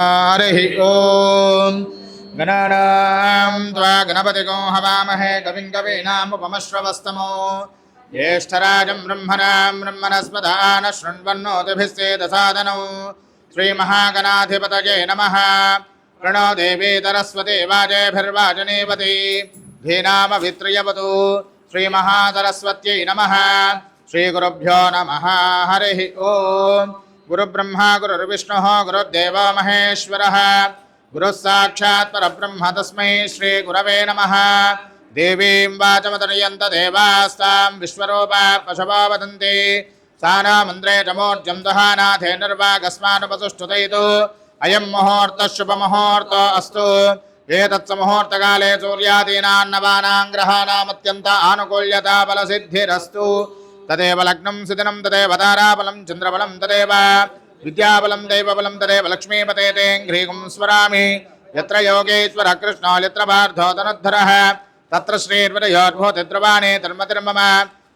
हरिः ॐ गणानां त्वा गणपतिगो हवामहे कविं कवीनामुपमश्रवस्तमो ज्येष्ठराजं ब्रह्मणां ब्रह्मणस्पदान शृण्वन्नोतिभिस्सेदसादनौ श्रीमहागणाधिपतये नमः। प्रणो देवी सरस्वती वाजेभिर्वाजनीवती धीनामभित्रियवतु श्रीमहासरस्वत्यै नमः। श्रीगुरुभ्यो नमः। हरिः ॐ गुरुब्रह्मा गुरुर्विष्णुः गुरुर्देवो महेश्वरः गुरुः साक्षात् परब्रह्म तस्मै श्रीगुरवे नमः। देवीं वाचमतनयन्त देवास्तां विश्वरूपा पशवो वदन्ति सा न मन्द्रे चमोर्जं दहानाथे निर्वागस्मानुपसुष्ठुतैतु अयं मुहूर्तः शुभमुहूर्तो अस्तु। एतत्समुहूर्तकाले सूर्यादीनान्नवानां ग्रहाणामत्यन्त आनुकूल्यता बलसिद्धिरस्तु। तदेव लग्नं सुदिनं तदेव ताराबलं चन्द्रबलं तदेव विद्याबलं दैवबलं तदेव लक्ष्मीपते ते ह्रीं स्मरामि। यत्र योगेश्वर कृष्णो यत्र पार्थो धनुद्धरः तत्र श्रीर्विरयोद्भूतिद्रुवाणे धर्मतिर्मम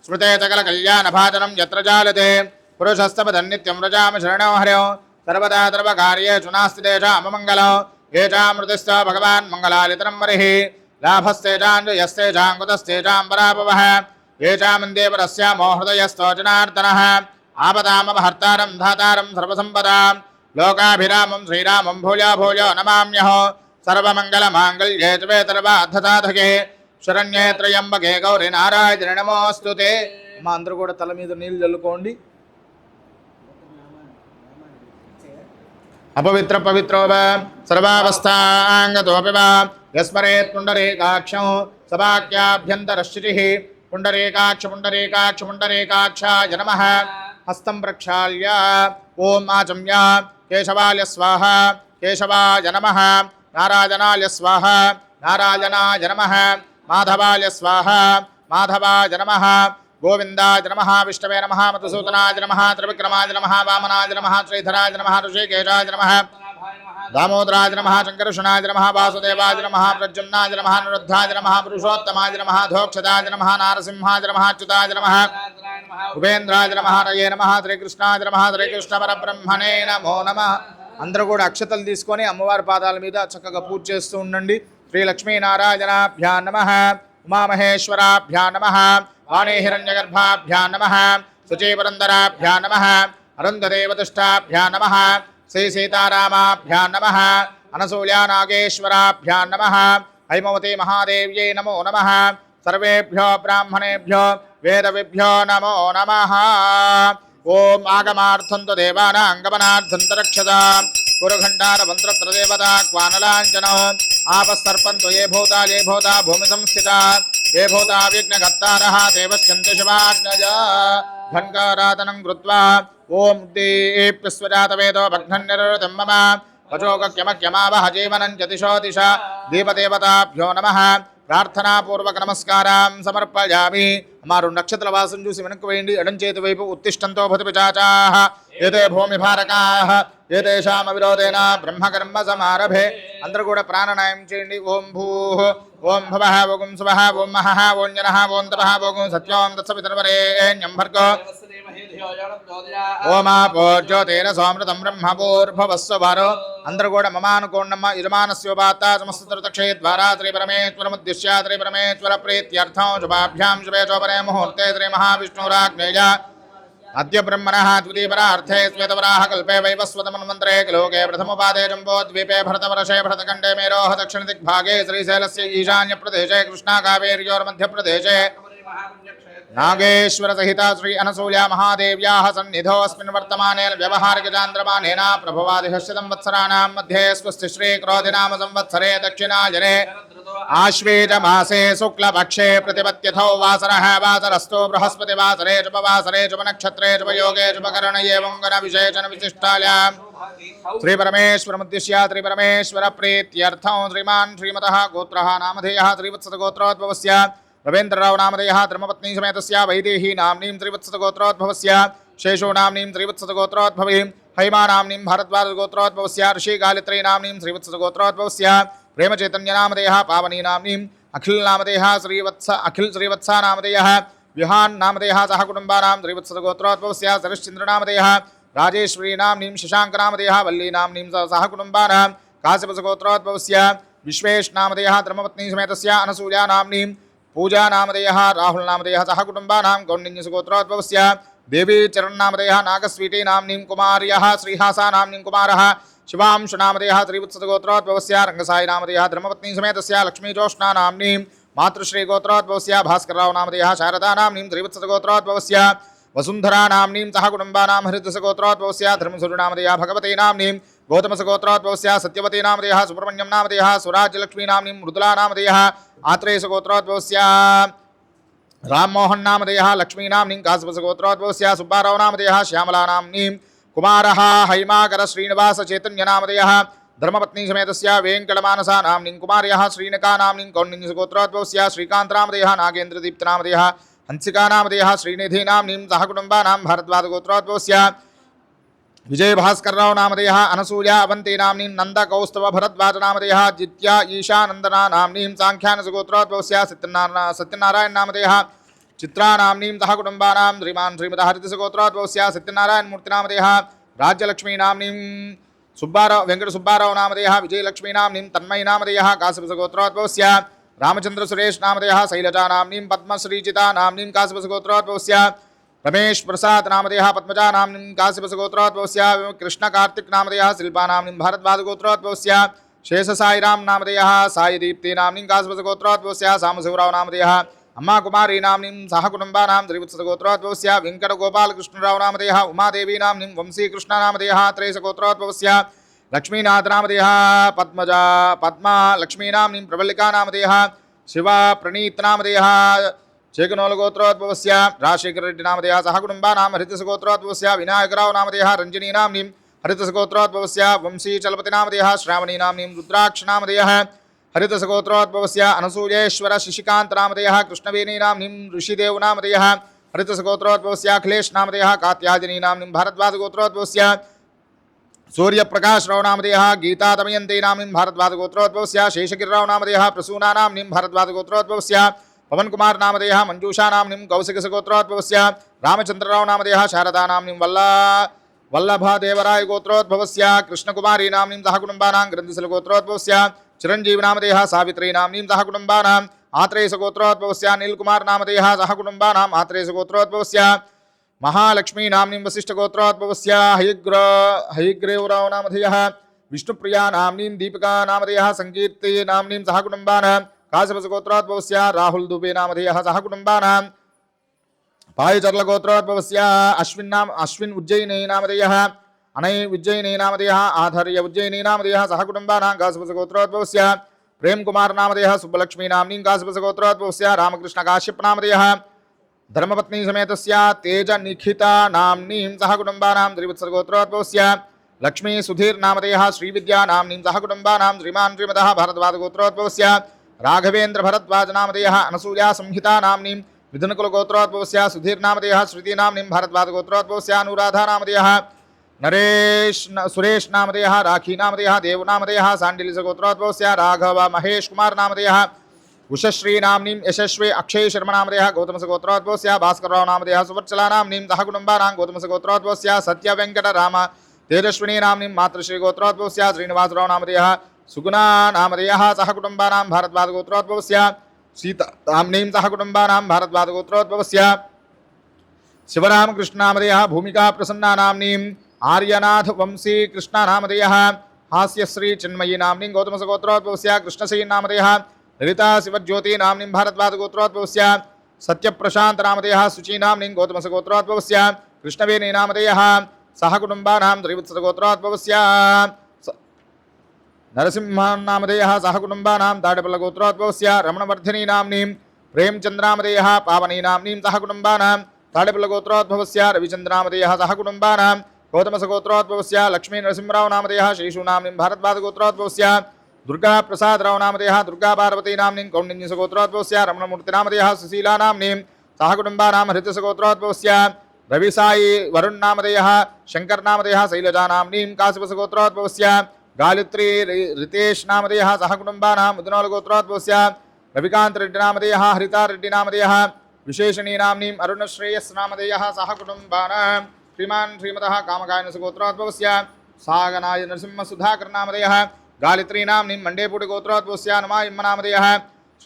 स्मृते सकलकल्याणभाजनं यत्र जालते पुरुषस्तपदन्नित्यं व्रजामि शरणो हरौ सर्वदा सर्वकार्येषु नास्ति तेषाममङ्गलो येषामृतिश्च भगवान् मङ्गलालितरं वरिः लाभस्तेषां जयस्तेषां कुतस्तेषां पराभवः येषामन्देवरस्यामो हृदयस्थो जनार्दनः आपदामपहर्तारं धातारं सर्वसम्पदां लोकाभिरामं श्रीरामं भूयो भूयो नमाम्यहो। सर्वमङ्गलमाङ्गल्ये शिवे सर्वार्थसाधके शरण्ये त्र्यम्बके गौरी नारायणि नमोऽस्तुते। మా అందరూ కూడా తల మీద నీళ్లు చల్లుకోండి. अपवित्र पवित्रो वा सर्वावस्थांगतोऽपि वा यस्मरेत् पुण्डरीकाक्षं सभाख्याभ्यन्तरश्चितिः पुण्डरीकाक्ष पुण्डरीकाक्ष पुण्डरीकाक्षाय नमः। हस्तं प्रक्षाल्य ओम आचम्य केशवाय स्वाहा केशवाय नमः। नारायणाय स्वाहा नारायणाय नमः। माधवाय स्वाहा माधवाय नमः। गोविंदाय नमः। विष्णवे नमः। मधुसूदनाय नमः। त्रिविक्रमाय नमः। वामनाय नमः। श्रीधराय नमः। ऋषिकेशाय नमः। दामोदराय नमः। शंकरषणाय नमः। वासुदेवाय नमः। प्रद्युम्नाय नमः। निरुद्धाय नमः। पुरुषोत्तमाय नमः। धोक्षदाय नमः। नारसिंहाय नमः। अच्युताय नमः। ఉపేంద్రాయ నమః హరయే నమః శ్రీకృష్ణాయ నమః శ్రీకృష్ణ పరబ్రహ్మణే నమో నమః. అందరూ కూడా అక్షతలు తీసుకొని అమ్మవారి పాదాల మీద చక్కగా పూజ చేస్తూ ఉండండి. శ్రీ లక్ష్మీనారాయణాభ్యాం నమః. ఉమామహేశ్వరాభ్యాం నమః. వాణీ హిరణ్యగర్భాభ్యాం నమః. శుచీపురందరాభ్యాం నమః. అరుంధదేవతిష్టాభ్యాం నమః. శ్రీ సీతారామాభ్యాం నమః. అనసూయా నాగేశ్వరాభ్యాం నమః. హైమవతి మహాదేవ్యై నమో నమః. सर्वेभ्यो ब्राह्मणेभ्यो वेदविभ्यो नमो नमः। ओम आगमार्थं तु देवानां गमनार्थं रक्षतां कुरुखण्डारमन्त्रत्रदेवता क्वानलाञ्चनो आपस्सर्पन्तु ये भूता भूमि संस्थिता ये भूता विघ्नकर्तारः देवस्यन्ति शिवाग्नया घण्कारातनं कृत्वा ओम दीप्यस्वजातवेदो भग्नन्निरृतं मम वचोगक्यमक्यमावह जीवनं च दिशो दिशा दीपदेवताभ्यो नमः। ప్రార్థనాపూర్వక నమస్కారం సమర్పయామి. మా రెండు నక్షత్ర వాసం చూసి వెనక్కి వేయండి. ఎడం చేతి వైపు ఉత్తిష్టంతో భూతి పిచాచాః ఏతే భూమి భారకాః ఏతేషాం అవిరోధేన బ్రహ్మకర్మ సమారభే. అందరూ కూడా ప్రాణాయామం చేయండి. ఓం భూః ఓం భవః ఓం స్వః ఓం మహః ఓం జనః ఓం తపః ఓం సత్యం తత్సవితుర్వరేణ్యం భర్గో ఓమాపో జ్యోతిరసోమృతం బ్రహ్మభూర్భువస్సువరో. అందరూ కూడా మమానుకోండమ్మ యజమానస్యోపాత్త సమస్తృతక్షే ద్వారా శ్రీ పరమేశ్వరముద్దిశ్య శ్రీ పరమేశ్వర ప్రీత్యర్థం శుభాభ్యాం శుభే శోభనే ముహూర్తే శ్రీ మహావిష్ణురాజ్ఞేయ अद्य ब्रह्मणः द्वितीयपरार्थे श्वेतवराह कल्पे वैवस्वतमन्वन्तरे लोके प्रथमोपादे जम्बोद्वीपे भरतवर्षे भरतखण्डे मेरोः दक्षिणदिग्भागे श्रीशैलस्य ईशान्यप्रदेशे कृष्णाकावेर्योर्मध्यप्रदेशे नागेश्वरसहिता श्री अनसूया महादेव्याः सन्निधौ अस्मिन् वर्तमाने व्यवहारिकचान्द्रमानेन प्रभवादिहस्य संवत्सराणां मध्ये स्वस्ति श्रीक्रोधिनाम संवत्सरे दक्षिणायने आश्वेजमासे शुक्लपक्षे प्रतिपत्यथो वासरः वासरस्तु बृहस्पतिवासरे शुभवासरे शुभनक्षत्रे शुभयोगे शुभकरणये वङ्गनविशेषणविशिष्टायां श्रीपरमेश्वरमुद्दिश्य श्रीपरमेश्वरप्रीत्यर्थं श्रीमान् श्रीमतः गोत्रः नामधेयः श्रीवत्सगोत्रोद्भवस्य रवीन्द्रराव नामधेयः धर्मपत्नी समेतस्य वैदेही नाम्नीं श्रीवत्सगोत्रोद्भवस्य शेषो नाम्नीं श्रीवत्सगोत्रोद्भवीं हैमा नाम्नीं भारद्वाजगोत्रोद्भवस्य ऋषिगालित्री नाम्नीं श्रीवत्सगोत्रोद्भवस्य प्रेमचैतन्यनामधेयः पावनी नाम्नीं अखिल नामधेयः अखिल श्रीवत्सा नामधेयः विहान नामधेयः सह कुटुम्बानां श्रीवत्सगोत्रोद्भवस्य शरश्चन्द्र नामधेयः राजेश्वरीनाम्नीं शशाङ्कनामधेयः वल्लीनाम्नीं सह कुटुम्बानां काश्यपगोत्रोद्भवस्य विश्वेशनामधेयः धर्मपत्नी समेतस्य अनसूयानाम्नीं पूजानामधेयः राहुलनामधेयः सह कुटुम्बानां गौण्डिन्यसगोत्रोद्भवस्य देवी चरणनामधेयः नागस्वीटीनाम्नीं कुमार्यः श्रीहासानाम्नीं कुमारः शिवांशुनामधेयः त्रिवत्सगोत्रोद्भवस्य रङ्गसायिनामधेयः धर्मपत्नी समेतस्य लक्ष्मीजोष्णानाम्नीं मातृश्रीगोत्रोद्भवस्य भास्कररावनामधेयः शारदानाम्नीं त्रिवत्सगोत्रोद्भवस्य वसुन्धरानाम्नीं सह कुटुम्बानां हरितसगोत्रोद्भवस्य धर्मसुरनामधेयः भगवतीनाम्नीं गौतमसगोत्रोद्भवस्य सत्यवतीनामधेयः सुब्रह्मण्यं नामधेयः सुराज्यलक्ष्मीनाम्नीं मृदुलानामधेयः आत्रेयसगोत्रोद्भवस्य राममोहन्नामधेयः लक्ष्मीनाम्नीं काश्यपगोत्रोद्भवस्य सुब्बारावनामधेयः श्यामलानाम्नीं कुमारः हैमाकरश्रीनिवासचैतन्यनामधेयः धर्मपत्नी समेतस्य वेङ्कटमानसानाम्नीं कुमार्यः श्रीनकानाम्नीं कौण्डिन्यसगोत्रोद्भवस्य श्रीकान्तनामधेयः नागेन्द्रदीप्तनामधेयः हंसिकानामधेयः श्रीनिधिनाम्नीं सह कुटुम्बानां भारद्वाजगोत्रोद्भवस्य विजयभास्करराव नामधेयः अनसूया अवन्तीनाम्नीं नन्दकौस्तुभभरद्वाजनामधेयः जित्या ईशानन्दनानाम्नीं साङ्ख्यानसगोत्रोद्भवस्य सत्यनारायणनामधेयः चित्रानाम्नीं सह कुटुम्बानां श्रीमान् श्रीमतः हरितसगोत्रोद्भवस्य सत्यनारायणमूर्तिनामधेयः राज्यलक्ष्मीनाम्नीं सुब्बाराव वेङ्कटसुब्बाराव नामधेयः विजयलक्ष्मीनाम्नीं तन्मयीनामधेयः काश्यपगोत्रोद्भवस्य रामचन्द्रसुरेशनामधेयः शैलजानाम्नीं पद्मश्रीचितानाम्नीं काश्यपगोत्रोद्भवस्य रमेश प्रसाद नामधेयः पद्मजानाम्नीं काश्यपगोत्रोद्भवस्य कृष्णकार्तिकनामधेयः शिल्पानाम्नीं भारद्वाजगोत्रोद्भवस्य शेषसाईराम नामधेयः साईदीप्तिनाम्नीं काश्यपगोत्रोद्भवस्य सामशिवराव नामधेयः अम्मा कुमारी नाम्नीं सह कुटुम्बानां त्रिवत्सगोत्रोद्भवस्य वेङ्कटगोपालकृष्णराव नामधेयः उमादेवीनाम्नीं वंशीकृष्णनामधेयः त्रयसगोत्रोद्भवस्य लक्ष्मीनाथनामधेयः पद्मा लक्ष्मीनाम्नीं प्रवल्लिकानामधेयः शिवा प्रणीतनामधेयः चेकनोलगोत्रोद्भवस्य राजशेखररेड्डिनामधेयः सह कुटुम्बानां हरितसगोत्रोद्भवस्य विनायकराव नामधेयः रञ्जनीनाम्नीं हरितसगोत्रोद्भवस्य वंशीचलपतिनामधेयः श्रावणीनाम्नीं रुद्राक्षनामधेयः हरितसगोत्रोद्भवस्य अनसूयेश्वर शशिकान्तनामधेयः कृष्णवेणीनाम्नीं ऋषिदेवनामधेयः हरितसगोत्रोद्भवस्य अखिलेशनामधेयः कात्यायनीनाम्नीं भारद्वाजगोत्रोद्भवस्य सूर्यप्रकाशराव नामधेयः गीतादमयन्तीनाम्नीं भारद्वाजगोत्रोद्भवस्य शेषगिरिराव नामधेयः प्रसूनानाम्नीं भारद्वाजगोत्रोद्भवस्य पवनकुमार नामधेयः मञ्जूषानाम्नीं कौशिकसगोत्रोद्भवस्य रामचन्द्रराव नामधेयः शारदानाम्नीं वल्लभदेवराय गोत्रोद्भवस्य कृष्णकुमारी नाम्नीं सह कुटुम्बानां ग्रन्थिसलगोत्रोद्भवस्य चिरञ्जीवनामधेयः सावित्रीनाम्नीं सह कुटुम्बानाम् आत्रेयसगोत्रोद्भवस्य अनिलकुमार नामधेयः सह कुटुम्बानाम् आत्रेयसगोत्रोद्भवस्य महालक्ष्मीनाम्नीं वसिष्ठगोत्रोद्भवस्य हयग्रीवराव नामधेयः विष्णुप्रिया नाम्नीं दीपिका नामधेयः संकीर्तिनाम्नीं सह कुटुम्बानां काश्यपगोत्रोद्भवस्य राहुल दुबे नामधेयः सह कुटुम्बानां पायचर्लगोत्रोद्भवस्य अश्विन उज्जयिनी नामधेयः अनय उज्जयिनी नामधेयः आधर्य उज्जयिनी नामधेयः सह कुटुम्बानां काश्यपगोत्रोद्भवस्य प्रेम कुमार नामधेयः सुब्बलक्ष्मी नाम्नीं काश्यपगोत्रोद्भवस्य रामकृष्ण काश्यप नामधेयः धर्मपत्नी समेतस्य तेज निखिता नाम्नीं सह कुटुम्बानां त्रिवत्सगोत्रोद्भवस्य लक्ष्मी सुधीर नामधेयः श्रीविद्या नाम्नीं सह कुटुम्बानां श्रीमान् श्रीमतः भारद्वाजगोत्रोद्भवस्य राघवेन्द्र भरद्वाज नामधेयः अनसूया संहिता नाम्नीं मिथुनकुलगोत्रोद्भवस्य सुधीर नामधेयः श्रुतिनाम्नीं भारद्वाजगोत्रोद्भवस्य अनुराधा नामधेयः सुरेश नामधेयः राखी नामधेयः देव नामधेयः सांडिलिसगोत्रोद्भवस्य राघव महेश कुमार नामधेयः उषश्री नाम्नीं यशस्वी अक्षय शर्मा नामधेयः गौतमसगोत्रोद्भवस्य भास्करराव नामधेयः सुवर्चला नाम्नीं सह कुटुम्बानां गौतमसगोत्रोद्भवस्य सत्यवेङ्कटराम तेजस्विनी नाम्नीं मातृश्रीगोत्रोद्भवस्य श्रीनिवासराव नामधेयः सुगुणा नामधेयः सह कुटुम्बानां भारद्वाजगोत्रोद्भवस्य सीता नाम्नीं सह कुटुम्बानां भारद्वाजगोत्रोद्भवस्य शिवरामकृष्ण नामधेयः भूमिका प्रसन्ना नाम्नीं आर्यनाथ वंशी कृष्ण नामधेयः हास्यश्री चिन्मयी नाम्नीं गौतमसगोत्रोद्भवस्य कृष्णसेन नामधेयः ललिता शिवज्योति नाम्नीं भारद्वाजगोत्रोद्भवस्य सत्यप्रशान्त नामधेयः शुचि नाम्नीं गौतमसगोत्रोद्भवस्य कृष्णवेणी नामधेयः सह कुटुम्बानां त्रिवत्सगोत्रोद्भवस्य नरसिंहनामधेयः सह कुटुम्बानां ताडपल्लगोत्रोद्भवस्य रमणवर्धिनी नाम्नीं प्रेमचन्द्रनामधेयः पावनी नाम्नीं सह कुटुम्बानां ताडपल्लगोत्रोद्भवस्य रविचन्द्रनामधेयः सह कुटुम्बानां गौतमसगोत्रोद्भवस्य लक्ष्मी नरसिंहराव नामधेयः श्रीशु नाम्नीं भारद्वाजगोत्रोद्भवस्य दुर्गा प्रसादराव नामधेयः दुर्गा पार्वती नाम्नीं कौण्डिन्यसगोत्रोद्भवस्य रमणमूर्तिनामधेयः सुशीला नाम्नीं सह कुटुम्बानां हरितसगोत्रोद्भवस्य रविसाई वरुण नामधेयः शंकर नामधेयः शैलजा नाम्नीं काश्यपगोत्रोद्भवस्य गायत्री रितेश नामधेयः सह कुटुम्बानां मुदनोलगोत्रोद्भवस्य रविकांत रेड्डी नामधेयः हरिता रेड्डी नामधेयः विशेषणी नाम्नीं अरुणश्रेयस नामधेयः सह कुटुम्बानां श्रीमान् श्रीमतः कामकायनसगोत्रोद्भवस्य सागनाय नरसिंहसुधाकरनामधेयः गालित्रीनाम्नीं मण्डेपुटिगोत्रोद्भवस्य नुमायम्मनामधेयः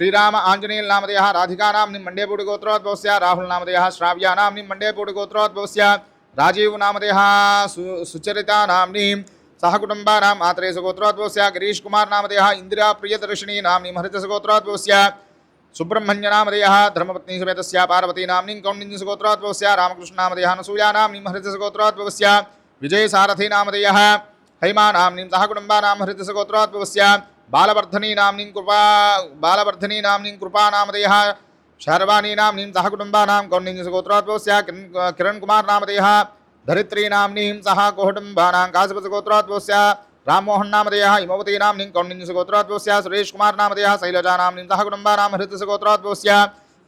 श्रीराम आञ्जनेयनामधेयः राधिकानाम्नीं मण्डेपुटिगोत्रोद्भवस्य राहुलनामधेयः श्राव्यानाम्नीं मण्डेपुटिगोत्रोद्भवस्य राजीवनामधेयः सुचरितानाम्नीं सहकुटुम्बानाम् आत्रेयसगोत्रोद्भवस्य गिरीशकुमारनामधेयः इन्दिराप्रियदर्शिनीनाम्नीं हरितसगोत्रोद्भवस्य सुब्रह्मण्यनामधेयः धर्मपत्नीसमेतस्य पार्वतीनाम्नीं कौण्डिन्यसगोत्रोद्भवस्य रामकृष्णनामधेयः नसूयानाम्नीं हरितसगोत्रोद्भवस्य विजयसारथीनामधेयः हैमानाम्नीं सहकुटुम्बानां हरितसगोत्रोद्भवस्य बालवर्धनीनाम्नीं कृपानामधेयः शर्वाणीनाम्नीं सहकुटुम्बानां कौण्डिन्यसगोत्रोद्भवस्य किरणकुमारनामधेयः धरित्रीनाम्नीं सह कुटुम्बानां काश्यपसगोत्रोद्भवस्य राममोहननामधेयः हिमवतीनाम्नीं कौण्डिन्यसगोत्रोद्भवस्य सुरेशकुमारनामधेयः शैलजानाम्नीं सह कुटुम्बानां हरितसगोत्रोद्भवस्य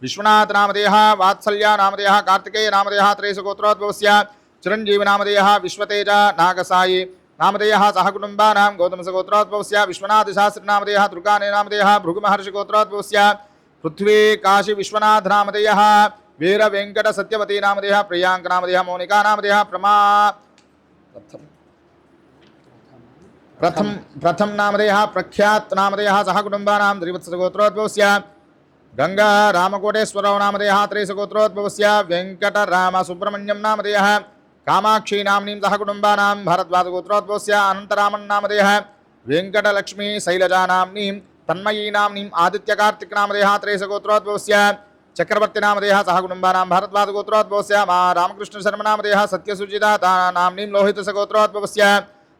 विश्वनाथनामधेयः वात्सल्यानामधेयः कार्तिकेयनामधेयः त्रयसगोत्रोद्भवस्य चिरञ्जीवनामधेयः विश्वतेज नागसायि नामधेयः सह कुटुम्बानां गौतमसगोत्रोद्भवस्य विश्वनाथशास्त्रीनामधेयः दुर्गानेनामधेयः भृगुमहर्षिगोत्रोद्भवस्य पृथ्वी काशी विश्वनाथनामधेयः वीर वेंकट सत्यवती नामधेयः प्रियांकनामधेयः मोनिकानामधेयः प्रथम नामधेयः प्रख्यात नामधेयः सह कुटुम्बानां त्रिवत्सगोत्रोद्भवस्य गंगा रामकोटेश्वरराव नामधेयः त्रयसगोत्रोद्भवस्य वेंकटराम सुब्रह्मण्यं नामधेयः कामाक्षी नाम्नीं सह कुटुम्बानां भारद्वाजगोत्रोद्भवस्य अनन्तरामन् नामधेयः वेंकटलक्ष्मी शैलजा नाम्नीं तन्मयी नाम्नीं आदित्यकार्तिक नामधेयः त्रयसगोत्रोद्भवस्य चक्रवर्ती नामधेयः सह कुटुम्बानां भारद्वाजगोत्रोद्भवस्य रामकृष्ण शर्मा नामधेयः सत्यसुजिता नाम्नीं लोहितसगोत्रोद्भवस्य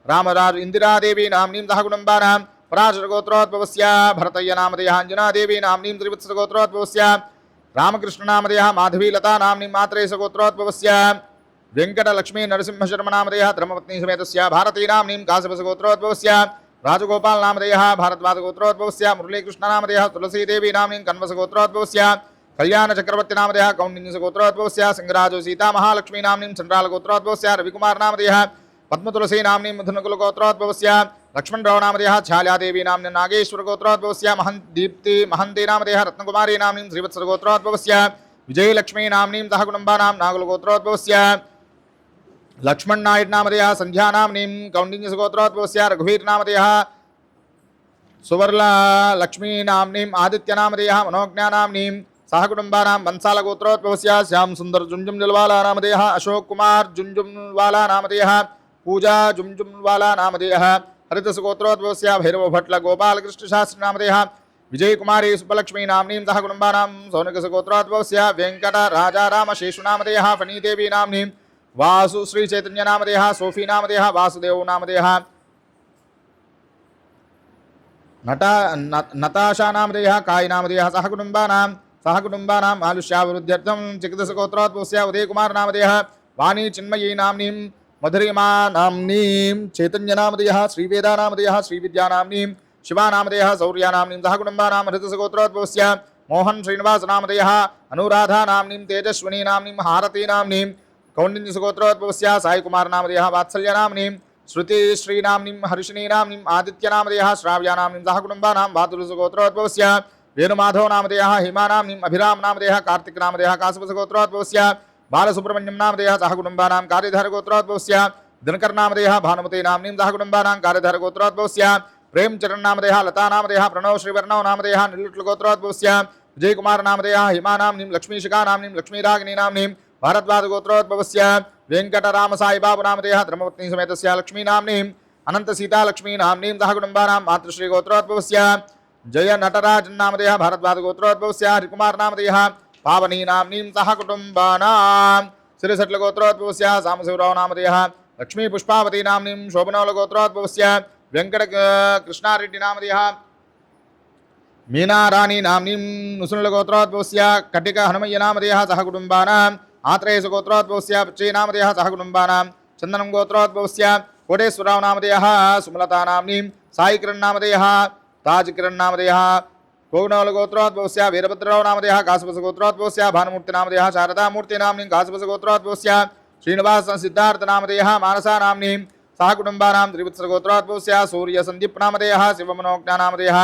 रामराज इंदिरादेवी नाम्नीं सह कुटुम्बानां पराशरगोत्रोद्भवस्य भरतय्य नामधेयः अंजनादेवी नाम्नीं त्रिवत्सगोत्रोद्भवस्य रामकृष्णनामधेयः माधवीलता नाम्नीं मात्रेयसगोत्रोद्भवस्य वेंकटलक्ष्मी नरसिंहशर्मा नामधेयः धर्मपत्नीसमेतस्य भारती नाम्नीं काश्यपसगोत्रोद्भवस्य राजगोपाल नामधेयः भारद्वाजगोत्रोद्भवस्य मुरलीकृष्णनामधेयः तुलसीदेवी नाम्नीं कन्वसगोत्रोद्भवस्य कल्याण चक्रवर्ती नामधेयः कौण्डिन्यसगोत्रोद्भवस्य सिंहराजो सीता महालक्ष्मी नाम्नीं चंद्रालगोत्रोद्भवस्य रविकुमार नामधेयः पद्मतुलसी नाम्नीं मिथुनकुलगोत्रोद्भवस्य लक्ष्मणराव नामधेयः छायादेवी नाम्नीं नागेश्वरगोत्रोद्भवस्य दीप्ति महन्ती नामधेयः रत्नकुमारी नाम्नीं श्रीवत्सगोत्रोद्भवस्य विजयलक्ष्मी नाम्नीं सह कुटुम्बानां नागुलगोत्रोद्भवस्य लक्ष्मण नायक नामधेयः संध्या नाम्नीं कौण्डिन्यसगोत्रोद्भवस्य रघुवीर नामधेयः सुवर्ला लक्ष्मी नाम्नीं आदित्य नामधेयः मनोज्ञा नाम्नीं सह कुटुम्बानां बंसालगोत्रोद्भवस्य श्याम सुंदर झुंझुनवाला नामधेयः अशोक कुमार झुंझुनवाला नामधेयः पूजा झुंझुनवाला नामधेयः हरितसगोत्रोद्भवस्य भैरव भट्ल गोपाल कृष्ण शास्त्री नामधेयः विजय कुमारी सुब्बलक्ष्मी नाम्नीं सह कुटुम्बानां सौनकसगोत्रोद्भवस्य वेंकट राजा राम शेषु नामधेयः फणीदेवी नाम्नीं वासु श्री चैतन्य नामधेयः सोफी नामधेयः वासुदेव नामधेयः नताशा नामधेयः काय नामधेयः सह कुटुम्बानां आलुष्यावृद्ध्यर्थं चिकित्सगोत्रोद्भवस्य उदयकुमार नामधेयः वाणी चिन्मयी नाम्नीं मधुरिमा नाम्नीं चैतन्य नामधेयः श्रीवेदा नामधेयः श्रीविद्या नाम्नीं शिवा नामधेयः सौर्या नाम्नीं सह कुटुम्बानां हृतसगोत्रोद्भवस्य मोहन श्रीनिवास नामधेयः अनुराधा नाम्नीं तेजस्विनी नाम्नीं हारती नाम्नीं कौण्डिन्यसगोत्रोद्भवस्य साई कुमार नामधेयः वात्सल्य नाम्नीं श्रुति श्री नाम्नीं हर्षिणी नाम्नीं आदित्य नामधेयः श्राव्या नाम्नीं सह कुटुम्बानां भातुलसगोत्रोद्भवस्य वेणुमाधव नामधेयः हिमा नाम्नीं अभिराम नामधेयः कार्तिक नामधेयः काश्यपसगोत्रोद्भवस्य बालसुब्रह्मण्यं नामधेयः सह कुटुम्बानां कार्यधरगोत्रोद्भवस्य दिनकर नामधेयः भानुमती नाम्नीं सह कुटुम्बानां कार्यधरगोत्रोद्भवस्य प्रेमचरण नामधेयः लता नामधेयः प्रणव श्रीवर्णव नामधेयः निलुट्लगोत्रोद्भवस्य विजयकुमार नामधेयः हिमा नाम्नीं लक्ष्मीशिखा नाम्नीं लक्ष्मीरागिनी नाम्नीं भारद्वाजगोत्रोद्भवस्य वेंकटराम साईबाबू नामधेयः धर्मपत्नीसमेतस्य लक्ष्मी नाम्नीं अनंत सीता लक्ष्मी नाम्नीं सह कुटुम्बानां मातृश्रीगोत्रोद्भवस्य जय नटराज नामधेयः भारद्वाजगोत्रोद्भवस्य हरिकुमार नामधेयः पावनी नाम्नीं सह कुटुम्बानां श्रीसट्लगोत्रोद्भवस्य सामशिवराव नामधेयः लक्ष्मी पुष्पावती नाम्नीं शोभनवलगोत्रोद्भवस्य वेंकट कृष्णारेड्डी नामधेयः मीना रानी नाम्नीं नुसुनलगोत्रोद्भवस्य कटिक हनुमय्य नामधेयः सह कुटुम्बानां आत्रेयसगोत्रोद्भवस्य पच्चे नामधेयः सह कुटुम्बानां चन्दनं गोत्रोद्भवस्य कोटेश्वरराव नामधेयः सुमलता नाम्नीं साईकिरण नामधेयः ताजकिरण नामधेयः कोगनवलगोत्रोद्भवस्य वीरभद्रराव नामधेयः काश्यपसगोत्रोद्भवस्य भानुमूर्ति नामधेयः शारदामूर्ति नाम्नीं काश्यपसगोत्रोद्भवस्य श्रीनिवास सिद्धार्थ नामधेयः मानसा नाम्नीं सह कुटुम्बानां त्रिवत्सगोत्रोद्भवस्य सूर्य संदीप नामधेयः शिवमनोज्ञा नामधेयः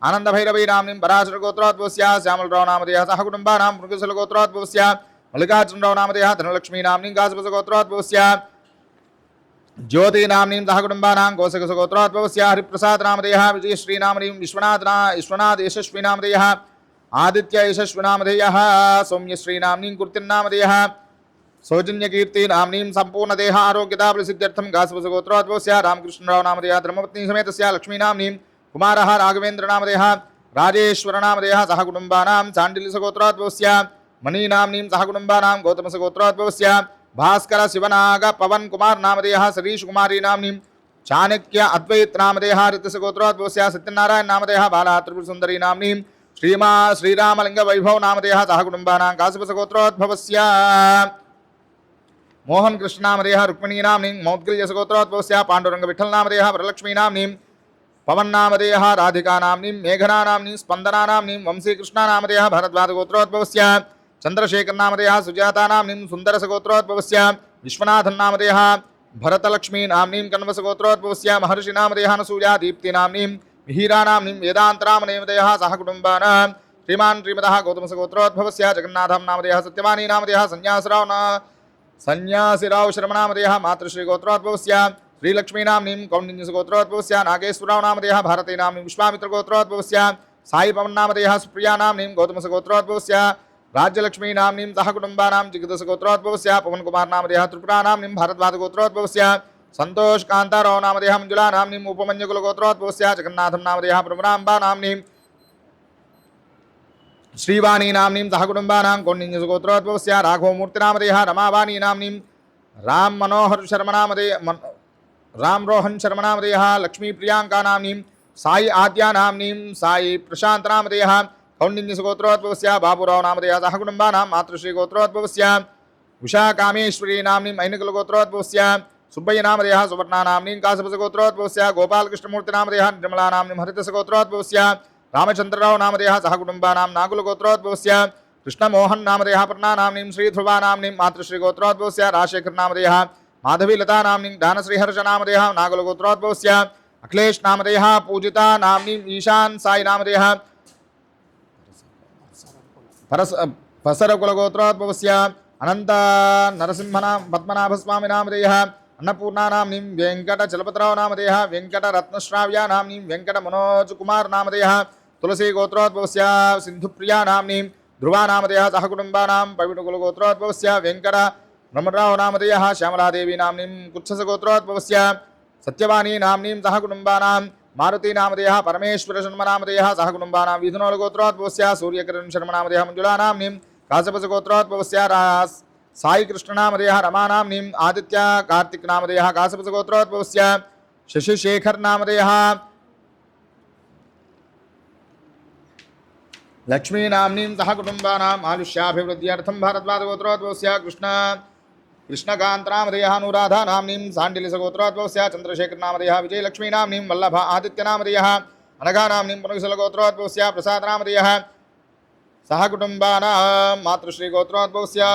आनंद भैरवी नाम्नीं पराशरगोत्रोद्भवस्य श्यामलराव नामधेयः सह कुटुम्बानां मृगशलगोत्रोद्भवस्य मल्लिकार्जुनराव नामधेयः धनलक्ष्मी नाम्नीं काश्यपगोत्रोद्भवस्य ज्योति नाम्नीं सह कुटुम्बानां कौशिकगोत्रोद्भवस्य हरिप्रसाद नामधेयः विजयश्री नाम्नीं विश्वनाथ यशस्वी नामधेयः आदित्य यशस्वी नामधेयः सौम्यश्री नाम्नीं कीर्तिर्नामधेयः सौजन्यकीर्ति नाम्नीं संपूर्णदेह आरोग्यता प्रसिद्ध्यर्थं काश्यपगोत्रोद्भवस्य रामकृष्णराव नामधेयः धर्मपत्नी समेतस्य लक्ष्मी नाम्नीं कुमारः राघवेन्द्र नामधेयः राजेश्वर नामधेयः सह कुटुम्बानां चाण्डिल्यगोत्रोद्भवस्य मणि नाम्नीं सह कुटुम्बानां गौतमगोत्रोद्भवस्य भास्कर शिवनाग पवन कुमार नामधेयः सतीश कुमारी नाम्नीं चाणक्य अद्वैत नामधेयः ऋतुसगोत्रोद्भवस्य सत्यनारायण नामधेयः बाला त्रिपुरसुन्दरी नाम्नीं श्रीरामलिंग वैभव नामधेयः सह कुटुम्बानां काश्यपगोत्रोद्भवस्य मोहन कृष्ण नामधेयः रुक्मिणी नाम्नीं मौद्गल्यसगोत्रोद्भवस्य पांडुरंग विठल नामधेयः वरलक्ष्मी नाम्नीं पवन नामधेयः राधिका नाम्नीं मेघना नाम्नीं स्पंदना नाम्नीं वंशी कृष्णा नामधेयः भरद्वाजगोत्रोद्भवस्य चंद्रशेखर नामधेयः सुजाता नाम्नीं सुंदरसगोत्रोद्भवस्य विश्वनाथन नामधेयः भरतलक्ष्मी नाम्नीं कण्वसगोत्रोद्भवस्य महर्षि नामधेयः अनसूया दीप्ति नाम्नीं मिहिरा नाम्नीं वेदान्तरामनेमधेयः सह कुटुम्बानां श्रीमान् श्रीमतः गौतमसगोत्रोद्भवस्य जगन्नाथं नामधेयः सत्यवाणी नामधेयः सन्यासिराव शर्मनामधेयः मातृश्रीगोत्रोद्भवस्य श्रीलक्ष्मी नाम्नीं कौण्डिन्यसगोत्रोद्भवस्य नागेश्वरराव नामधेयः भारती नाम्नीं विश्वामित्रगोत्रोद्भवस्य साई पवन नामधेयः सुप्रिया नाम्नीं गौतमसगोत्रोद्भवस्य राज्यलक्ष्मी नाम्नीं सह कुटुम्बानां जिगदसगोत्रोद्भवस्य पवन कुमार नामधेयः त्रिपुरा नाम्नीं भारद्वाजगोत्रोद्भवस्य संतोष कांताराव नामधेयः मंजुला नाम्नीं उपमन्युकुलगोत्रोद्भवस्य जगन्नाथं नामधेयः प्रभुराम्बा नाम्नीं श्रीवाणी नाम्नीं सह कुटुम्बानां कौण्डिन्यसगोत्रोद्भवस्य राघवमूर्ति नामधेयः रमावाणी नाम्नीं राम मनोहर रोहन शर्मा नामधेयः लक्ष्मी प्रियांका नाम्नीं साई आद्या नाम्नीं साई प्रशांत नामधेयः कौण्डिन्यसगोत्रोद्भवस्य बाबूराव नामधेयः सह कुटुम्बानां मातृश्रीगोत्रोद्भवस्य उषा कामेश्वरी नाम्नीं ऐनिकुलगोत्रोद्भवस्य सुब्बय्य नामधेयः सुवर्णा नाम्नीं काश्यपगोत्रोद्भवस्य गोपालकृष्णमूर्ति नामधेयः निर्मला नाम्नीं हरितसगोत्रोद्भवस्य रामचंद्रराव नामधेयः सह कुटुम्बानां नागुलगोत्रोद्भवस्य कृष्णमोहन नामधेयः प्रज्ञा नाम्नीं श्रीध्रुवा नाम्नीं मातृश्रीगोत्रोद्भवस्य राजशेखर नामधेयः माधवीलता नाम्नीं दानश्रीहर्ष नामधेयः नागुलगोत्रोद्भवस्य अखिलेश नामधेयः पूजिता नाम्नीं ईशान साई नामधेयः पसरकुलगोत्रोद्भवस्य अनंत नरसिंहनां पद्मनाभस्वामी नामधेयः अन्नपूर्णा नाम्नीं वेंकटचलपतिराव नामधेयः वेंकटरत्नश्राव्या नाम्नीं वेंकटमनोज कुमार नामधेयः तुलसी गोत्रोद्भवस्य सिंधुप्रिया नाम्नीं ध्रुवा नामधेयः सह कुटुम्बानां पविटकुलगोत्रोद्भवस्य वेंकट रमणराव नामधेयः श्यामलादेवी नाम्नीं कुत्सगोत्रोद्भवस्य सत्यवाणी नाम्नीं सह कुटुम्बानां मारुति नामधेयः परमेश्वर शर्मा नामधेयः सह कुटुम्बानां विधुनोलगोत्रोद्भवस्य सूर्यकिरण शर्मा नामधेयः मंजुला नाम्नीं काश्यपगोत्रोद्भवस्य साई कृष्ण नामधेयः रमा नाम्नीं आदित्य कार्तिक नामधेयः काश्यपगोत्रोद्भवस्य शशिशेखर नामधेयः लक्ष्मी नाम्नीं सह कुटुम्बानां आयुष्याभिवृद्ध्यर्थं भारद्वाजगोत्रोद्भवस्य कृष्णकांत नामधेयः अनुराधा नाम्नीं सांडिल्यसगोत्रोद्भवस्य चंद्रशेखर नामधेयः विजयलक्ष्मी नाम्नीं वल्लभ आदित्य नामधेयः अनघा नाम्नीं पुनकुशलगोत्रोद्भवस्य प्रसाद नामधेयः सह कुटुम्बानां मातृश्रीगोत्रोद्भवस्य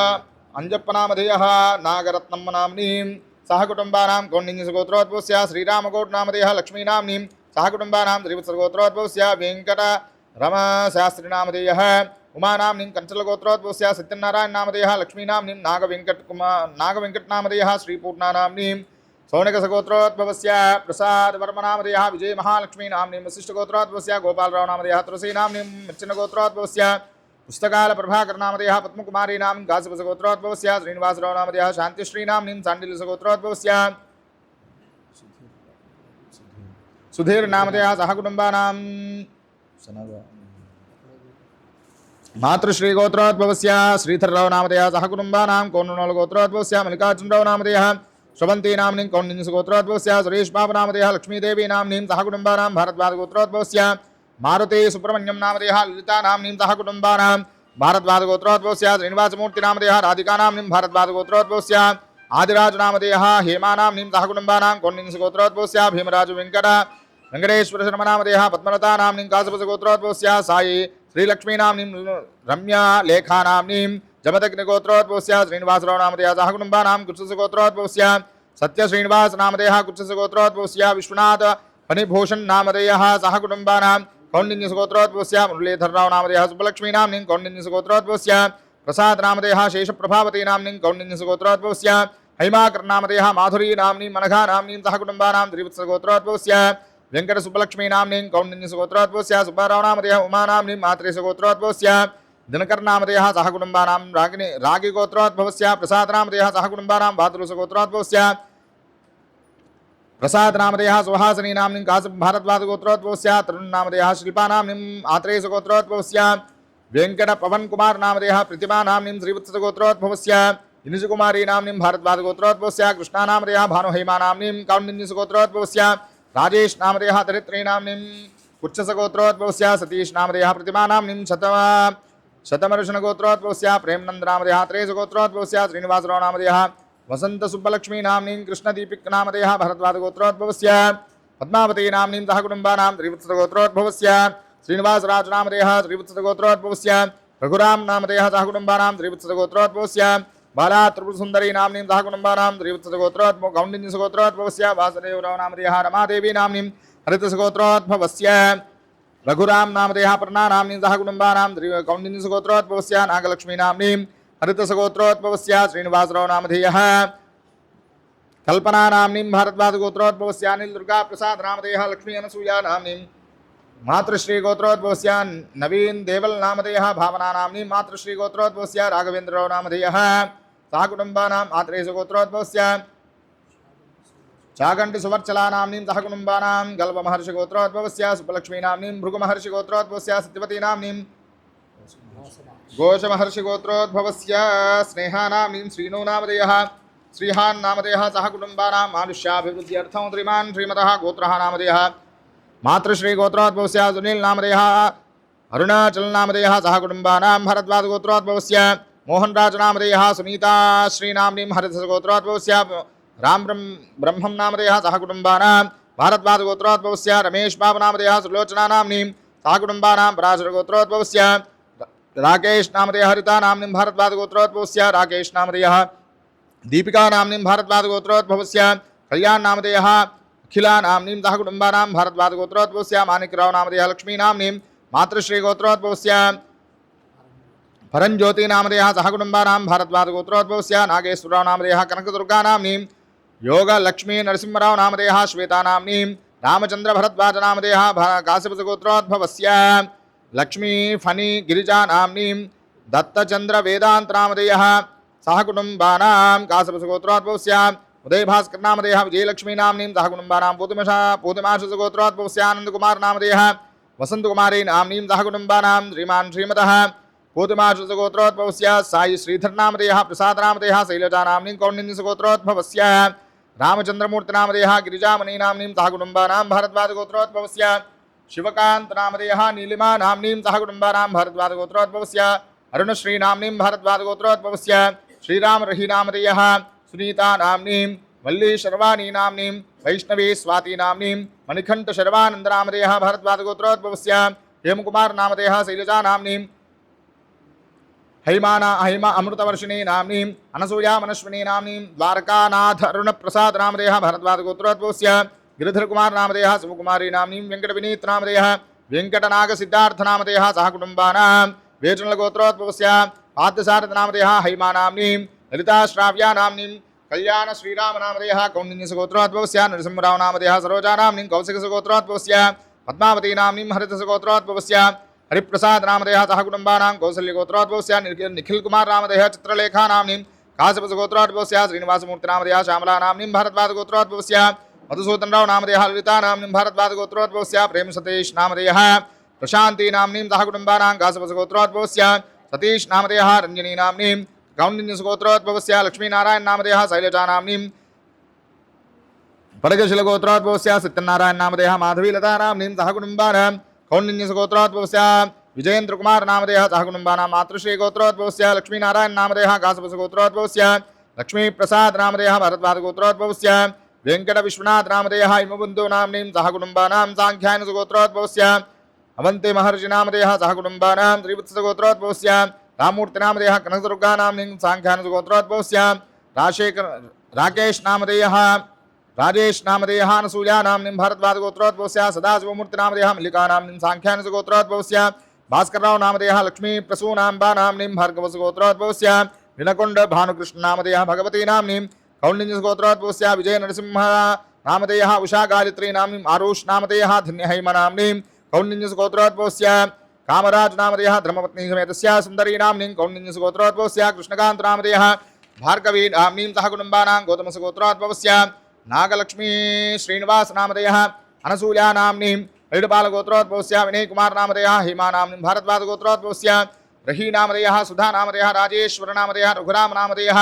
अंजप्प नामधेयः नागरत्नम नाम्नीं सह कुटुम्बानां कौण्डिन्यसगोत्रोद्भवस्य श्रीरामगौड नामधेयः लक्ष्मी नाम्नीं सह कुटुम्बानां श्रीवत्सगोत्रोद्भवस्य वेंकट रमशास्त्री नामधेयः उमा नाम्नीं कंचलगोत्रोद्भवस्य सत्यनारायण नामधेयः लक्ष्मी नाम्नीं नागवेंकट नामधेयः श्रीपूर्णा नाम्नीं सौनकसगोत्रोद्भवस्य प्रसाद वर्म नामधेयः विजय महालक्ष्मी नाम्नीं वसिष्ठगोत्रोद्भवस्य गोपालराव नामधेयः तुलसी नाम्नीं मच्चिन्नगोत्रोद्भवस्य पुस्तकाल प्रभाकर नामधेयः पद्मकुमारी नाम्नीं काश्यपगोत्रोद्भवस्य श्रीनिवासराव नामधेयः शांतिश्री नाम्नीं चाण्डिल्यसगोत्रोद्भवस्य सुधीर नामधेयः सह कुटुम्बानां मातृश्रीगोत्रोद्भवस्य श्रीधरराव नामधेयः सह कुटुम्बानां कौण्डिन्यगोत्रोद्भवस्य मल्लिकार्जुनराव नामधेयः श्रवंती नाम्नीं कौण्डिन्यगोत्रोद्भवस्य सुरेश बाबू नामधेयः लक्ष्मीदेवी नाम्नीं सह कुटुम्बानां भारद्वाजगोत्रोद्भवस्य मारुति सुब्रह्मण्यम नामधेयः ललिता नाम्नीं सह कुटुम्बानां भारद्वाजगोत्रोद्भवस्य श्रीनिवासमूर्ति नामधेयः राधिका नाम्नीं भारद्वाजगोत्रोद्भवस्य आदिराज नामधेयः हेमा नाम्नीं सह कुटुम्बानां कौण्डिन्यगोत्रोद्भवस्य भीमराजु वेंकटेश्वर शर्मा नामधेयः पद्मलता नाम्नीं काश्यपगोत्रोद्भवस्य साई श्रीलक्ष्मी नाम्नीं रम्या लेखा नाम्नीं जमदग्निगोत्रोद्भवस्य श्रीनिवासराव नामधेयः सह कुटुम्बानां कुत्सगोत्रोद्भवस्य सत्य श्रीनिवास नामधेयः कुत्सगोत्रोद्भवस्य विश्वनाथ फणिभूषण नामधेयः सह कुटुम्बानां कौण्डिन्यसगोत्रोद्भवस्य मुरलीधरराव नामधेयः सुब्बलक्ष्मी नाम्नीं कौण्डिन्यसगोत्रोद्भवस्य प्रसाद नामधेयः शेषप्रभावती नाम्नीं कौण्डिन्यसगोत्रोद्भवस्य हैमाकर्नामधेयः माधुरी नाम्नीं मनघा नाम्नीं सह कुटुम्बानां त्रिवत्सगोत्रोद्भवस्य वेङ्कटसुब्बलक्ष्मी नाम्नीं कौण्डिन्यसगोत्रोद्भवस्य सुब्बाराव नामधेयः उमा नाम्नीं मातृसगोत्रोद्भवस्य दिनकरनामधेयः सह कुटुम्बानां रागिगोत्रोद्भवस्य प्रसाद नामधेयः सह कुटुम्बानां भातृसगोत्रोद्भवस्य प्रसाद नामधेयः सुहासिनी नाम्नीं कासिम भारद्वाजगोत्रोद्भवस्य तरुण नामधेयः शिल्पा नाम्नीं आत्रेयसगोत्रोद्भवस्य वेंकट पवन कुमार नामधेयः प्रतिमा नाम्नीं श्रीवत्सगोत्रोद्भवस्य इनिजकुमारी नाम्नीं भारद्वाजगोत्रोद्भवस्य कृष्णा नामधेयः भानुहैमा नाम्नीं कौण्डिन्यसगोत्रोद्भवस्य राजेश नामधेयः धरित्री नाम्नीं कुच्छसगोत्रोद्भवस्य सतीश नामधेयः प्रतिमा नाम्नीं शतमर्षणगोत्रोद्भवस्य प्रेमनंद नामधेयः त्रयसगोत्रोद्भवस्य श्रीनिवासराव नामधेयः वसंत सुब्बलक्ष्मी नाम्नीं कृष्णदीपिक नामधेयः भरद्वाजगोत्रोद्भवस्य पद्मावती नाम्नीं सह कुटुम्बानां त्रिवत्सगोत्रोद्भवस्य श्रीनिवासराज नामधेयः त्रिवत्सगोत्रोद्भवस्य रघुराम नामधेयः सह कुटुम्बानां त्रिवत्सगोत्रोद्भवस्य बाला त्रिपुरसुन्दरी नाम्नीं सह कुटुम्बानां त्रिवत्सगोत्रोद्भव कौण्डिन्यसगोत्रोद्भवस्य वासुदेवराव नामधेयः रमादेवी नाम्नीं हरितसगोत्रोद्भवस्य रघुराम नामधेयः पर्णा नाम्नीं सह कुटुम्बानां कौण्डिन्यसगोत्रोद्भवस्य नागलक्ष्मी नाम्नीं हरितसगोत्रोद्भवस्य श्रीनिवासराव नामधेयः कल्पना नाम्नीं भारद्वाजगोत्रोद्भवस्य अनिल दुर्गा प्रसाद नामधेयः लक्ष्मी अनसूया नाम्नीं मातृश्री गोत्रोद्भवस्य नवीन देवल नामधेयः भावना नाम्नीं मातृश्री गोत्रोद्भवस्य राघवेन्द्रराव नामधेयः सह कुटुम्बानां आत्रेयसगोत्रोद्भवस्य चागंटी सुवर्चला नाम्नीं सह कुटुम्बानां गल्पमहर्षि गोत्रोद्भवस्य सुब्बलक्ष्मी नाम्नीं भृगुमहर्षि गोत्रोद्भवस्य सत्यवती नाम्नीं घोषमहर्षि गोत्रोद्भवस्य स्नेहा नाम्नीं श्रीनो नामधेयः श्रीहान् नामधेयः सह कुटुम्बानां मानुष्याभिवृद्ध्यर्थं श्रीमान् श्रीमतः गोत्रः नामधेयः मातृश्री गोत्रोद्भवस्य सुनील नामधेयः अरुणाचल नामधेयः सह कुटुम्बानां भरद्वाज गोत्रोद्भवस्य मोहनराज नामधेयः सुनीता श्री नाम्नीं हरितसगोत्रोद्भवस्य राम ब्रह्मं नामधेयः सह कुटुम्बानां भारद्वाज गोत्रोद्भवस्य रमेश बाबु नामधेयः सुलोचना नाम्नीं सह कुटुम्बानां पराशर गोत्रोद्भवस्य राकेश नामधेयः हरिता नाम्नीं भारद्वाज गोत्रोद्भवस्य राकेश नामधेयः दीपिका नाम्नीं भारद्वाज गोत्रोद्भवस्य कल्याण नामधेयः अखिला नाम्नीं सह कुटुम्बानां भारद्वाज गोत्रोद्भवस्य माणिकराव नामधेयः लक्ष्मी नाम्नीं मातृश्री गोत्रोद्भवस्य परंज्योति नामधेयः सह कुटुम्बानां भारद्वाज गोत्रोद्भवस्य नागेश्वरराव नामधेयः कनकदुर्गा नाम्नीं योग लक्ष्मी नरसिंहराव नामधेयः श्वेता नाम्नीं रामचंद्र भरद्वाज नामधेयः काश्यपगोत्रोद्भवस्य लक्ष्मी फनी गिरिजा नाम्नीं दत्तचंद्र वेदांत नामधेयः सह कुटुम्बानां काश्यपगोत्रोद्भवस्य उदय भास्कर नामधेयः विजयलक्ष्मी नाम्नीं सह कुटुम्बानां पूतिमाशगोत्रोद्भवस्य आनंद कुमार नामधेयः वसंत कुमारी नाम्नीं सह कुटुम्बानां श्रीमान् श्रीमतः पूतिमाशगोत्रोद्भवस्य साई श्रीधर नामधेयः प्रसाद नामधेयः शैलजा नाम्नीं कौण्डिन्यसगोत्रोद्भवस्य रामचंद्रमूर्ति नामधेयः गिरिजामणि नाम्नीं सह कुटुम्बानां भारद्वाज गोत्रोद्भवस्य शिवकांत नामधेयः नीलिमा नाम्नीं सह कुटुम्बानां भारद्वाज गोत्रोद्भवस्य अरुणश्री नाम्नीं भारद्वाज गोत्रोद्भवस्य श्रीराम रही नामधेयः सुनीता नाम्नीं वल्ली शर्वाणी नाम्नीं वैष्णवी स्वाति नाम्नीं मणिकंठ शर्वानंद नामधेयः भारद्वाज गोत्रोद्भवस्य हेमकुमार नामधेयः शैलजा नाम्नीं हैमा अमृतवर्षिणी नाम्नीं अनसूया मनस्विनी नाम्नीं द्वारकानाथ अरुण प्रसाद नामधेयः भारद्वाज गोत्रोद्भवस्य गिरिधर कुमार नामधेयः शिवकुमारी नाम्नीं वेंकट विनीत नामधेयः वेंकटनाग सिद्धार्थ नामधेयः सह कुटुम्बानां वेचनल गोत्रोद्भवस्य पार्थसारथ नामधेयः हैमा नाम्नीं ललिता श्राव्या नाम्नीं कल्याण श्रीराम नामधेयः कौण्डिन्यसगोत्रोद्भवस्य नरसिंहराव नामधेयः सरोजा नाम्नीं कौशिकसगोत्रोद्भवस्य पद्मावती नाम्नीं हरितसगोत्रोद्भवस्य हरिप्रसाद नामधेयः सह कुटुम्बानां कौसल्यगोत्रोद्भवस्य निखिल कुमार नामधेयः चित्रलेखा नाम्नीं काश्यपगोत्रोद्भवस्य श्रीनिवासमूर्ति नामधेयः श्यामला नाम्नीं भारद्वाज गोत्रोद्भवस्य मधुसूदनराव नामधेयः ललिता नाम्नीं भारद्वाज गोत्रोद्भवस्य प्रेम सतीश नामधेयः प्रशांति नाम्नीं सह कुटुम्बानां काश्यपगोत्रोद्भवस्य सतीश नामधेयः रंजनी नाम्नीं कौण्डिन्यसगोत्रोद्भवस्य लक्ष्मीनारायण नामधेयः शैलजा नाम्नीं परगशिलगोत्रोद्भवस्य सत्यनारायण नामधेयः माधवीलता नाम्नीं सह कुटुम्बानां कौण्डिन्यसगोत्रोद्भवस्य विजयेन्द्र कुमार नामधेयः सह कुटुम्बानां मातृश्री गोत्रोद्भवस्य लक्ष्मीनारायण नामधेयः काश्यपगोत्रोद्भवस्य लक्ष्मी प्रसाद नामधेयः भारद्वाज गोत्रोद्भवस्य वेंकट विश्वनाथ नामधेयः इमबुन्धु नाम्नीं सह कुटुम्बानां सांख्यायनसगोत्रोद्भवस्य अवंते महर्षि नामधेयः सह कुटुम्बानां त्रिवत्सगोत्रोद्भवस्य रामूर्ति नामधेयः कनकदुर्गा नाम्नीं सांख्यानसगोत्रोद्भवस्य राकेश नामधेयः राजेश नामधेयः अनसूया नाम्नीं भारद्वाज गोत्रोद्भवस्य सदाशिवमूर्ति नामधेयः मल्लिका नाम्नीं सांख्यानसगोत्रोद्भवस्य भास्करराव नामधेयः लक्ष्मी प्रसूनाम्बा नाम्नीं भार्गवसगोत्रोद्भवस्य विनकुण्ड भानुकृष्ण नामधेयः भगवती नाम्नीं कौण्डिन्यसगोत्रोद्भवस्य विजय नरसिंह नामधेयः उषा गायत्री नाम्नीं आरुष नामधेयः धन्यहैम नाम्नीं कौण्डिन्यसगोत्रोद्भवस्य कामराज नामधेयः धर्मपत्नी समेतस्य सुन्दरी नाम्नीं कौण्डिन्यसगोत्रोद्भवस्य कृष्णकान्त नामधेयः भार्गवी नाम्नीं सह कुटुम्बानां गौतमसगोत्रोद्भवस्य नागलक्ष्मी श्रीनिवास नामधेयः अनसूया नाम्नीं ललितपाल गोत्रोद्भवस्य विनय कुमार नामधेयः हेमा नाम्नीं भारद्वाज गोत्रोद्भवस्य रही नामधेयः सुधा नामधेयः राजेश्वर नामधेयः रघुराम नामधेयः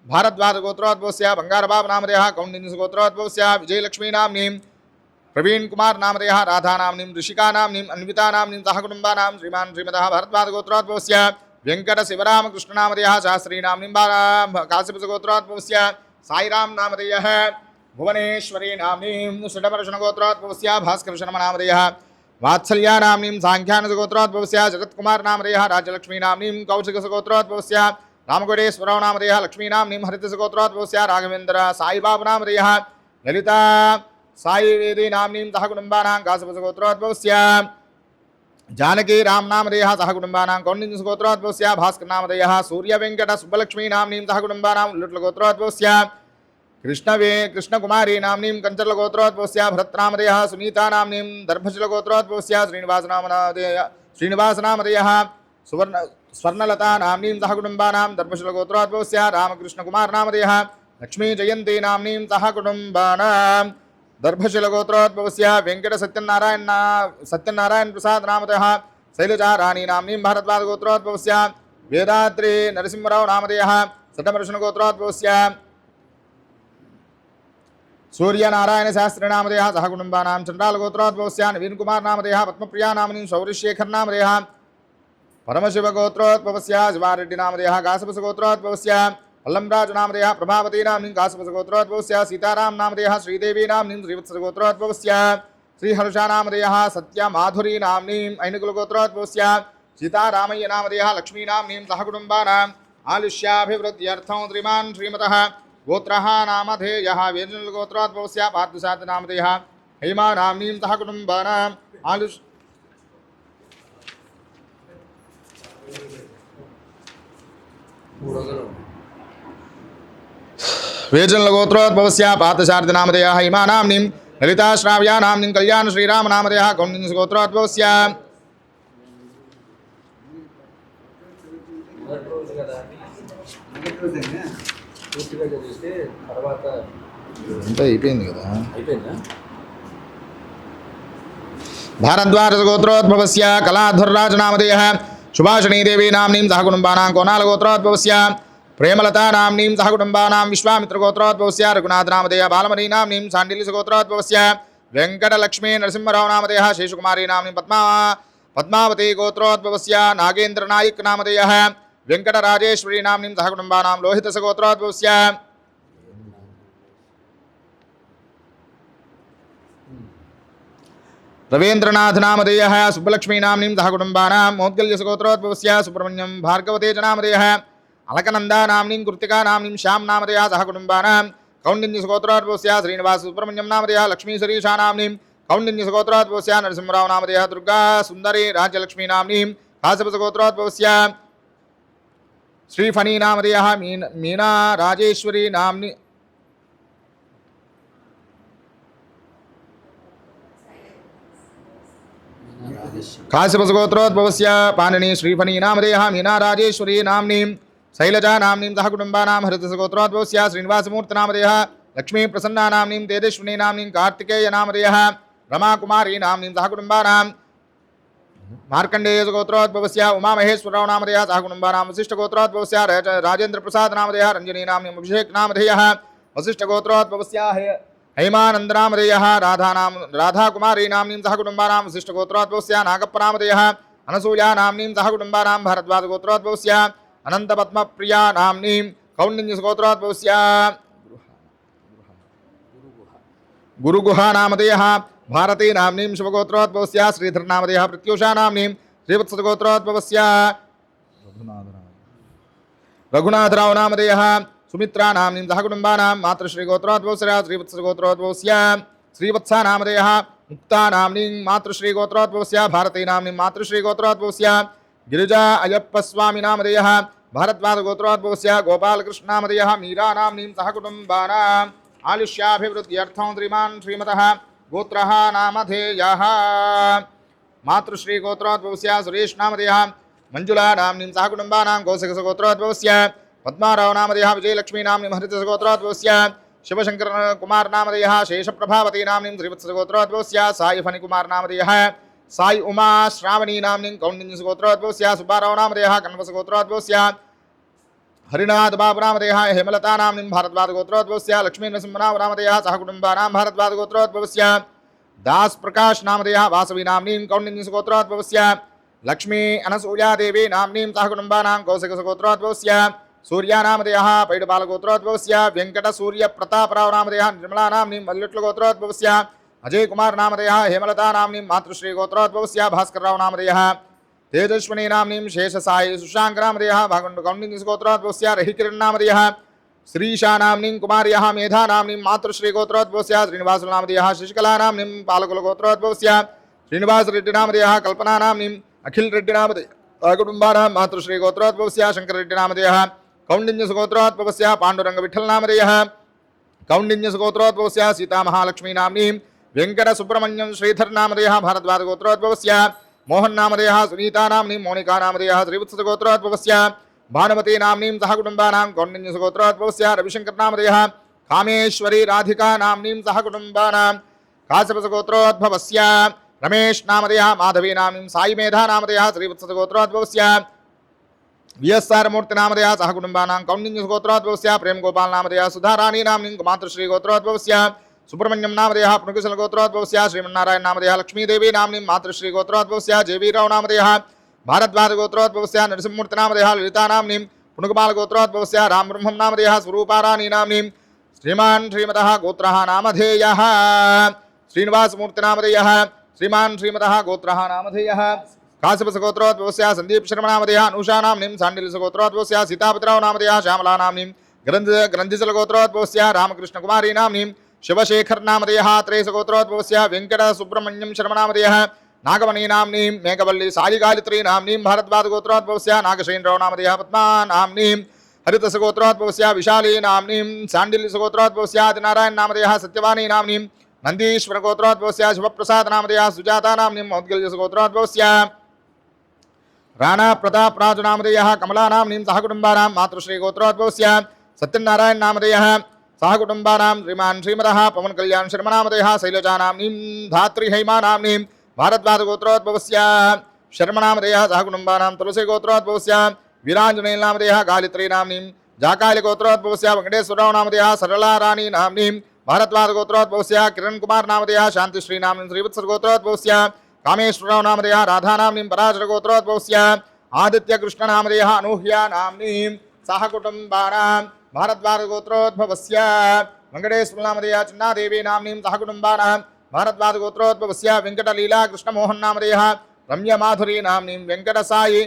भारद्वाज गोत्रोद्भवस्य बंगारबाब नामधेयः कौण्डिन्य गोत्रोद्भवस्य विजयलक्ष्मी नाम्नीं प्रवीण कुमार नामधेयः राधा नाम्नीं ऋषिका नाम्नीं अन्विता नाम्नीं सह कुटुम्बानां श्रीमान् श्रीमतः भारद्वाज गोत्रोद्भवस्य वेंकट शिवरामकृष्ण नामधेयः शास्त्री नाम्नीं काश्यप गोत्रोद्भवस्य साईराम नामधेयः भुवनेश्वरी नाम्नीं षडवर्षणगोत्रोद्भवस्य भास्कर शर्मा नामधेयः वात्सल्या नाम्नीं सांख्यानसगोत्रोद्भवस्य जगत्कुमार नामधेयः राज्यलक्ष्मी नाम्नीं कौशिकसगोत्रोद्भवस्य रामगोडेश्वरराव नामधेयः लक्ष्मी नाम्नीं हरितसगोत्रोद्भवस्य राघवेन्द्र साईबाबु नामधेयः ललिता साईवेदी नाम्नीं सह कुटुम्बानां काश्यपसगोत्रोद्भवस्य जानकी राम नामधेयः सह कुटुम्बानां कौण्डिन्यसगोत्रोद्भवस्य भास्कर नामधेयः सूर्यवेंकट सुब्बलक्ष्मी नाम्नीं सह कुटुम्बानां लुट्लगोत्रोद्भवस्य कृष्णकुमारी नाम्नीं कंचर्लगोत्रोद्भवस्य भरतनामधेयः सुनीता नाम्नीं दर्भशलगोत्रोद्भवस्य श्रीनिवास नामधेयः स्वर्णलता नाम्नीं सह कुटुम्बानां दर्भशलगोत्रोद्भवस्य रामकृष्णकुमार नामधेयः लक्ष्मी जयंती नाम्नीं सह कुटुम्बानां दर्भशलगोत्रोद्भवस्य वेंकट सत्यनारायण प्रसाद नामधेयः शैलजा रानी नाम्नीं भारद्वाज गोत्रोद्भवस्य वेदाद्रि नरसिंहराव नामधेयः सटमर्षणगोत्रोद्भवस्य सूर्यनारायण शास्त्री नामधेयः सह कुटुम्बानां चंडाल गोत्रोद्भवस्य नवीन कुमार नामधेयः पद्मप्रिया नाम्नीं शौरिशेखर नामधेयः परमशिव गोत्रोद्भवस्य शिवारेड्डी नामधेयः काश्यप गोत्रोद्भवस्य वल्लभराज नामधेयः प्रभावती नाम्नीं काश्यप गोत्रोद्भवस्य सीताराम नामधेयः श्रीदेवी नाम्नीं श्रीवत्स गोत्रोद्भवस्य श्रीहर्षा नामधेयः सत्यमाधुरी नाम्नीं ऐनुकुल गोत्रोद्भवस्य सीतारामय्य नामधेयः लक्ष्मी नाम्नीं सह कुटुम्बानाम् आयुष्याभिवृद्ध्यर्थं श्रीमान् श्रीमतः गोत्रः नामधेयः वेदनगोत्रोद्भवस्य पार्थसारथि नामधेयः हेमा नाम्नीं सह कुटुम्बानाम् आयुष वेदनगोत्रोद्भवस्य पार्थसारथि नामधेयः हेमा नाम्नीं ललिता श्राव्या नाम्नीं कल्याण श्रीराम नामधेयः कौण्डिन्यगोत्रोद्भवस्य పూర్తిగా చదివితే తర్వాత అంతా అయిపోయింది కదా. అయిపోయిందా? भारद्वाज गोत्रोद्भवस्य कलाधुर्राज नामधेयः सुभाषिणी देवी नाम्नीं सह कुटुम्बानां कोनाल गोत्रोद्भवस्य प्रेमलता नाम्नीं सह कुटुम्बानां विश्वामित्र गोत्रोद्भवस्य रघुनाथ नामधेयः बालमणि नाम्नीं शाण्डिल्य गोत्रोद्भवस्य वेंकटलक्ष्मी नरसिंहराव नामधेयः शेषकुमारी नाम्नीं पद्मावती गोत्रोद्भवस्य नागेन्द्र नायक नामधेयः वेंकटराजेश्वरी नाम्नीं सह कुटुम्बानां लोहितस गोत्रोद्भवस्य रवीन्द्रनाथ नामधेयः सुब्बलक्ष्मी नाम्नीं सह कुटुम्बानां मौद्गल्यस गोत्रोद्भवस्य सुब्रह्मण्यं भार्गवतेज नामधेयः अलकनंदा नाम्नीं कृतिका नाम्नीं श्याम नामधेयः सह कुटुम्बानां कौण्डिन्यस गोत्रोद्भवस्य श्रीनिवास सुब्रह्मण्यं नामधेयः लक्ष्मी सरीषा नाम्नीं कौण्डिन्यस गोत्रोद्भवस्य नरसिंहराव नामधेयः दुर्गा सुन्दरी राज्यलक्ष्मी नाम्नीं काश्यप गोत्रोद्भवस्य श्रीफणी नामधेयः मीना राजेश्वरी नाम्नी काश्यप गोत्रोद्भवस्य पाणिनि श्रीफणी नामधेयः मीना राजेश्वरी नाम्नीं शैलजा नाम्नीं सह कुटुम्बानां हरितस गोत्रोद्भवस्य श्रीनिवासमूर्ति नामधेयः लक्ष्मी प्रसन्ना नाम्नीं तेजस्विनी नाम्नीं कार्तिकेय नामधेयः रमाकुमारी नाम्नीं सह कुटुम्बानां मार्कंडेय गोत्रोद्भवस्य उमामहेश्वरराव नामधेयः सह कुटुम्बानां वसिष्ठ गोत्रोद्भवस्य राजेन्द्र प्रसाद नामधेयः रंजनी नाम्नीं अभिषेक नामधेयः वसिष्ठ गोत्रोद्भवस्य हेमानंद नामधेयः राधा कुमारी नाम्नीं सह कुटुम्बानां वसिष्ठ गोत्रोद्भवस्य नागप्प नामधेयः अनसूया नाम्नीं सह कुटुम्बानां भारद्वाज गोत्रोद्भवस्य अनंत पद्मप्रिया नाम्नीं कौण्डिन्य गोत्रोद्भवस्य गुरुगुहा नामधेयः भारती नाम्नीं शिवगोत्रोद्भवस्य श्रीधर नामधेयः प्रत्यूषा नाम्नीं श्रीवत्स गोत्रोद्भवस्य रघुनाथराव नामधेयः सुमित्रा नाम्नीं सह कुटुम्बानां मातृश्री गोत्रोद्भवस्य श्रीवत्स गोत्रोद्भवस्य श्रीवत्सा नामधेयः मुक्ता नाम्नीं मातृश्रीगोत्रोद्भवस्य भारती नाम्नीं मातृश्रीगोत्रोद्भवस्य गिरिजा अय्यप्पस्वामी नामधेयः भारद्वाजगोत्रोद्भवस्य गोपालकृष्णनामधेयः मीरा नाम्नीं सह कुटुम्बानाम् आयुष्याभिवृद्ध्यर्थं श्रीमान् श्रीमतः गोत्रः नामधेयः मातृश्रीगोत्रोद्भवस्य सुरेश नामधेयः मंजुला नाम्नीं सह कुटुम्बानां कौशिकसगोत्रोद्भवस्य पद्माराव नामधेयः विजयलक्ष्मी नाम्नीं हरितसगोत्रोद्भवस्य शिवशंकर कुमार नामधेयः शेषप्रभावती नाम्नीं श्रीवत्सगोत्रोद्भवस्य साई फणिकुमार नामधेयः साई उमा श्रावणी नाम्नीं कौंडिन्यसगोत्रोद्भवस्य सुब्बाराव नामधेयः कण्वसगोत्रोद्भवस्य हरिनाथ बाबू नामधेयः हेमलता नाम्नीं भारद्वाजगोत्रोद्भवस्य लक्ष्मी नरसिंहनाव नामधेयः सह कुटुम्बानां भारद्वाजगोत्रोद्भवस्य दास प्रकाश नामधेयः वासवी नाम्नीं कौंडिन्यसगोत्रोद्भवस्य लक्ष्मी अनसूया देवी नाम्नीं सह कुटुम्बानां कौशिकसगोत्रोद्भवस्य सूर्या नामधेयः पैडपालगोत्रोद्भवस्य वेंकट सूर्य प्रतापराव नामधेयः निर्मला नाम्नीं मल्लुट्लगोत्रोद्भवस्य अजय कुमार नामधेयः हेमलता नाम्नीं मातृश्रीगोत्रोद्भवस्य भास्करराव नामधेयः तेजस्विनी नाम्नीं शेषसाई सुशांक नामधेयः भागुण्डकौण्डिन्यसगोत्रोद्भवस्य रहिकिरण नामधेयः श्रीशा नाम्नीं कुमार्यः मेधा नाम्नीं मातृश्रीगोत्रोद्भवस्य श्रीनिवास नामधेयः शशिकला नाम्नीं पालकुलगोत्रोद्भवस्य श्रीनिवास रेड्डी नामधेयः कल्पना नाम्नीं अखिल रेड्डी नामधेयः कुटुम्बानां मातृश्रीगोत्रोद्भवस्य शंकर रेड्डी नामधेयः कौंडिन्यसगोत्रोद्भवस्य पांडुरंग विठ्ठल नामधेयः कौंडिन्यसगोत्रोद्भवस्य सीता महालक्ष्मी नाम्नीं वेंकट सुब्रह्मण्यं श्रीधर नामधेयः भारद्वाजगोत्रोद्भवस्य मोहन नामधेयः सुनीता नाम्नीं मोनिका नामधेयः श्रीवत्सगोत्रोद्भवस्य भानुमती नाम्नीं सह कुटुम्बानां कौंडिन्यसगोत्रोद्भवस्य रविशंकर नामधेयः कामेश्वरी राधिका नाम्नीं सह कुटुम्बानां काश्यपसगोत्रोद्भवस्य रमेश नामधेयः माधवी नाम्नीं साई मेधा नामधेयः श्रीवत्सगोत्रोद्भवस्य VSR मूर्ति नामधेयः सह कुटुम्बानां कौंडिन्यसगोत्रोद्भवस्य प्रेम गोपाल नामधेयः सुधाराणी नाम्नीं मातृश्रीगोत्रोद्भवस्य सुब्रह्मण्यम नामधेयः पुनकुशलगोत्रोद्भवस्य श्रीमन्नारायण नामधेयः लक्ष्मीदेवी नाम्नीं मातृश्रीगोत्रोद्भवस्य जेवीराव नामधेयः भारद्वाजगोत्रोद्भवस्य नरसिंहमूर्ति नामधेयः ललिता नाम्नीं पुनकुमालगोत्रोद्भवस्य रामब्रह्मं नामधेयः स्वरूपाराणी नाम्नीं श्रीमान् श्रीमतः गोत्रः नामधेयः श्रीनिवासमूर्ति नामधेयः श्रीमान् श्रीमतः गोत्रः नामधेयः काश्यपसगोत्रोद्भवस्य संदीप शर्मा नामधेयः अनुषा नाम्नीं सांडिल्यसगोत्रोद्भवस्य सीतापतिराव नामधेयः श्यामला नाम्नीं ग्रन्थिसलगोत्रोद्भवस्य रामकृष्णकुमारी नाम्नीं शिवशेखर नामधेयः त्रयसगोत्रोद्भवस्य वेंकट सुब्रह्मण्यं शर्मा नामधेयः नागमणि नाम्नीं मेघवल्ली सायिगायत्री नाम्नीं भारद्वाजगोत्रोद्भवस्य नागशेनराव नामधेयः पद्मा नाम्नीं हरितसगोत्रोद्भवस्य विशाली नाम्नीं सांडिल्यसगोत्रोद्भवस्य आदिनारायण नामधेयः सत्यवाणी नाम्नीं नन्दीश्वरगोत्रोद्भवस्य शिवप्रसाद नामधेयः सुजाता नाम्नीं मौद्गल्यसगोत्रोद्भवस्य राणा प्रताप राजु नामधेयः कमला नाम्नीं सह कुटुम्बानां मातृश्रीगोत्रोद्भवस्य सत्यनारायण नामधेयः सह कुटुम्बानां श्रीमान् श्रीमतः पवन कल्याण शर्मा नामधेयः शैलजा नाम्नीं धात्री हैमा नाम्नीं भारद्वाजगोत्रोद्भवस्य शर्मा नामधेयः सह कुटुम्बानां तुलसीगोत्रोद्भवस्य वीराञ्जनेय नामधेयः गायत्री नाम्नीं जाकालिगोत्रोद्भवस्य वेङ्कटेश्वरराव नामधेयः सरला राणी नाम्नीं भारद्वाजगोत्रोद्भवस्य किरण कुमार नामधेयः शांतिश्री नाम्नीं श्रीवत्सगोत्रोद्भवस्य कामेश्वरराव नामधेयः राधा नाम्नीं पराशरगोत्रोद्भवस्य आदित्य कृष्ण नामधेयः अनूह्या नाम्नीं सह कुटुम्बानां भारद्वाजगोत्रोद्भवस्य वेङ्कटेश्वर नामधेयः चिन्नादेवी नाम्नीं सह कुटुम्बानां भारद्वाजगोत्रोद्भवस्य वेङ्कटलीला कृष्णमोहन नामधेयः रम्यमाधुरी नाम्नीं वेङ्कटसाई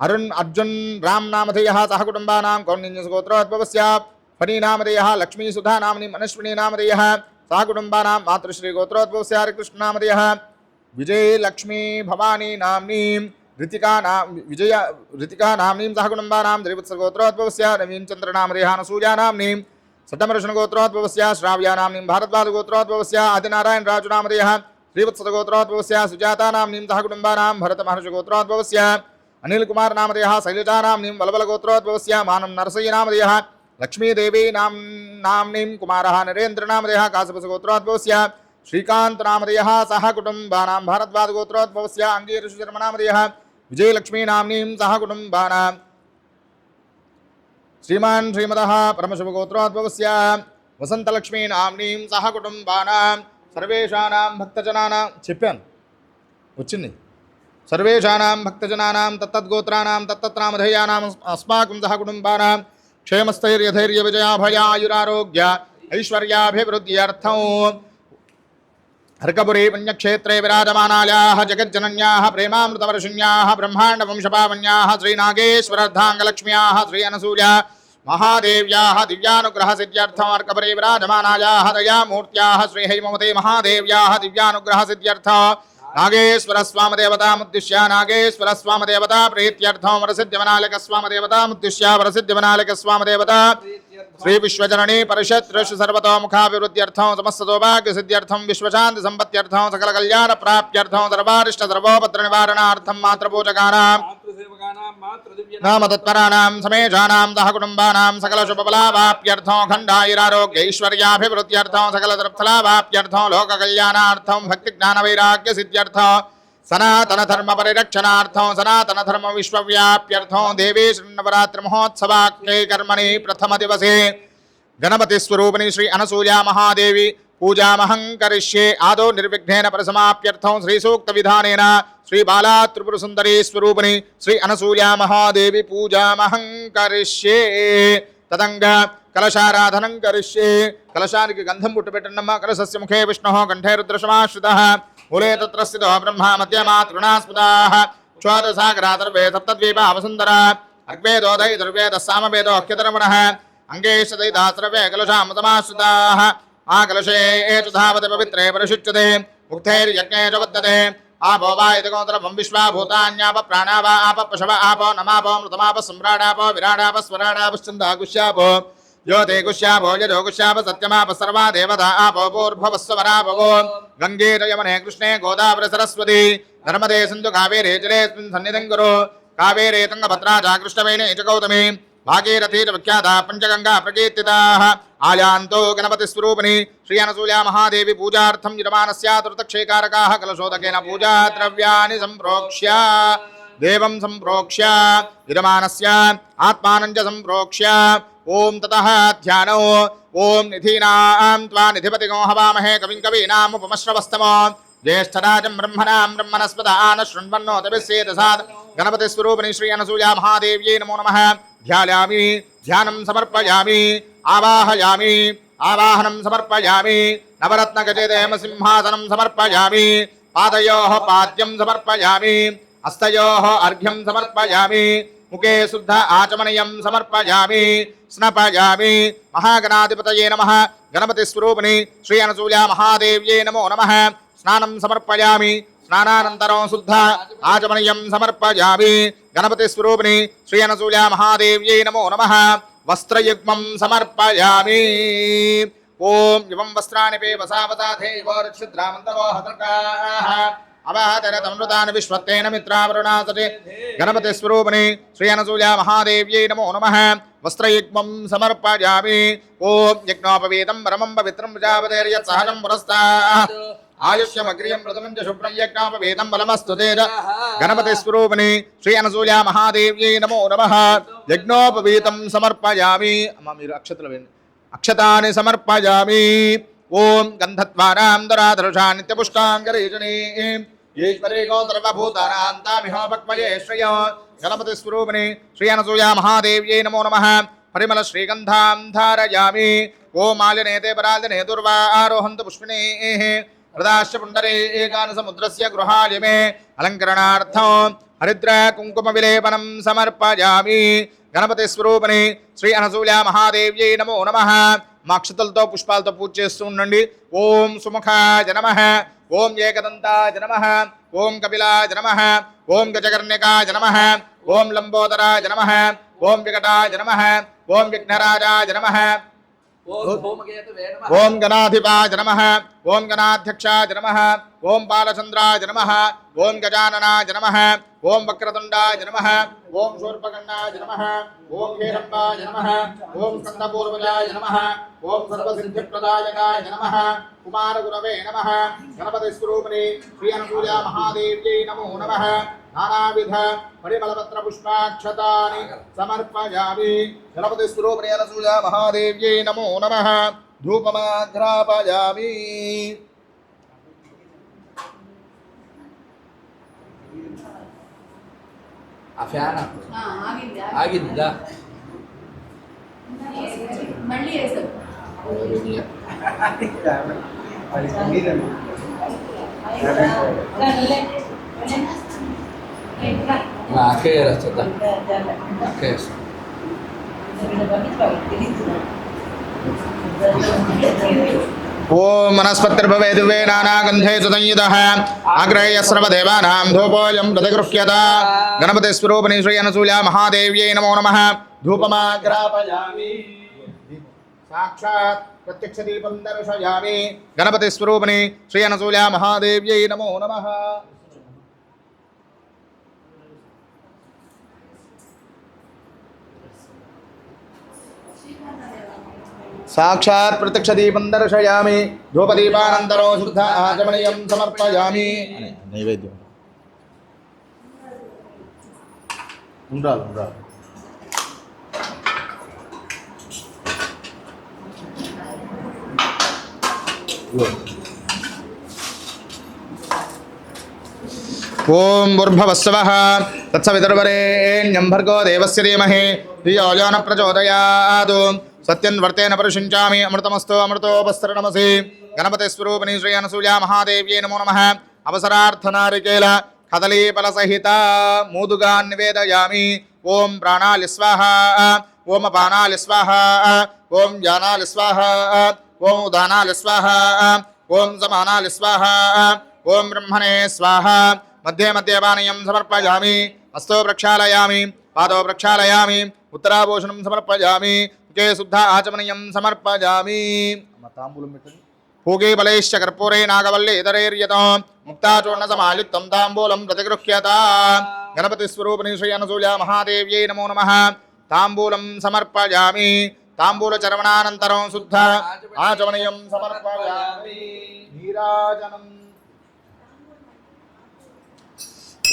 अरुण अर्जुन राम नामधेयः सह कुटुम्बानां कौंडिन्यसगोत्रोद्भवस्य फणी नामधेयः लक्ष्मी सुधा नाम्नीं मनस्विनी नामधेयः सह कुटुम्बानां मातृश्रीगोत्रोद्भवस्य हरिकृष्ण नामधेयः विजय लक्ष्मी भवानी नाम्नीं ऋतिका नाम्नीं सह कुटुम्बानां श्रीवत्सगोत्रोद्भवस्य नवीनचन्द्र नामधेयः अनसूया नाम्नीं सतमर्षणगोत्रोद्भवस्य श्राव्या नाम्नीं भारद्वाजगोत्रोद्भवस्य आदिनारायण राजु नामधेयः श्रीवत्सगोत्रोद्भवस्य सुजाता नाम्नीं सह कुटुम्बानां भरतमहर्षिगोत्रोद्भवस्य अनिल कुमार नामधेयः शैलजा नाम्नीं वलवलगोत्रोद्भवस्य मानं नरसय्य नामधेयः लक्ष्मीदेवी नाम्नीं कुमारः नरेन्द्र नामधेयः काश्यपसगोत्रोद्भवस्य श्रीकांत नामधेयः सह कुटुम्बानां भारद्वाजगोत्रोद्भवस्य अंगीरशर्मा नामधेयः विजयलक्ष्मी नाम्नीं सह कुटुम्बानां श्रीमान् श्रीमतः परमशिवगोत्रोद्भवस्य वसंतलक्ष्मी नाम्नीं सह कुटुम्बानां सर्वेषाणां भक्तजनानां చెప్పాను వచ్చింది सर्वेषाणां भक्तजनानां तत्तद्गोत्राणां तत्तत्रामधेयानां अस्माकं सह कुटुम्बानां क्षेमस्थैर्यधैर्य विजयाभयायुरारोग्य ऐश्वर्याभिवृद्ध्यर्थं हर्कपुरी पुण्यक्षेत्रे विराजमानायाः जगज्जनन्याः प्रेमामृतवर्षिण्याः ब्रह्माण्डवंशपावन्याः श्रीनागेश्वरार्धाङ्गलक्ष्म्याः श्री अनसूया महादेव्याः दिव्यानुग्रहसिद्ध्यर्थम् अर्कपरे विराजमानायाः दयामूर्त्याः श्रीहैमवते महादेव्याः दिव्यानुग्रहसिद्ध्यर्थं नागेश्वरस्वामदेवतामुद्दिश्य नागेश्वरस्वामदेवता प्रीत्यर्थं वरसिद्धिविनायकस्वामदेवतामुद्दिश्य वरसिद्धिविनायकस्वामदेवता श्री विश्वजननी परिषद ऋषि सर्वतोमुखाभिवृद्ध्यर्थं समस्त सौभाग्यसिद्ध्यर्थं विश्वशान्ति सम्पत्त्यर्थं सकल कल्याण प्राप्त्यर्थं सर्वारिष्ट सर्वोपद्र निवारणार्थं मातृपूजकानां नाम तत्पराणां समेषाणां सह कुटुम्बानां सकल शुभफलावाप्त्यर्थं खण्डायुरारोग्यैश्वर्याभिवृद्ध्यर्थं सकल तृप्तलावाप्त्यर्थं लोककल्याणार्थं भक्तिज्ञानवैराग्यसिद्ध्यर्थं सनातन धर्म परिरक्षणार्थं सनातन धर्म विश्वव्याप्यर्थं देवी श्रीनवरात्रि महोत्सवाख्ये कर्मणि प्रथम दिवसे गणपति स्वरूपिणी श्री अनसूया महादेवी पूजामहं करिष्ये आदौ निर्विघ्नेन परिसमाप्यर्थं श्री सूक्त विधानेन श्री बाला त्रिपुर सुंदरी स्वरूपिणी श्री अनसूया महादेवी पूजामहं करिष्ये तदंग कलशाराधनं करिष्ये कलशानिकि गंधं पुट्टुपेट्टन्नम्म कलशस्य मुखे विष्णुः कंठे रुद्रशमाश्रितः मूले तत्र स्थितो ब्रह्मा मध्यमा तृणास्पदाः क्षोदसागरातर्वे सप्तद्वीपा वसुन्धरा अग्वेदोदय दुर्वेदः सामवेदो अख्यतरमणः अङ्गेशदैदास्रवे कलशामतमाश्रिताः आकलशे एतु धावते पवित्रे परिशुच्यते मुक्तैर्यज्ञे च बद्धते आपो वा इति गोत्रमं विश्वा भूतान्याप प्राणा वा आप पशव आपो नमापो मृतमाप सम्राडापो विराडाप स्वराडापश्चन्दागुष्यापो ज्योते गुष्यापो यजो गुष्याप सत्यमाप सर्वा देवता आपो पूर्भवस्वरापवो गंगे च यमुने कृष्णे गोदावरी सरस्वती नर्मदे सिन्धु कावेरी जलेऽस्मिन् सन्निधिं कुरु कावेरी तुङ्गभद्रा च कृष्णवेणी च गौतमी भागीरथी च विख्याता पञ्चगङ्गा प्रकीर्तिताः आयान्तो गणपतिस्वरूपिणी श्री अनसूया महादेवी पूजार्थं यजमानस्य तुर्तक्षेकारकाः कलशोदकेन पूजाद्रव्याणि सम्प्रोक्ष्य देवं सम्प्रोक्ष्य यजमानस्य आत्मानं च सम्प्रोक्ष्य ओम ततः ध्यानो ओम निधीनां त्वा निधिपतिगो हवामहे कविं कवीनामुपमश्रवस्तमो ज्येष्ठराजं ब्रह्मणां ब्रह्मणस्पदान शृण्वन्नोतिभिस्सेदसात् गणपतिस्वरूपिणी श्री अनसूया महादेव्यै नमो नमः ध्यायामि ध्यानं समर्पयामि आवाहयामि आवाहनं समर्पयामि नवरत्नगजदेम सिंहासनं समर्पयामि पादयोः पाद्यं समर्पयामि हस्तयोः अर्घ्यं समर्पयामि मुखे शुद्ध आचमनीयं समर्पयामि स्नपयामि महागणाधिपतये नमः गणपतिस्वरूपिणी श्री अनसूया महादेव्यै नमो नमः स्नानं समर्पयामि स्नानानन्तरं शुद्ध आचमनीयं समर्पयामि गणपतिस्वरूपिणी श्री अनसूया महादेव्यै नमो नमः वस्त्रयुग्मं समर्पयामि ओम एवं वस्त्राणि पे वसावताथे वरक्षिद्रामन्तवो हतकाः अवाहतरतमृतानि विश्वत्तेन मित्रावरुणासते गणपतिस्वरूपिणी श्री अनसूया महादेव्यै नमो नमः वस्त्रयुग्मं समर्पयामि ओम यज्ञोपवीतं परमं पवित्रं प्रजापतेर्यत्सहजं पुरस्तात् आयुष्यमग्रियं प्रथमं च शुभ्रं यज्ञोपवीतं बलमस्तु तेज गणपतिस्वरूपिणी श्री अनसूया महादेव्यै नमो नमः यज्ञोपवीतं समर्पयामि अम्मा మీరు అక్షతలు వేయండి अक्षतानि समर्पयामि ओम गंधत्वानां दराधरुषा नित्यपुष्टाङ्गरीजनी ईश्वरी गोत्रवभूतानां तामिहोपक्वये श्रियो गणपतिस्वरूपिणी श्री अनसूया महादेव्यै नमो नमः परिमल श्रीगन्धां धारयामि ओम मालिनेते पराजने दुर्वा आरोहन्तु पुष्पिणीः हृदाश्च पुण्डरे एकानसमुद्रस्य गृहालिमे अलङ्करणार्थं हरिद्रा कुङ्कुमविलेपनं समर्पयामि गणपतिस्वरूपिणी श्री अनसूया महादेव्यै नमो नमः माक्षतलतो पुष्पालतो पूज చేస్తూ ఉండండి ఓం సుముఖాయ నమః ఓం ఏకదంతాయ నమః ఓం కపిలాయ నమః ఓం గజకర్ణికాయ నమః ఓం లంబోదరాయ నమః ఓం వికటాయ నమః ఓం విఘ్నరాజాయ నమః ఓం గణాధిపాయ నమః ఓం గణాధ్యక్షాయ నమః ఓం బాలచంద్రాయ నమః ఓం గజాననాయ నమః ఓం వక్రతుండాయ నమః ఓం శూర్పకర్ణాయ నమః ఓం హేరంబాయ నమః ఓం స్కందపూర్వజాయ నమః ఓం సర్వసిద్ధిప్రదాయకాయ నమః కుమారగురవే నమః గణపతిస్వరూపిణి శ్రీ అనసూయా మహాదేవ్యై నమో నమః నానావిధ పరిమళపత్ర పుష్పాక్షతాని సమర్పయామి గణపతిస్వరూపిణి అనసూయా మహాదేవ్యై నమో నమః ధూపమాఘ్రాపయామి ఆ ఫ్యాన్ ఆగిందా మళ్ళీ వేసారు అక్కయ్య వస్తుందా అక్కయ్య ఓం వనస్పతిర్భవే దివ్యే నానాగంధే సుసంయుతః ఆగ్రహ్య సర్వదేవానాం ధూపోయం ప్రతిగృహ్యత గణపతి స్వరూపిణి శ్రీ అనసూయ మహాదేవ్యై నమో నమః ధూపమాగ్రాపయామి సాక్షాత్ ప్రత్యక్ష దీపం దర్శయామి గణపతి స్వరూపిణి శ్రీ అనసూయ మహాదేవ్యై నమో నమః సాక్షాత్ ప్రత్యక్ష దీపం దర్శయామి ధూపదీపానంతరం శుద్ధ ఆచమనీయం సమర్పయామి నైవేద్యం ఉండాలి ఓం భూర్భువస్సవః తత్సవితుర్వరేణ్యం భర్గో దేవస్య ధీమహి ధియో యో న ప్రచోదయాత్ సత్యన్వర్తేన పరిశుంచామి అమృతమస్తు అమృతోపస్తరణమసి గణపతి స్వరూపిణి శ్రీ అనసూయ మహాదేవ్యై నమో నమః అవసరార్థనారికేల కదలీఫల సహిత మూదుగా నివేదయామి ఓం ప్రాణాలి స్వాహ ఓం అపానాలి స్వాహ ఓం యానాలి స్వాహ ఓం ఉదానాలి స్వాహ ఓం సమానాలి స్వాహ ఓం బ్రహ్మణే స్వాహ మధ్యే మధ్యే పానీయం సమర్పయామి హస్తో ప్రక్షాళయామి పాదో ప్రక్షాళయామి ఉత్తరాభూషణం సమర్పయామి ముఖే శుద్ధ ఆచమనీయం సమర్పయామి తాంబూలం పెట్టండి పూగే బలైశ్చ కర్పూరే నాగవల్లి ఇతరైర్యతం ముక్తాచూర్ణ సమాయుక్తం తాంబూలం ప్రతిగృహ్యత గణపతి స్వరూపిణి శ్రీ అనసూయ మహాదేవ్యై నమో నమః తాంబూలం సమర్పయామి తాంబూల చరవణానంతరం శుద్ధ ఆచమనీయం సమర్పయామి నీరాజనం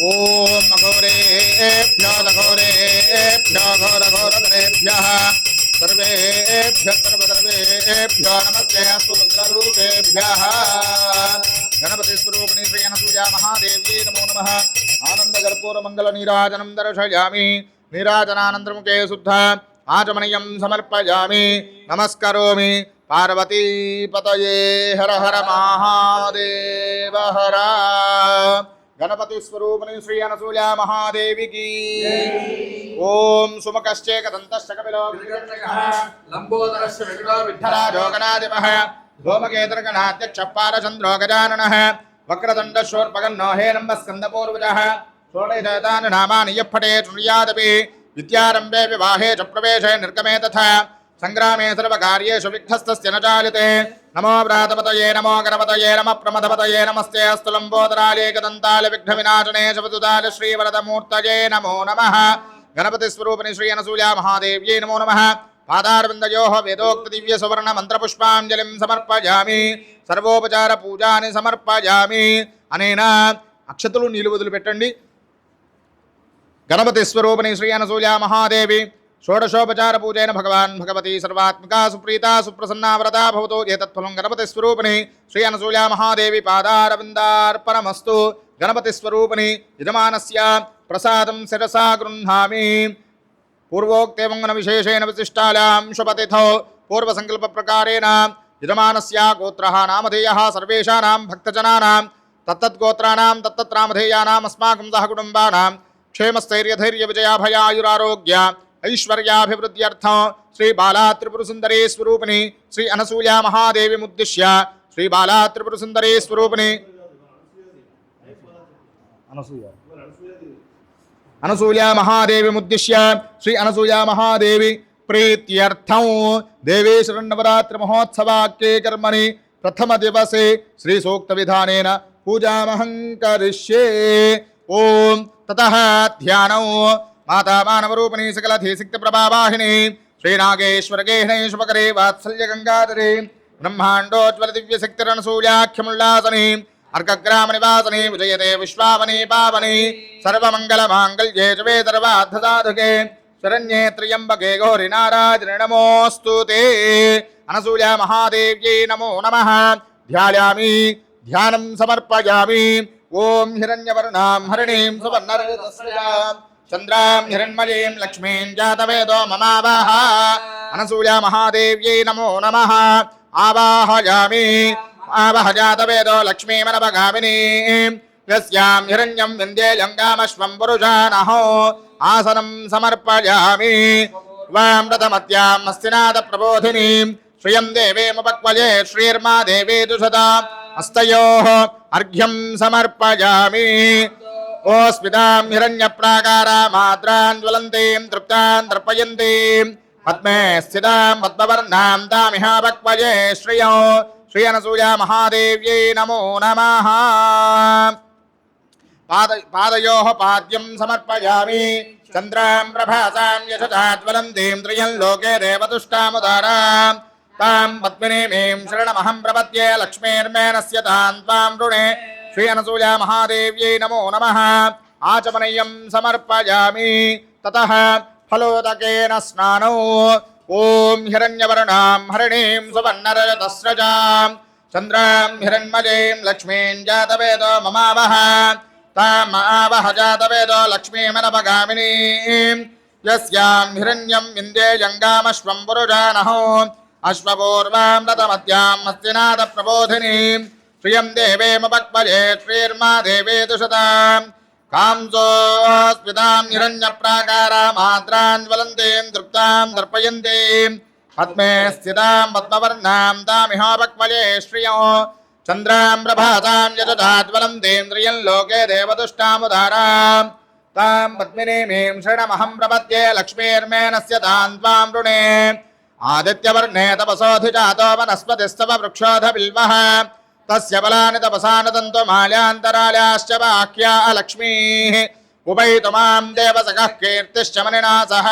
ఓం అఘోరేభ్యో ఘోరేభ్యో ఘోరఘోరధరేభ్యః సర్వేభ్యో నమస్తే రుద్రరూపేభ్యః గణపతి స్వరూపిణి శ్రీ అనసూయ మహాదేవ్యై నమో నమః ఆనందకర్పూర మంగళ నీరాజనం దర్శయామి నీరాజనానంతరముఖే శుద్ధ ఆచమనీయం సమర్పయామి నమస్కరోమి పార్వతీపతయే హర హర మహాదేవ హర గణపతి స్వరూపిణి శ్రీ అనసూయ మహాదేవికి ఓం సుముఖశ్చేకదంతశ్చ కపిలో లంబోదరస్య వికటో విఠ్ఠలాజో గణాధిపః ధూమకేతుర్గణాధ్యక్ష పారచంద్రో గజాననః వక్రదండశూర్పగన్నో హేరంబ స్కందపూర్వజः షోడశతాని నామాని యః పఠేత్ శృణుయాదపి విద్యారంభే వివాహే చ ప్రవేశే నిర్గమే తథా సంగ్రామే సర్వకార్యేషు విఘ్నస్తస్య న చాలితే నమో వ్రాతపతయే నమో గణపతయే నమః ప్రమథపతయే నమస్తే అస్తు లంబోదరాలేకదంతాల విఘ్న వినాశనే శవదుదాల శ్రీవరదమూర్తయే నమో నమః గణపతి స్వరూపిణి శ్రీ అనసూయ మహాదేవ్యై నమో నమః పాదారవిందయోః వేదోక్త దివ్య సువర్ణ మంత్రపుష్పాంజలిం సమర్పయామి సర్వోపచార పూజాని సమర్పయామి అనేన అక్షతలు నీళ్ళు వదిలిపెట్టండి గణపతి స్వరూపిణి శ్రీ అనసూయ మహాదేవి షోడశోపచార పూజైన భగవాన్ భగవతి సర్వాత్మికా సుప్రీతా సుప్రసన్నా వ్రతా భవతు ఏతత్ఫలం గణపతి స్వరూపిణి శ్రీ అనసూయ మహాదేవి పాదారవిందార్పణమస్తు గణపతి స్వరూపిణి యజమానస్య ప్రసాదం శిరసా గృహ్ణామి పూర్వోక్తేవంగన విశేషేణ విశిష్టాయాం శుభతిథౌ పూర్వసంకల్ప ప్రకారేణ యజమానస్య గోత్రః నామధేయः సర్వేషానాం భక్తజనానాం తత్తద్గోత్రాణాం తత్తత్రామధేయానాం అస్మాకం సహ కుటుంబానాం క్షేమస్థైర్యధైర్య విజయాభయాయురారోగ్య ఐశ్వర్యాభివృద్ధ్యర్థం శ్రీ బాలా త్రిపుర సుందరీ స్వరూపిణి శ్రీ అనసూయ మహాదేవి ముద్దిశ్య శ్రీ బాలా త్రిపుర సుందరీ స్వరూపిణి అనసూయ మహాదేవి ముద్దిశ్య శ్రీ అనసూయ మహాదేవి ప్రీత్యర్థం దేవీ శరణవరాత్రి మహోత్సవాక్యే కర్మణి ప్రథమ దివసే శ్రీ సూక్త విధానేన పూజామహం కరిష్యే ఓం తతః ధ్యానం మాతా మానవరూపిణి సకలధీశక్తి ప్రభావాహిని శ్రీనాగేశ్వరగేహిణి శుభకరే వాత్సల్య గంగాధరే బ్రహ్మాండోజ్వల దివ్యశక్తిరనసూయాఖ్యముల్లాసని अर्कग्राम निवासनी विजयते विश्वावनी पावनी सर्वमंगल मांगल्ये शिवे सर्वार्थसाधके शरण्ये त्र्यंबके गौरी नारायणे नमोस्तुते अनसूया महादेव्यै नमो नमः ध्यायामि ध्यानं समर्पयामि ओम हिरण्यवर्णां हरिणीं सुवर्णरजतस्यां चन्द्रां हिरण्मयीं लक्ष्मीं जातवेदो ममावाह अनसूया महादेव्यै नमो नमः आवाहयामि आवहजातवेदो लक्ष्मीमनभगामिनी यस्यां हिरण्यं विन्द्ये लङ्गामश्वं पुरुषानहो आसनं समर्पयामि त्वामृतमत्यां हस्तिनाथप्रबोधिनीं श्रियं देवीमुपक्वये श्रीर्मा देवी दुषदा हस्तयोः अर्घ्यं समर्पयामि ओस्मितां हिरण्यप्राकारामाद्रां ज्वलन्तीं तृप्तां तर्पयन्तीं पद्मे स्थितां पद्मवर्णां तामिहापक्वये श्रियो श्रियनसूया महादेव्यै नमो नमः पादयोः पाद्यं समर्पयामि चन्द्रां प्रभासां यशोज्वलन्तीं त्रियं लोके देवतुष्टामुदारां तां पद्मिनीं शरणमहं प्रपद्ये लक्ष्मीर्मेनस्य तां त्वां ऋणे श्री अनसूया महादेव्यै नमो नमः आचमनीयं समर्पयामि ततः फलोदकेन स्नानौ ॐ हिरण्यवर्णां हरिणीं सुवर्णरजतस्रजां चन्द्रां हिरण्मयीं लक्ष्मीं जातवेदो ममावह तामावह जातवेदो लक्ष्मीमनपगामिनीं यस्यां हिरण्यं विन्देयङ्गामश्वं पुरुषानहो अश्वपूर्वां रथमद्यां हस्तिनाथप्रबोधिनीं श्रियं देवीमुपक्वये श्रीर्मा देवी दुषतां कांसोऽस्मितां हिरण्यप्राकारामाद्रां ज्वलन्तीं तृप्तां दर्पयन्तीं पद्मे स्थितां पद्मवर्णां तामिहोपक्वये श्रियो चन्द्रां प्रभासां यशोज्वलन्तीं त्रियं लोके देवतुष्टामुदारां तां पद्मिनीं शरणमहं प्रपद्ये लक्ष्मीर्मेनस्य तां त्वां ऋणे आदित्यवर्णे तपसोऽधिजातो वनस्पतिस्तव वृक्षोऽधबिल्वः तस्य बलानि तपसानदन्तो माल्यान्तराल्याश्च वाक्या लक्ष्मीः उपैतु मां देवसखः कीर्तिश्च मनिना सह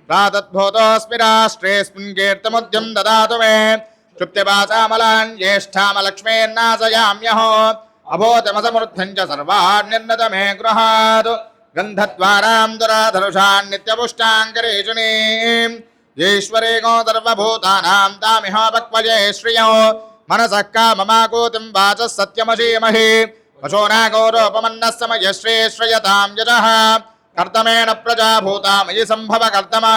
प्रातद्भूतोऽस्मि राष्ट्रेऽस्मिन् कीर्तिमुद्यं ददातु मे क्षुप्त्यपाचामलान् ज्येष्ठामलक्ष्मीर्नाशयाम्यहो अभूतमसमृद्ध्यं च सर्वान्निर्नत मे गृहात् गन्धद्वारां दुराधरुषान् नित्यपुष्टाङ्करेषुणीम् ईश्वरेको सर्वभूतानां तामिहोपक्वये श्रियो मनसः काममाकूतिं वाचः सत्यमशीमहि पशूनागौरोपमन्नः समयश्री श्रयतां यजः कर्तमेन प्रजा भूता मयि सम्भव कर्तमा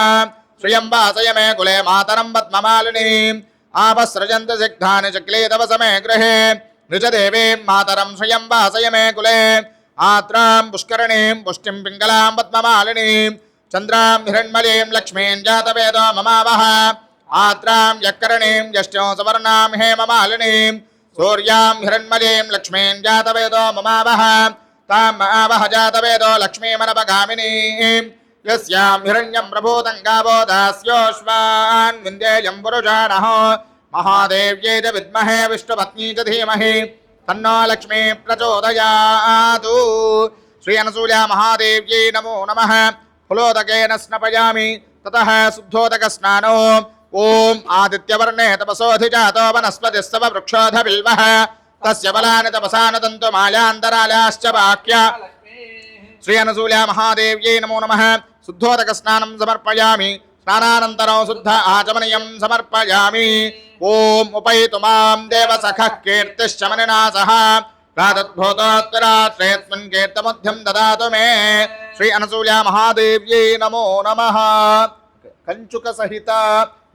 श्रियं वासय मे कुले मातरं पद्ममालिनीम् आपसृजन्ति सिग्धानि चक्ले तव समे गृहे निजदेवीं मातरं श्रियं वासय मे कुले आत्रां पुष्करणीं पुष्टिं पिङ्गलां पद्ममालिनीं चन्द्रां हिरण्मलीं लक्ष्मीं जातवेदो ममावह आत्रां यक्करणीं यष्टो सवर्णां हेममालिनीं सूर्यां हिरण्मलीं लक्ष्मीं जातवेदो ममावह ताम् आवह जातवेदो लक्ष्मीमनपगामिनीं यस्यां हिरण्यं प्रभूतं गावो दास्योऽश्वान् विन्देयं पुरुषाणः महादेव्यै च विद्महे विष्णुपत्नी च धीमहि तन्नो लक्ष्मी प्रचोदयातु श्री अनसूया महादेव्यै नमो नमः फलोदकेन स्नपयामि ततः शुद्धोदकस्नानो ॐ आदित्यवर्णे तपसोऽधिजातो वनस्पतिस्तव वृक्षोऽधबिल्वः तस्य बलानि तपसानदन्तो माल्यान्तराल्याश्च वाक्या श्री अनसूया महादेव्यै नमो नमः शुद्धोदकस्नानं समर्पयामि स्नानानन्तरं शुद्ध आचमनीयं समर्पयामि ॐ उपैतु मां देवसखः कीर्तिश्च मनिना सह प्रातद्भूतोत्तरात्रेऽस्मिन् कीर्तमुद्यं ददातु मे श्री अनसूया महादेव्यै नमो नमः कंचुकसहित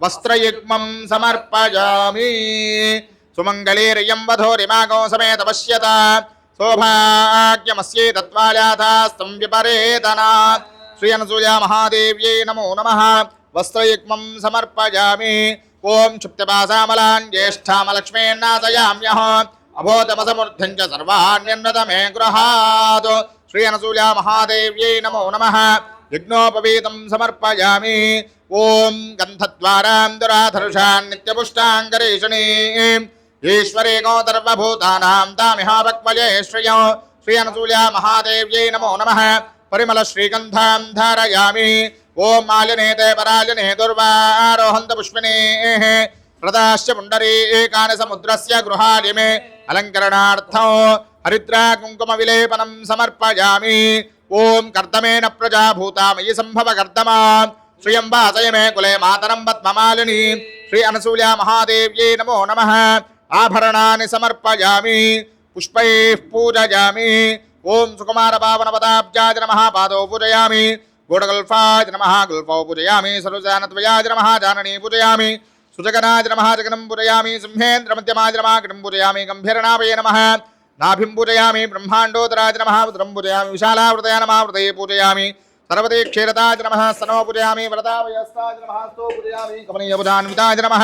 वस्त्रयुग्मं समर्पयामि सुमङ्गलीर्यं वधूरिमागो समेत पश्यत सौभाग्यमस्यै तत्त्वाल्याथास्तं विपरेतना श्री अनसूया महादेव्यै नमो नमः वस्त्रयुग्मं समर्पयामि ॐ क्षुप्त्यपासामलान् ज्येष्ठामलक्ष्मीर्नाशयाम्यः अभूतमसमृद्धिं च सर्वाण्यन्नत मे गृहात् श्री अनसूया महादेव्यै नमो नमः यज्ञोपवीतं समर्पयामि ॐ गन्धद्वारां दुराधरुषान् नित्यपुष्टाङ्करेषुणीम् ईश्वरेको सर्वभूतानां तामिहापक्वये श्रियो श्री अनसूया महादेव्यै नमो नमः परिमलश्रीगन्धां धारयामि ॐ मालिने ते परालिने दुर्वारोहन्त पुष्पिणीः रथाश्च पुण्डरीकानि समुद्रस्य गृहालिमे अलङ्करणार्थं हरिद्रा कुङ्कुमविलेपनं समर्पयामि ॐ कर्दमेन प्रजा भूता मयि सम्भव कर्दमा श्रियं वासय मे कुले मातरं पद्ममालिनी श्री अनसूया महादेव्यै नमो नमः आभरणानि समर्पयामि पुष्पैः पूजयामि ॐ सुकुमारपावनपदाब्जाय नमः पादौ पूजयामि गूढगल्फाय नमः गल्फौ पूजयामि सरोजानत्वयाय नमः जाननी पूजयामि सुजगनाय नमः जगनं पूजयामि सिंहेन्द्रमध्यमाय नमः गिरिं पूजयामि गम्भीरनाभये नमः नाभिं पूजयामि ब्रह्माण्डोदराय नमः उदरं पूजयामि विशालावृतय नमः हृदये पूजयामि सर्वते क्षीरताय नमः स्तनो पूजयामि वरदावयस्ताय नमः स्तो पूजयामि कमनीयबुधान्विताय नमः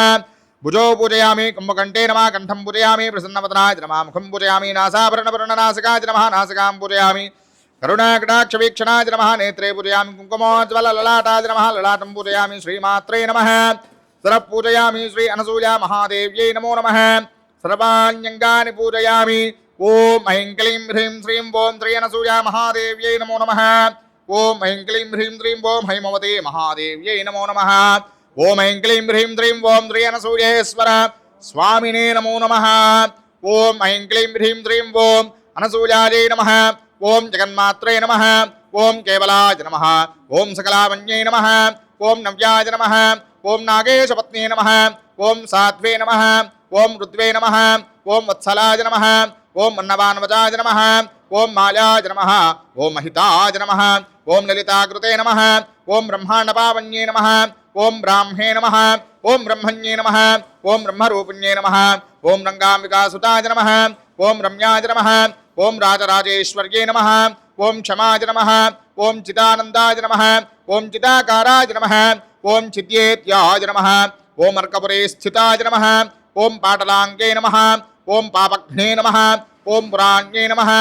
भुजो पूजयामि कुम्भकण्ठे नमः कण्ठं पूजयामि प्रसन्नवदनाय नमः मुखं पूजयामि नासाभरणपूर्णनासिकाय नमः नासिकां पूजयामि करुणाकटाक्षवीक्षणाय नमः नेत्रे पूजयामि कुङ्कुमोज्ज्वलललाटाय नमः ललाटं पूजयामि श्रीमात्रे नमः सरः पूजयामि श्री अनसूया महादेव्यै नमो नमः सर्वाण्यङ्गानि पूजयामि ॐ ऐं क्लीं ह्रीं श्रीं ॐ श्री अनसूया महादेव्यै नमो नमः ॐ ऐं क्लीं ह्रीं श्रीं ॐ हैमवते महादेव्यै नमो नमः ॐ ऐं क्लीं ह्रीं श्रीं ॐ श्री अनसूयेश्वर स्वामिने नमो नमः ॐ ऐं क्लीं ह्रीं श्रीं ॐ अनसूयायै नमः ॐ जगन्मात्रे नमः ॐ केवलाय नमः ॐ सकलावन्यै नमः ॐ नव्याय नमः ॐ नागेशपत्नी नमः ॐ साध्वे नमः ॐ ऋद्वे नमः ॐ वत्सलाय नमः ॐ मन्नवान्वजाय नमः ॐ मायाय नमः ॐ महिताय नमः ॐ ललिताकृते नमः ॐ ब्रह्माण्डपावन्ये नमः ॐ ब्राह्मे नमः ॐ ब्रह्मण्ये नमः ॐ ब्रह्मरूपिण्ये नमः ॐ रङ्गाम्बिकासुताय नमः ॐ रम्याय नमः ॐ राजराजेश्वर्ये नमः ॐ क्षमाय नमः ॐ चिदानन्दाय नमः ॐ चिदाकाराय नमः ॐ चिद्येत्याय नमः ॐ अर्कपुरे स्थिताय नमः ॐ पाटलाङ्गे नमः ॐ पापघ्ने नमः ॐ पुराण्ये नमः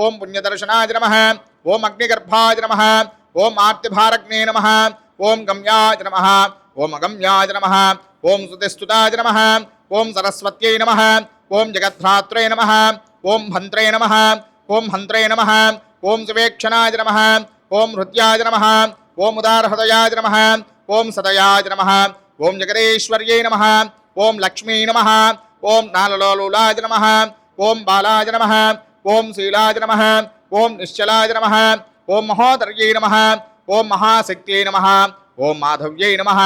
ॐ पुण्यदर्शनाय नमः ॐ अग्निगर्भाय नमः ॐ आर्तिभारग्ने नमः ॐ गम्याय नमः ॐ अगम्याय नमः ॐ स्तुतिस्तुताय नमः ॐ सरस्वत्यै नमः ॐ जगद्धात्रे नमः ॐ भन्त्रे नमः ॐ हन्त्रे नमः ॐ सुवेक्षणाय नमः ॐ हृद्याय नमः ॐ उदारहृदयाय नमः ॐ सदयाय नमः ॐ जगदेश्वर्यै नमः ॐ लक्ष्मी नमः ॐ नाललोलूलाय नमः ॐ बालाय नमः ॐ शीलाय नमः ॐ निश्चलाय नमः ॐ महोदर्यै नमः ॐ महाशक्त्यै नमः ॐ माधव्यै नमः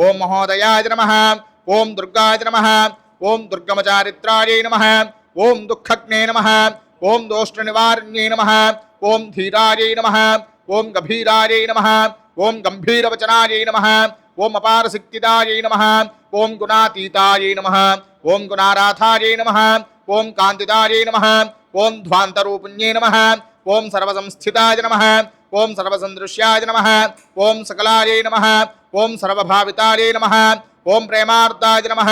ॐ महोदयाय नमः ॐ दुर्गाय नमः ॐ दुर्गमचारित्रायै नमः ॐ दुःखग्ने नमः ॐ दोष्टनिवारण्यै नमः ॐ धीरायै नमः ॐ गभीरायै नमः ॐ गम्भीरवचनायै नमः ॐ अपारसिक्तिदायै नमः ॐ गुणातीतायै नमः ॐ गुणाराधायै नमः ॐ कान्तिदायै नमः ॐ ध्वान्तरूपिण्यै नमः ॐ सर्वसंस्थिताय नमः ॐ सर्वसन्दृश्याय नमः ॐ सकलायै नमः ॐ सर्वभावितायै नमः ॐ प्रेमार्दाय नमः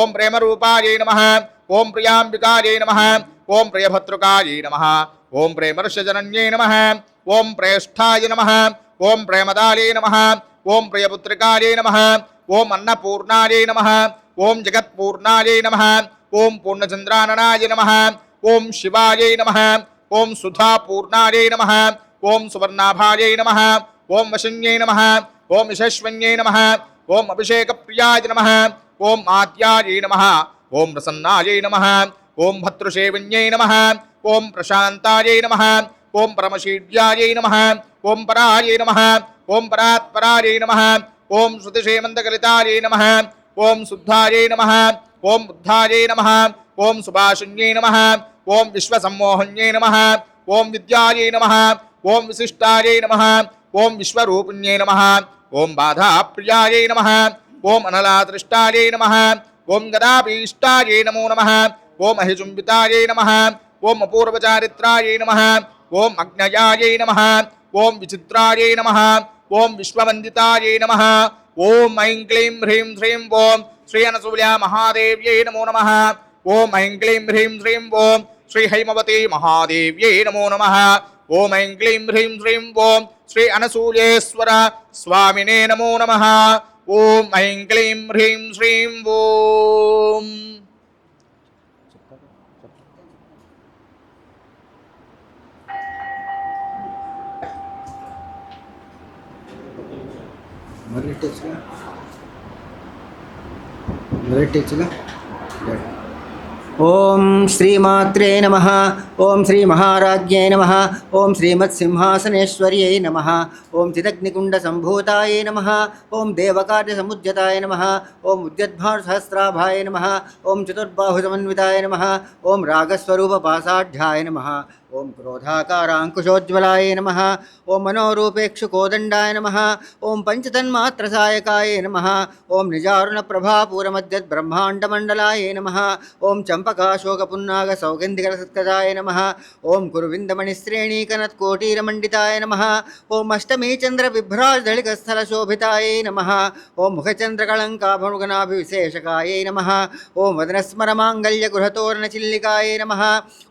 ॐ प्रेमरूपायै नमः ॐ प्रियाम्बिकायै नमः ॐ प्रियभद्रुकायै नमः ॐ प्रेमर्षजनन्यै नमः ॐ प्रेष्ठाय नमः ॐ प्रेमदायै नमः ॐ प्रियपुत्रिकायै नमः ॐ अन्नपूर्णायै नमः ॐ जगत्पूर्णायै नमः ॐ पूर्णचन्द्राननाय नमः ॐ शिवायै नमः ॐ सुधापूर्णायै नमः ॐ सुवर्णाभायै नमः ॐ वशिन्यै नमः ॐ यशस्वन्यै नमः ॐ अभिषेकप्रियाय नमः ॐ आद्यायै नमः ॐ प्रसन्नायै नमः ॐ भद्रसेविन्यै नमः ॐ प्रशान्तायै नमः ॐ परमशीड्यायै नमः ॐ परायै नमः ॐ परात्परायै नमः ॐ श्रुतिसेमन्तकलितायै नमः ॐ शुद्धायै नमः ॐ बुद्धायै नमः ॐ सुभाषिन्यै नमः ॐ विश्वसम्मोहन्यै नमः ॐ विद्यायै नमः ॐ विशिष्टायै नमः ॐ विश्वरूपिण्यै नमः ॐ बाधाप्रियायै नमः ॐ अनलादृष्टायै नमः ॐ गदाभीष्टायै नमो नमः ॐ अहिचुम्बितायै नमः ॐ अपूर्वचारित्रायै नमः ॐ अग्नयायै नमः ॐ विचित्रायै नमः ॐ विश्ववन्दितायै नमः ॐ ऐं क्लीं ह्रीं श्रीं ॐ श्री अनसूया महादेव्यै नमो नमः ॐ ऐं क्लीं ह्रीं श्रीं ॐ श्री हैमवती महादेव्यै नमो नमः ॐ ऐं क्लीं ह्रीं श्रीं ॐ श्री अनसूयेश्वर स्वामिने नमो नमः ॐ ऐं क्लीं ह्रीं श्रीं ॐ ఓం శ్రీమాత్రే నమః ఓం శ్రీ మహారాజ్ఞే నమః ఓం శ్రీమత్సింహాసనేశ్వర్యై నమః ఓం చిదగ్నికుండసంభూతాయై నమః ఓం దేవకార్యసముద్యతాయ నమః ఓం ఉద్యద్భాసహస్రాభాయ నమః ఓం చతుర్బాహుసమన్వితాయ నమః ఓం రాగస్వరూపపాసాఢ్యాయ నమః ఓం క్రోధాకారాంకుశోజ్వలాయ నమః ఓం మనోరూపేక్షుకోదండాయ నమః ఓం పంచతన్మాత్రసాయకాయ నమః ఓం నిజారుణప్రభాపూరమద్యద్బ్రహ్మాండమండలాయ నమః ఓం చంపకాశోకపున్నాగ సౌగంధికరసత్కజాయ నమః नमः ओम कुरुविन्दमणिश्रेणीकनत्कोटीरमण्डिताय नमः ओम अष्टमी चन्द्रबिभ्राजदलिकस्थलशोभितायै नमः ओम मुखचन्द्रकलङ्काभनुगनाभिविशेषकायै नमः ओम वदनस्मरमाङ्गल्यगृहतोरणचिल्लिकायै नमः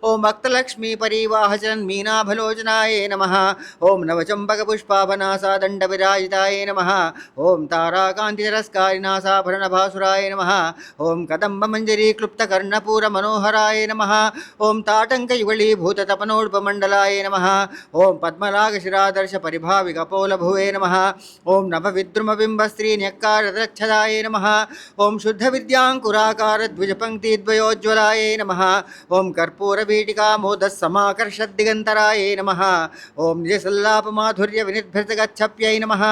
ओम भक्तलक्ष्मीपरिवाहचलन्मीनाभलोचनाय नमः ओम नवचम्पकपुष्पाभनासादण्डविराजिताय नमः ओम ताराकान्तिरस्कारिनासाभरणभासुराय नमः ओम कदम्बमञ्जरीक्लुप्तकर्णपूरमनोहराय नमः ओम ताटङ्कयुगलीभूततपनोड्पमण्डलाय नमः ओम पद्मरागशिरादर्शपरिभाविकपोलभुवे नमः ओम नभविद्रुमबिम्बस्त्रीन्यक्कारदच्छदाय नमः ओम शुद्धविद्याङ्कुराकारद्विजपङ्क्तिद्वयोज्ज्वलाय नमः ओम कर्पूरवीटिकामोदस्समाकर्षद्दिगन्तराय नमः ओम निजसल्लापमाधुर्यविनिर्भृतगच्छप्यै नमः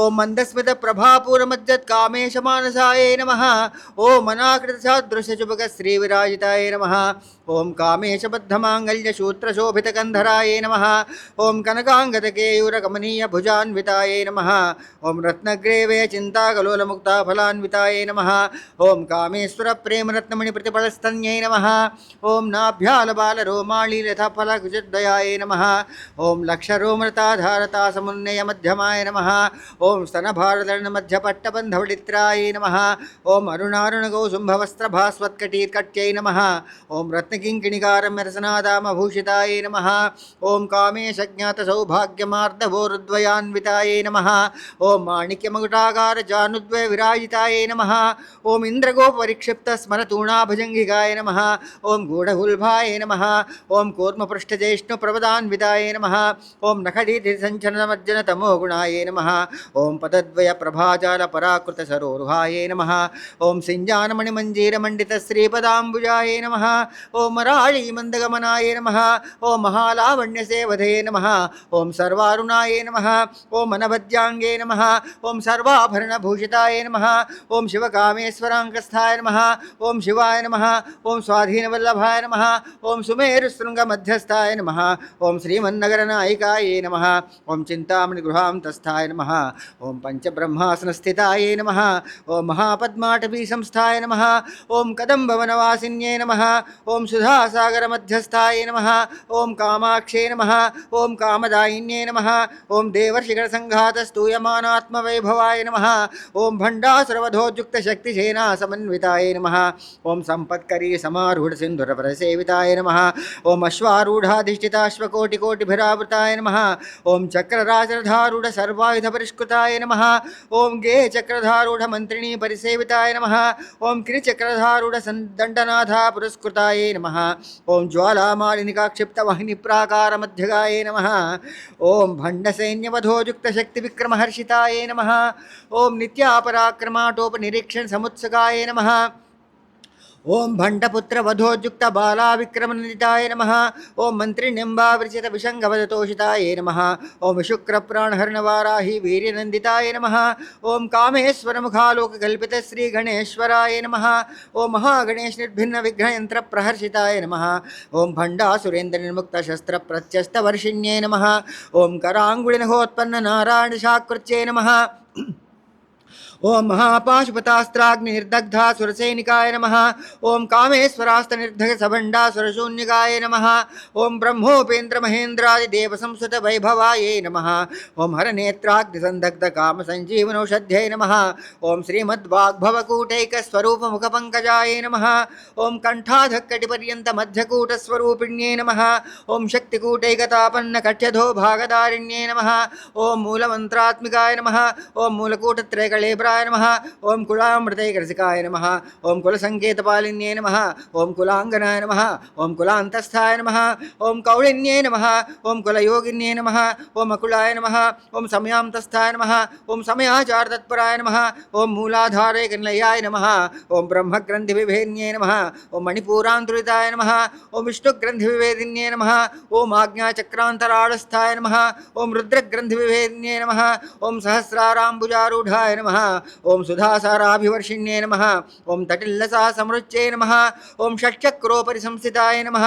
ओम मन्दस्मितप्रभापूरमज्जत्कामेशमानसाय नमः ओम अनाकृतसादृशचुबकश्रीविराजिताय नमः ओम कामेशबद्धमाङ्गल्यसूत्रशोभितकन्धराय नमः ओम कनकाङ्गदकेयूरकमनीयभुजान्विताय नमः ओम रत्नग्रेवे चिन्ताकलोलमुक्ताफलान्विताय नमः ओम कामेश्वरप्रेमरत्नमणिप्रतिफलस्तन्यै नमः ओम नाभ्यालबालरोमालीलथफलकुजद्वयाय नमः ओम लक्षरोमृताधारतासमुन्नयमध्यमाय नमः ओम स्तनभारतर्णमध्यपट्टबन्धवलित्राय नमः ओम अरुणारुणगौसुम्भवस्त्रभास्वत्कटीर्कट्यै नमः ओम रत्नकिङ्किणिकारम्यरसनादामभूषिताय नमः ओम कामेशज्ञातसौभाग्यमार्दभोरुद्वयान्विताय नमः ओम माणिक्यमकुटाकारजानुद्वयविराजिताय नमः ओम इन्द्रगोपरिक्षिप्तस्मरतूणाभुजङ्गिकाय नमः ओम गूढहुल्भाय नमः ओम कूर्मपृष्ठज्येष्णुप्रवदान्विताय नमः ओम नखडीधिसञ्चनमज्जनतमोगुणाय नमः ओम पदद्वयप्रभाजालपराकृतसरोरुहाय नमः ओम सिञ्जानमणिमञ्जीरमण्डितश्रीपदाम्बुजाय नमः ओम राळीमन्दगमनाय नमः ओम महालावण्यसेवधये नमः ओम सर्वारुणाय नमः ओम अनवद्यांगे नमः ओम सर्वाभरणभूषिताय नमः ओम शिवकामेश्वराङ्कस्थाय नमः ओम शिवाय नमः ओम स्वाधीनवल्लभाय नमः ओम सुमेरुशृङ्गमध्यस्थाय नमः ओम श्रीमन्नगरनायिकाय नमः ओम चिन्तामणिगृहान्तस्थाय नमः ओम पंचब्रह्मासनस्थिताय नमः ओम महापद्माटवीसंस्थाय नमः ओम कदम्बवनवासिन्यै नमः ओम सुधासागरमध्यस्थाय नमः ओम कामाक्षे नमः ओम कामदायिन्यै नमः ओम देवर्षिगणसङ्घातस्तूयमानात्मवैभवाय नमः ओम भण्डासुरवधोद्युक्तशक्तिसेनासमन्विताय नमः ओम सम्पत्करी समारूढसिन्धुरपरसेविताय नमः ओम अश्वारूढाधिष्ठिताश्वकोटिकोटिभिरावृताय नमः ओम चक्रराजधारूढसर्वायुधपरिष्कृताय नमः ओम गेयचक्रधारूढमन्त्रिणी परिसेविताय नमः ओम किरिचक्रधारूढदण्डनाथा पुरस्कृताय नमः ओम ज्वालामालिनिकाक्षिप्तवाहिनीप्राकारमध्यगाय नमः ओम भण्डसैन्यवधोयुक्तशक्तिविक्रमहर्षिताय नमः ओम नित्यापराक्रमाटोपनिरीक्षणसमुत्सुकाय नमः ओम भण्डपुत्रवधोद्युक्त बालाविक्रमनिताय नमः ओम मन्त्रिनिम्बावृचितविषङ्गवदतोषिताय नमः ओम शुक्रप्राणहरणवाराहि वीर्यनन्दिताय नमः ओम कामेश्वरमुखालोककल्पितश्रीगणेश्वराय नमः ओम महागणेशनिर्भिन्नविघ्नयन्त्रप्रहर्षिताय नमः ओम भण्डासुरेन्द्रनिर्मुक्तशस्त्रप्रत्यस्तवर्षिण्यै नमः ओम कराङ्गुलिनखोत्पन्ननारायणशाकृत्यै नमः ओम महापाशुपतास्त्राग्निर्दग्धा सुरसैनिकाय नमः ओम कामेश्वरास्तनिर्धगसभण्डासुरशून्यकाय नमः ओम ब्रह्मोपेन्द्रमहेन्द्रादिदेवसंस्कृतवैभवाय नमः ओम हरनेत्राग्निसन्दग्धकामसञ्जीवनौषध्यै नमः ओम श्रीमद्वाग्भवकूटैकस्वरूपमुखपङ्कजाय नमः ओम कण्ठाधक्कटिपर्यन्तमध्यकूटस्वरूपिण्यै नमः ओम शक्तिकूटैकतापन्नकट्यधो भागदारिण्यै नमः ओम मूलमन्त्रात्मिकाय नमः ओम मूलकूटत्रयकलेब्राय नमः ओम कुलामृतैकरसिकाय नमः ओम कुलसंकेतपालिन्यै नमः ओम कुलांगनाय नमः ओम कुलान्तस्थाय नमः ओम कौलिन्यै नमः ओम कुलयोगिन्यै नमः ओम अकुलाय नमः ओम समयान्तस्थाय नमः ओम समयाचारतत्पराय नमः ओम मूलाधारैकनिलयाय नमः ओम ब्रह्मग्रन्थिविभेदिन्यै नमः ओम मणिपूरान्तुलिताय नमः ओम विष्णुग्रन्थिविभेदिन्यै नमः ओम आज्ञाचक्रान्तराळस्थाय नमः ओम रुद्रग्रन्थिविभेदिन्यै नमः ओम सहस्राराम्बुजारूढाय नमः ఓం సుధాసారాభివర్షిణ్యే నమః ఓం తటిల్లసా సమృచ్యై నమః ఓం షట్చక్రోపరి సంస్థితాయ నమః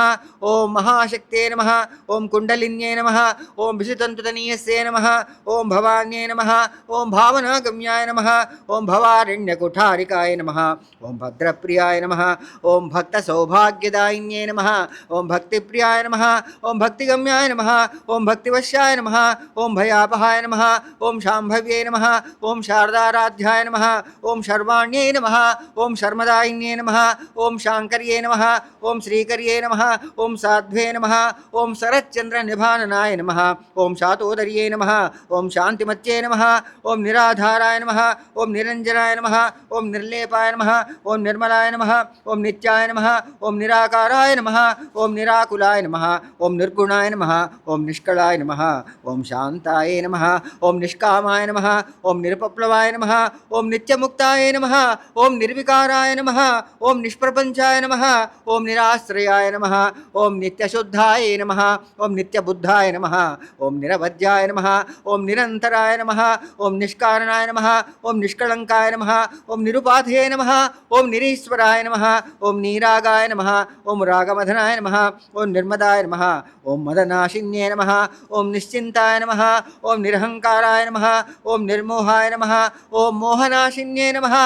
ఓం మహాశక్తే నమః ఓం కుండలిన్యై నమః ఓం విశుతంతుతనీయస్యై నమః ఓం భవాన్యై నమః ఓం భావనాగమ్యాయ నమః ఓం భవారణ్యకుఠారికాయ నమః ఓం భద్రప్రియాయ నమః ఓం భక్తసౌభాగ్యదాయిన్యై నమః ఓం భక్తిప్రియాయ నమః ఓం భక్తిగమ్యాయ నమః ఓం భక్తివశ్యాయ నమః ఓం భయాపహాయ నమః ఓం శాంభవ్యై నమః ఓం శారదారాధ్యాయ నమః ఓం శర్వాణ్యై నమః ఓం శర్మదాయిన్యై నమః ఓం శాంకర్యై నమః ఓం శ్రీకర్యై నమః ఓం సాధ్వే నమః ఓం శరచ్చంద్రనిభాననాయ నమః ఓం శాతోదర్యై నమః ఓం శాంతిమత్యై నమః ఓం నిరాధారాయ నమః ఓం నిరంజనాయ నమః ఓం నిర్లేపాయ నమః ఓం నిర్మలాయ నమః ఓం నిత్యాయ నమః ఓం నిరాకారాయ నమః ఓం నిరాకులాయ నమః ఓం నిర్గుణాయ నమః ఓం నిష్కళాయ నమః ఓం శాంతాయ నమః ఓం నిష్కామాయ నమః ఓం నిరుపప్లవాయ నమః ఓం నిత్యముక్తాయ నమః ఓం నిర్వికారాయ నమః ఓం నిష్ప్రపంచాయ నమః ఓం నిరాశ్రయాయ నమః ఓం నిత్యశుద్ధాయ నమః ఓం నిత్యబుద్ధాయ నమః ఓం నిరవధ్యాయ నమః ఓం నిరంతరాయ నమః ఓం నిష్కారణాయ నమః ఓం నిష్కళంకాయ నమః ఓం నిరుపాధే నమః ఓం నిరీశ్వరాయ నమః ఓం నీరాగాయ నమః ఓం రాగమధనాయ నమః ఓం నిర్మదాయ నమః ఓం మదనాశిన్యే నమః ఓం నిశ్చింతాయ నమః ఓం నిరహంకారాయ నమః ఓం నిర్మోహాయ నమః ఓం మోహనాశిన్యే నమః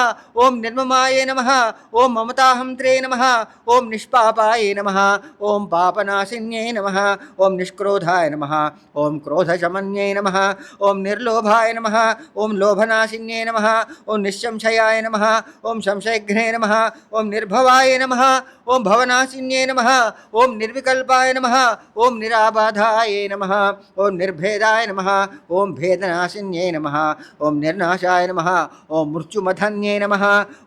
ఓం నిర్మమాయ నమః ఓం మమతాహంత్రే నమః ఓం నిష్పాపాయ నమః ఓం పాపనాశిన్యే నమః ఓం నిష్క్రోధాయ నమః ఓం క్రోధశమన్యే నమః ఓం నిర్లోభాయ నమః ఓం లోభనాశిన్యే నమః ఓం నిశ్శంశయాయ నమః ఓం సంశయఘ్నే నమః ఓం నిర్భవాయ నమః ఓం భవనాశిన్యే నమః ఓం నిర్వికల్పాయ నమః ఓం నిరాబాధాయ నమః ఓం నిర్భేదాయ నమః ఓం భేదనాశిన్యే నమః ఓం నిర్నాశాయ నమః ఓం మృత్యుమధన్యే నమః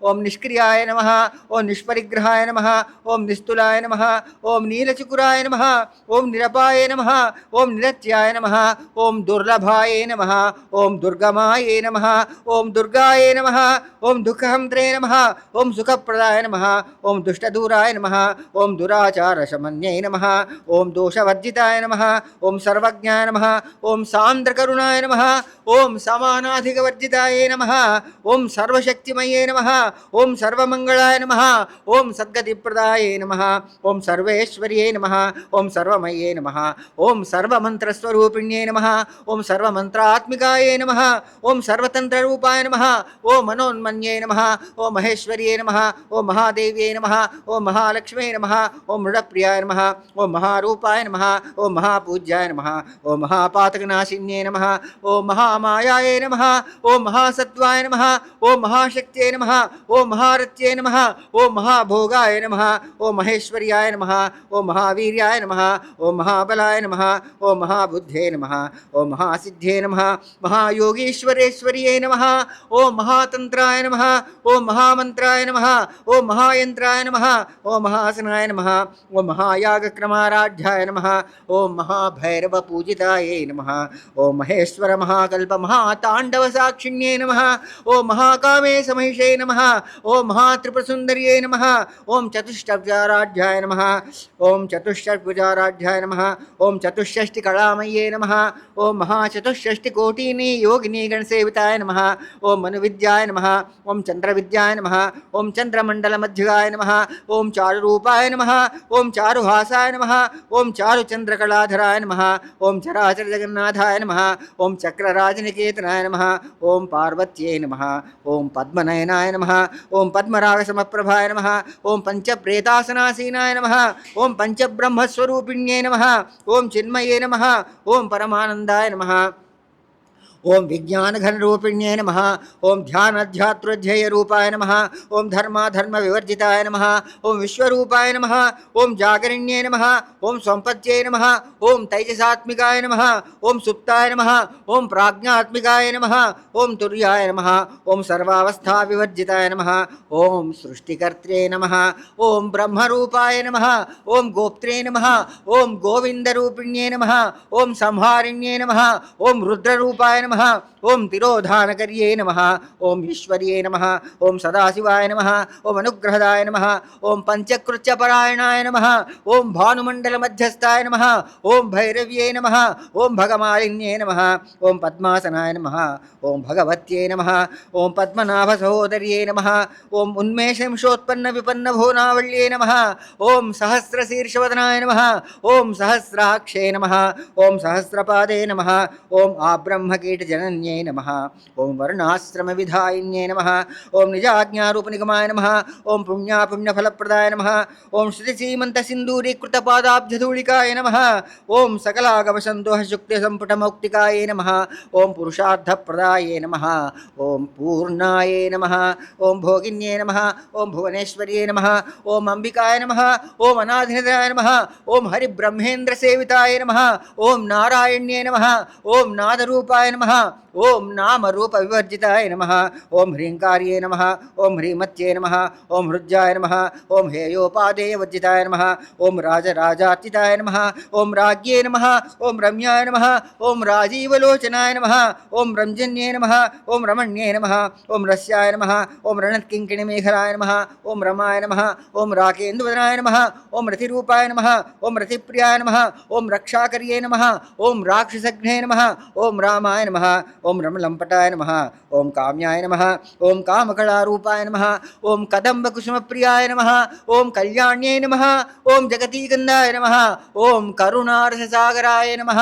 ఓం నిష్క్రియాయ నమః ఓం నిష్పరిగ్రహాయ నమః ఓం నిస్తులాయ నమః ఓం నీలచికురాయ నమః ఓం నిరపాయ నమః ఓం నిరత్యాయ నమః ఓం దుర్లభాయ నమః ఓం దుర్గమాయ నమః ఓం దుర్గాయ నమః ఓం దుఃఖహంత్రే నమః ఓం సుఖప్రదాయ నమః ఓం దుష్టదూరాయ నమః ఓం దురాచారశమన్యై నమః ఓం దోషవర్జితాయ నమః ఓం సర్వజ్ఞాయ నమః ఓం సాంద్రకరుణాయ నమః ఓం సమానాధికవర్జితాయ నమః ఓం సర్వశక్తిమయే నమః ఓం సర్వమంగళాయ నమః ఓం సద్గతిప్రదాయ నమః ఓం సర్వేశ్వర్యే నమః ఓం సర్వమయే నమః ఓం సర్వమంత్రస్వరూపిణ్యే నమః ఓం సర్వమంత్రాత్మికాయ నమః ఓం సర్వతంత్రరూపాయ నమః ఓం మనోన్మన్యే నమః ఓం మహేశ్వర్యే నమః ఓం మహాదేవ్యే నమః ఓం మహాలక్ష్మే నమః ఓం మృడప్రియాయ నమః ఓం మహారూపాయ నమః ఓం మహాపూజ్యాయ నమః ఓం మహాపాతకనాశిన్యే నమః ఓం మహామాయాయ నమః ఓం మహాసత్వాయ నమః ఓం మహాశక్త్యై నమః ఓం మహారత్యే నమః ఓం మహాభోగాయ నమః ఓం మహేశ్వర్యాయ నమః ఓం మహావీర్యాయ నమః ఓం మహాబలాయ నమః ఓం మహాబుద్ధే నమః ఓం మహాసిద్ధే నమః మహాయోగీశ్వరేశ్వర్యై నమః ఓం మహాతంత్రాయ నమః ఓం మహామంత్రాయ నమః ఓం మహాయంత్రాయ నమః ఓం మహాసనాయ నమః ఓం మహాయాగక్రమారాధ్యాయ నమః ఓం మహాభైరవపూజితాయై నమః ఓం మహేశ్వర మహాకల్ప మహాతాండవసాక్షిణ్యై నమః ఓం మహాకామే సమహిషై నమః ఓం మహాత్రిపురసుందర్యై నమః ఓం చతుష్టభుజారాధ్యాయ నమః ఓం చతుష్షడ్భుజారాధ్యాయ నమః ఓం చతుష్షష్టికళామయ్యే నమః ఓం మహాచతుష్షష్టికోటీని యోగిని గణసేవితాయ నమః ఓం మనువిద్యాయ నమః ఓం చంద్రవిద్యాయ నమః ఓం చంద్రమండలమధ్యుగాయ నమః ఓం చారురూపాయ నమః ఓం చారుహాసాయ నమః ఓం చారుచంద్రకళాధరాయ నమః ఓం చరాచర జగన్నాథాయ నమః ఓం చక్రరాజనికేతనాయ నమః ఓం పార్వత్యై నమః ఓం పద్మనయనాయ నమః ఓం పద్మరాగసమప్రభాయ నమః ఓం పంచప్రేతాసనాసీనాయ నమః ఓం పంచబ్రహ్మస్వరూపిణ్యై నమః ఓం చిన్మయే నమః ఓం పరమానందాయ నమః ఓం విజ్ఞానఘనరూపిణ్యే నమః ఓం ధ్యానధ్యాతృధ్యేయరూపాయ నమః ఓం ధర్మాధర్మవివర్జితాయ నమః ఓం విశ్వరూపాయ నమః ఓం జాగరిణ్యే నమః ఓం సంపత్యై నమః ఓం తైజసాత్మికాయ నమః ఓం సుప్తాయ నమః ఓం ప్రాజ్ఞాత్మికాయ నమః ఓం తుర్యాయ నమః ఓం సర్వావస్థావివర్జితాయ నమః ఓం సృష్టికర్త్రే నమః ఓం బ్రహ్మరూపాయ నమః ఓం గోప్త్రే నమః ఓం గోవిందరూపిణ్యే నమః ఓం సంహారిణ్యే నమః ఓం రుద్రరూపాయ నమః नमः ओम तिरोधानकर्ये नमः ओम ईश्वर्ये नमः ओम सदाशिवाय नमः ओम अनुग्रहदाय नमः ओम पंचकृत्यपरायणाय नमः ओम भानुमण्डलमध्यस्थाय नमः ओम भैरव्ये नमः ओम भगमालिन्ये नमः ओम पद्मासनाय नमः ओम भगवत्ये नमः ओम पद्मनाभसहोदर्ये नमः ओम उन्मेषंशोत्पन्नविपन्नभुवनावल्ये नमः ओम सहस्रशीर्षवदनाय नमः ओम सहस्राक्षे नमः ओम सहस्रपादे नमः ओम आब्रह्मकीटजनन्ये नमः ओम वर्णाश्रमविधायिन्ये नमः ओम निजाज्ञारूपनिगमाय नमः ओम पुण्यफलप्रदाय नमः ओम श्रुतिसीमन्तसिन्दूरीकृतपादाब्जधूलिकाय नमः ओम सकलागमसन्तोषयुक्तिसम्पुटमौक्तिकाय नमः ओम पुरुषार्थप्रदाय नमः ओम पूर्णाय नमः ओम भोगिन्ये नमः ओम भुवनेश्वर्ये नमः ओम अंबिकाय नमः ओम अनाधिनिधनाय नमः ओम हरिब्रह्मेन्द्रसेविताय नमः ओम नारायण्ये नमः ओम नादरूपाय नमः ओम नामरूपविवर्जिताय नमः ओम ह्रीङ्कार्ये नमः ओम ह्रीमत्ये नमः ओम हृज्याय नमः ओम हेयोपादेयवर्जिताय नमः ओम राजराजार्चिताय नमः ओम राज्ञे नमः ओम रम्याय नमः ओम राजीवलोचनाय नमः ओम रञ्जन्ये नमः ओम रमण्ये नमः ओम रस्याय नमः ओम रणत्किङ्किणिमेखलाय नमः ओम रमाय नमः ओम राकेन्दुवदनाय नमः ओम रतिरूपाय नमः ओम रतिप्रियाय नमः ओम रक्षाकर्ये नमः ओम राक्षसघ्ने नमः ओम रामाय नमः ओम रमलंपटाय नमः ओम काम्याय नमः ओम कामकलारूपाय नमः ओम कदम्बकुसुमप्रियाय नमः ओम कल्याण्ये नमः ओम जगतीकन्दाय नमः ओम करुणारससागराय नमः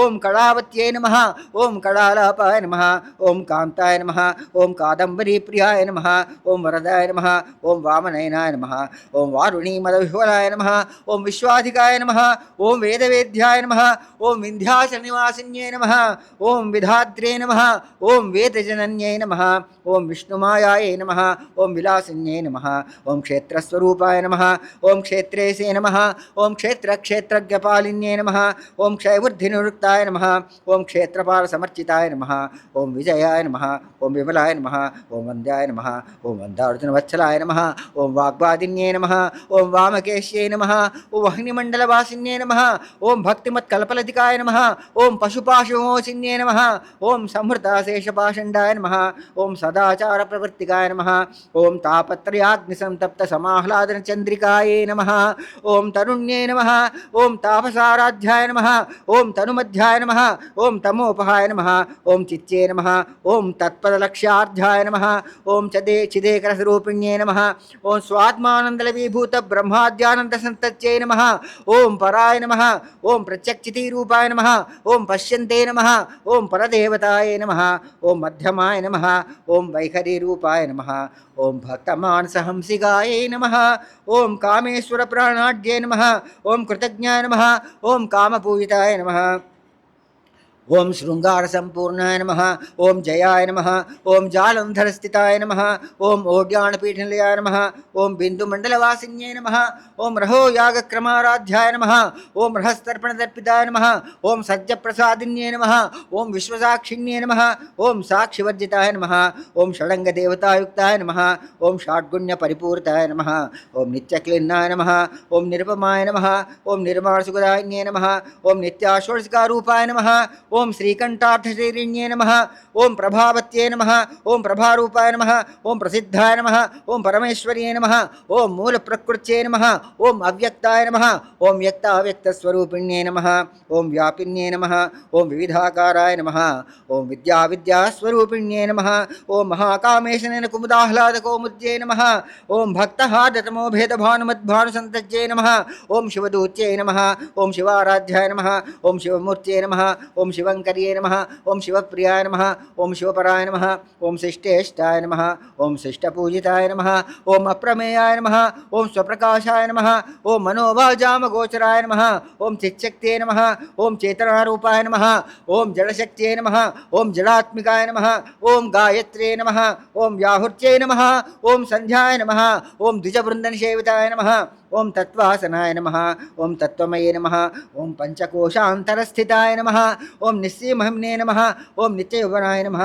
ओम कलावत्ये नमः ओम कलालापाय नमः ओम कान्ताय नमः ओम कादम्बरीप्रियाय नमः ओम वरदाय नमः ओम वामनयनाय नमः ओम वारुणीमदविह्वलाय नमः ओम विश्वाधिकाय नमः ओम वेदवेद्याय नमः ओम विन्ध्याचलनिवासिन्ये नमः ओम विधात्रे नमः ओम वेदजनन्ये नमः ओम विष्णुमायाय नमः ओम विलासिन्ये नमः ओम क्षेत्रस्वरूपाय नमः ओम क्षेत्रेशे नमः ओम क्षेत्रक्षेत्रज्ञपालिन्ये नमः ओम क्षयबुद्धिनिवृत्ताय नमः ओम क्षेत्रपालसमर्चिताय नमः ओम विजयाय नमः ओम विमलाय नमः ओम वन्द्याय नमः ओम वन्दार्जुनवत्सलाय नमः ओम वाग्वादिन्ये नमः ओम वामकेश्ये नमः ओम वह्निमण्डलवासिन्ये नमः ओम भक्तिमत्कल्पलतिकाय नमः ओम पशुपाशुमोचिन्ये नमः ओम संहृताशेषपाषण्डाय नमः ओम सदाचारप्रवृत्तिकाय नमः ओम तापत्रयाग्निसंतप्तसमाह्लादनचन्द्रिकाय नमः ओम तरुण्ये नमः ओम तापसाराध्याय नमः ओम तनुमध्याय नमः ओम तमोपहाय नमः ओम चित्ये नमः ओम तत्पदलक्ष्यार्ध्याय नमः ओम चिदेकरसरूपिण्ये नमः ओम स्वात्मानन्दलवीभूतब्रह्माद्यानन्दसन्तत्यै नमः ओम पराय नमः ओम प्रत्यक्षितिरूपाय नमः ओम पश्यन्ते नमः ओम परदेवताय नमः ओम मध्यमाय नमः ओम वैखरीरूपाय नमः ओम भक्तमानसहंसिकाय नमः ओम कामेश्वरप्राणाढ्ये नमः ओम कृतज्ञाय नमः ओम कामपूजिताय नमः ओम शृंगारसंपूर्णाय नमः ओम जयाय नमः ओम जालंधरस्थिताय नमः ओम ओड्याणपीठनिलयाय नमः ओम बिन्दुमण्डलवासिन्ये नमः ओम रहो यागक्रमाराध्याय नमः ओम रहस्तर्पणदर्पिताय नमः ओम सज्जप्रसादिन्ये नमः ओम विश्वसाक्षिण्ये नमः ओम साक्षिवर्जिताय नमः ओम षडङ्गदेवतायुक्ताय नमः ओम षाड्गुण्यपरिपूरिताय नमः ओम नित्यक्लिन्नाय नमः ओम निरुपमाय नमः ओम निर्माणसुखदायिन्ये नमः ओम नित्याषोडशिकारूपाय नमः ओम श्रीकंठार्थशरीरिण्ये नमः ओम प्रभावत्ये नमः ओम प्रभारूपाय नमः ओम प्रसिद्धाय नमः ओम परमेश्वर्ये नमः ओम मूलप्रकृत्यै नमः ओम अव्यक्ताय नमः ओम व्यक्ताव्यक्तस्वरूपिण्ये नमः ओम व्यापिन्ये नमः ओम विविधाकाराय नमः ओम विद्याविद्यास्वरूपिण्ये नमः ओम महाकामेशनेन कुमुदाह्लादकौमुद्ये नमः ओम भक्तहार्दतमो भेदभानुमद्भानुसन्तज्ये नमः ओम शिवदूत्यै नमः ओम शिवाराध्याय नमः ओम शिवमूर्त्यै नमः ओम शिवंकर्ये नमः ओम शिवप्रियाय नमः ओम शिवपराय नमः ओम शिष्टेष्टाय नमः ओम शिष्टपूजिताय नमः ओम अप्रमेयाय नमः ओम स्वप्रकाशाय नमः ओम मनोभाजामगोचराय नमः ओम चित्शक्त्यै नमः ओम चेतनारूपाय नमः ओम जडशक्त्यै नमः ओम जडात्मिकाय नमः ओम गायत्र्यै नमः ओम व्याहुर्त्यै नमः ओम संध्याय नमः ओम द्विजवृन्दनसेविताय नमः ओम तत्वासनाय नमः ओम तत्वमये नमः ओम पंचकोशान्तरस्थिताय नमः ओम निस्सीमहिम्ने नमः ओम नित्ययौवनाय नमः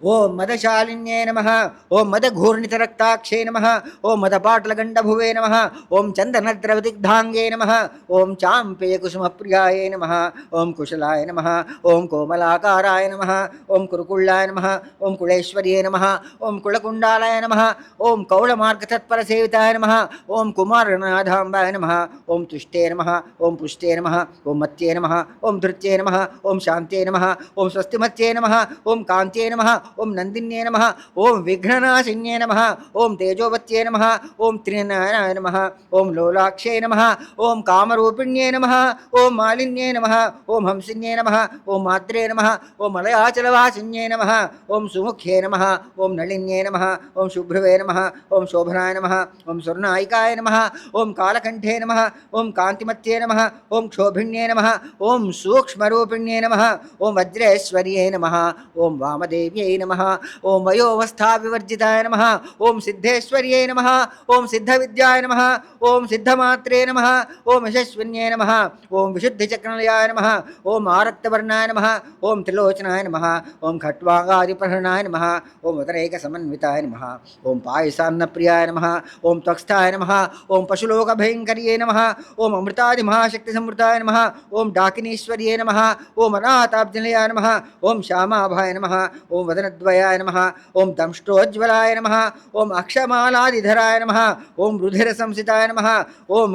ఓం మదశాలిన్యే నమః ఓం మదఘూర్ణితరక్తాక్షే నమః ఓం మదపాటలగండభువే నమః ఓం చందనద్రవదిగ్ధాంగే నమః ఓం చాంపేయకుసుమప్రియాయ నమః ఓం కుశలాయ నమః ఓం కోమలాకారాయ నమః ఓం కురుకుళ్ళాయ నమః ఓం కుళేశ్వర్యే నమః ఓం కుళకుండాలాయ నమః ఓం కౌళమార్గతత్పరసేవితాయ నమః ఓం కుమారనాథాంబాయ నమః ఓం తుష్టే నమః ఓం పుష్టే నమః ఓం మత్యే నమః ఓం ధృత్యే నమః ఓం శాంతే నమః ఓం స్వస్తిమత్యే నమః ఓం కాంత్యే నమః ఓం నందిన్యే నమః ఓం విఘ్ననాశిన్యే నమః ఓం తేజోవత్యే నమః ఓం త్రినయనాయ నమః ఓం లోలాక్షే నమః ఓం కామరూపిణ్యే నమః ఓం మాలిన్యే నమః ఓం హంసిన్యే నమః ఓం మాత్రే నమః ఓం మలయాచలవాసిన్యే నమః ఓం సుముఖ్యే నమః ఓం నళిన్యే నమః ఓం శుభ్రవే నమః ఓం శోభనాయ నమః ఓం స్వర్ణాయికాయ నమః ఓం కాలకంఠే నమః ఓం కాంతిమత్యే నమః ఓం క్షోభిణ్యే నమః ఓం సూక్ష్మరూపిణ్యే నమః ఓం వజ్రేశ్వర్యే నమః ఓం వామదేవ్యై నమః ఓం వయోవస్థావివర్జితాయ నమః ఓం సిద్ధేశ్వర్యై నమః ఓం సిద్ధవిద్యాయ నమః ఓం సిద్ధమాత్రే నమః ఓం యశస్విన్యై నమః ఓం విశుద్ధిచక్రనిలయాయ నమః ఓం ఆరక్తవర్ణాయ నమః ఓం త్రిలోచనాయ నమః ఓం ఖట్వాంగాదిప్రహరణాయ నమః ఓం ఉదరైకసమన్వితాయ నమః ఓం పాయసాన్నప్రియాయ నమః ఓం త్వక్స్థాయ నమః ఓం పశులోకభయంకర్యై నమః ఓం అమృతాదిమహాశక్తిసమృతాయ నమః ఓం డాకినీశ్వర్యై నమః ఓం అనాథాబ్జనిలయాయ నమః ఓం శ్యామాభాయ నమః ఓం వదనద్వయాయ నమః ఓం దంష్ట్రోజ్వలాయ నమః ఓం అక్షమాలాదిధరాయ నమః ఓం రుధిరసంసితాయ నమః ఓం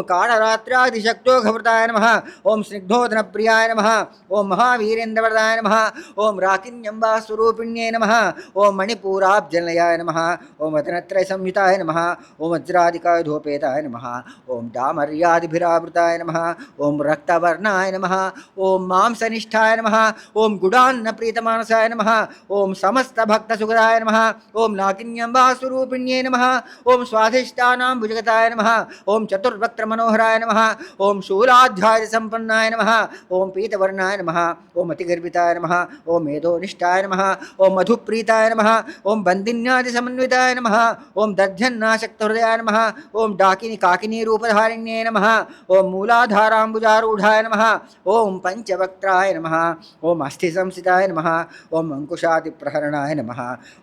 కాళరాత్రాదిశక్తోఘవృతాయ నమః ఓం స్నిగ్ధోదనప్రియాయ నమః ఓం మహావీరేంద్రవరదాయ నమః ఓం రాకిన్యంబాస్వరూపిణ్యై నమః ఓం మణిపూరాబ్జనిలయాయ నమః ఓం వదనత్రయసంయుతాయ నమః ఓం వజ్రాదికాయుధోపేతాయ నమః ఓం డామర్యాదిభిరావృతాయ నమః ఓం రక్తవర్ణాయ నమః ఓం మాంసనిష్ఠాయ నమః ఓం గుడాన్నప్రీతమానసాయ నమః ఓం సమస్తభక్తసుగదాయ నమః ఓం నాకిన్యంబాస్వరూపిణ్యై నమః ఓం స్వాధిష్టానాం భుజగతాయ నమః ఓం చతుర్వక్త్రమనోహరాయ నమః ఓం శూలాధ్యాయసంపన్నాయ నమః ఓం పీతవర్ణాయ నమః ఓం అతిగర్భితాయ నమః ఓం మేధోనిష్టాయ నమః ఓం మధుప్రీతాయ నమః ఓం బందిన్యాదిసమన్వితాయ నమః ఓం దధ్యన్నాశక్తహృదయాయ నమః ఓం డాకిని కాకినీ రూపధారిణ్యై నమః ఓం మూలాధారాంబుజారూఢాయ నమః ఓం పంచవక్త్రాయ నమః ఓం అస్థిసంస్థితాయ నమః ఓం అంకుశాదిప్రహరణాయ నమః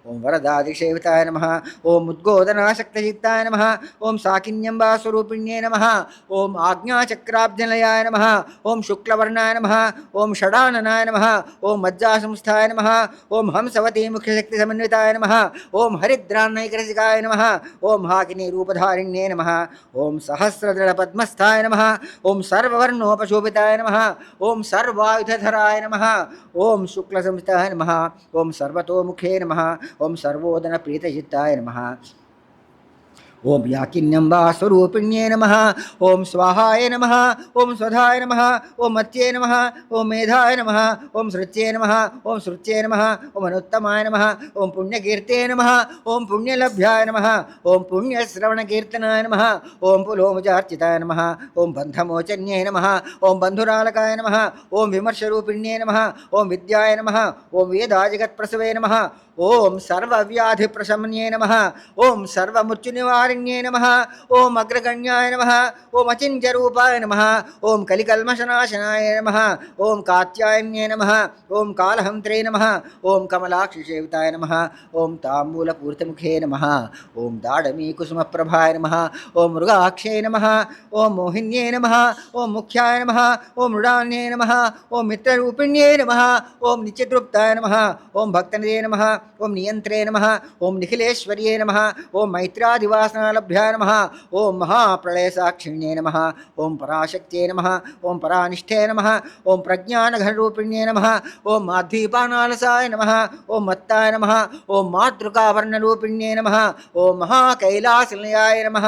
ఓం వరదాదిసేవితాయ నమః ఓం ఉద్గోదనాశక్తచిత్తాయ నమః ఓం సాకిన్యంబాస్వరూపిణ్యై నమః ఓం ఆజ్ఞాచక్రాబ్జనిలయాయ నమః ఓం శుక్లవర్ణాయ నమః ఓం షడాననాయ నమః ఓం మజ్జాసంస్థాయ నమః ఓం హంసవతీ ముఖ్యశక్తిసమన్వితాయ నమః ఓం హరిద్రాన్నైకరసికాయ నమః ఓం హాకినీ రూపధారిణ్యై నమః ఓం సహస్రదళపద్మస్థాయ నమః ఓం సర్వవర్ణోపశోభితాయ నమః ఓం సర్వాయుధధరాయ నమః ఓం శుక్లసంస్థాయ నమః ఓం సర్వతోముఖే నమః ఓం సర్వోదనప్రీతచిత్తాయ నమః ఓం యాకిన్యంబాస్వరూపిణ్యై నమః ఓం స్వాహాయ నమః ఓం స్వధాయ నమః ఓం మత్యే నమః ఓం మేధాయ నమః ఓం శృత్యే నమః ఓం శృత్యే నమః ఓం అనుత్తమాయ నమః ఓం పుణ్యకీర్తే నమః ఓం పుణ్యలభ్యాయ నమః ఓం పుణ్యశ్రవణకీర్తనాయ నమః ఓం పులోముజార్చితాయ నమః ఓం బంధమోచన్యై నమః ఓం బంధురాలకాయ నమః ఓం విమర్శరూపిణ్యై నమః ఓం విద్యాయ నమః ఓం వేదాజగత్ప్రసవే నమః ఓం సర్వవ్యాధిప్రశమన్యై నమః ఓం సర్వమృత్యునివారిణ్యై నమః ఓం అగ్రగణ్యాయ నమః ఓం అచింత్యరూపాయ నమః ఓం కలికల్మషనాశనాయ నమః ఓం కాత్యాయన్యై నమః ఓం కాలహంత్రే నమః ఓం కమలాక్షిసేవితాయ నమః ఓం తాంబూలపూర్తిముఖే నమః ఓం దాడమీకుసుమప్రభాయ నమః ఓం మృగాక్షే నమః ఓం మోహిన్యై నమః ఓం ముఖ్యాయ నమః ఓం మృడాన్యై నమః ఓం మిత్రరూపిణ్యై నమః ఓం నిత్యతృప్తాయ నమః ఓం భక్తనిదే నమః ఓం నియంత్రే నమః ఓం నిఖిలేశ్వర్యే నమః ఓం మైత్రాదివాసనాలభ్యాయ నమః ఓం మహాప్రళయసాక్షిణ్యై నమః ఓం పరాశక్త్యై నమః ఓం పరానిష్ఠే నమః ఓం ప్రజ్ఞానఘనరూపిణ్యై నమః ఓం మాధ్వీపానాలసాయ నమః ఓం మత్తాయ నమః ఓం మాతృకావర్ణరూపిణ్యై నమః ఓం మహాకైలాసనిలయాయ నమః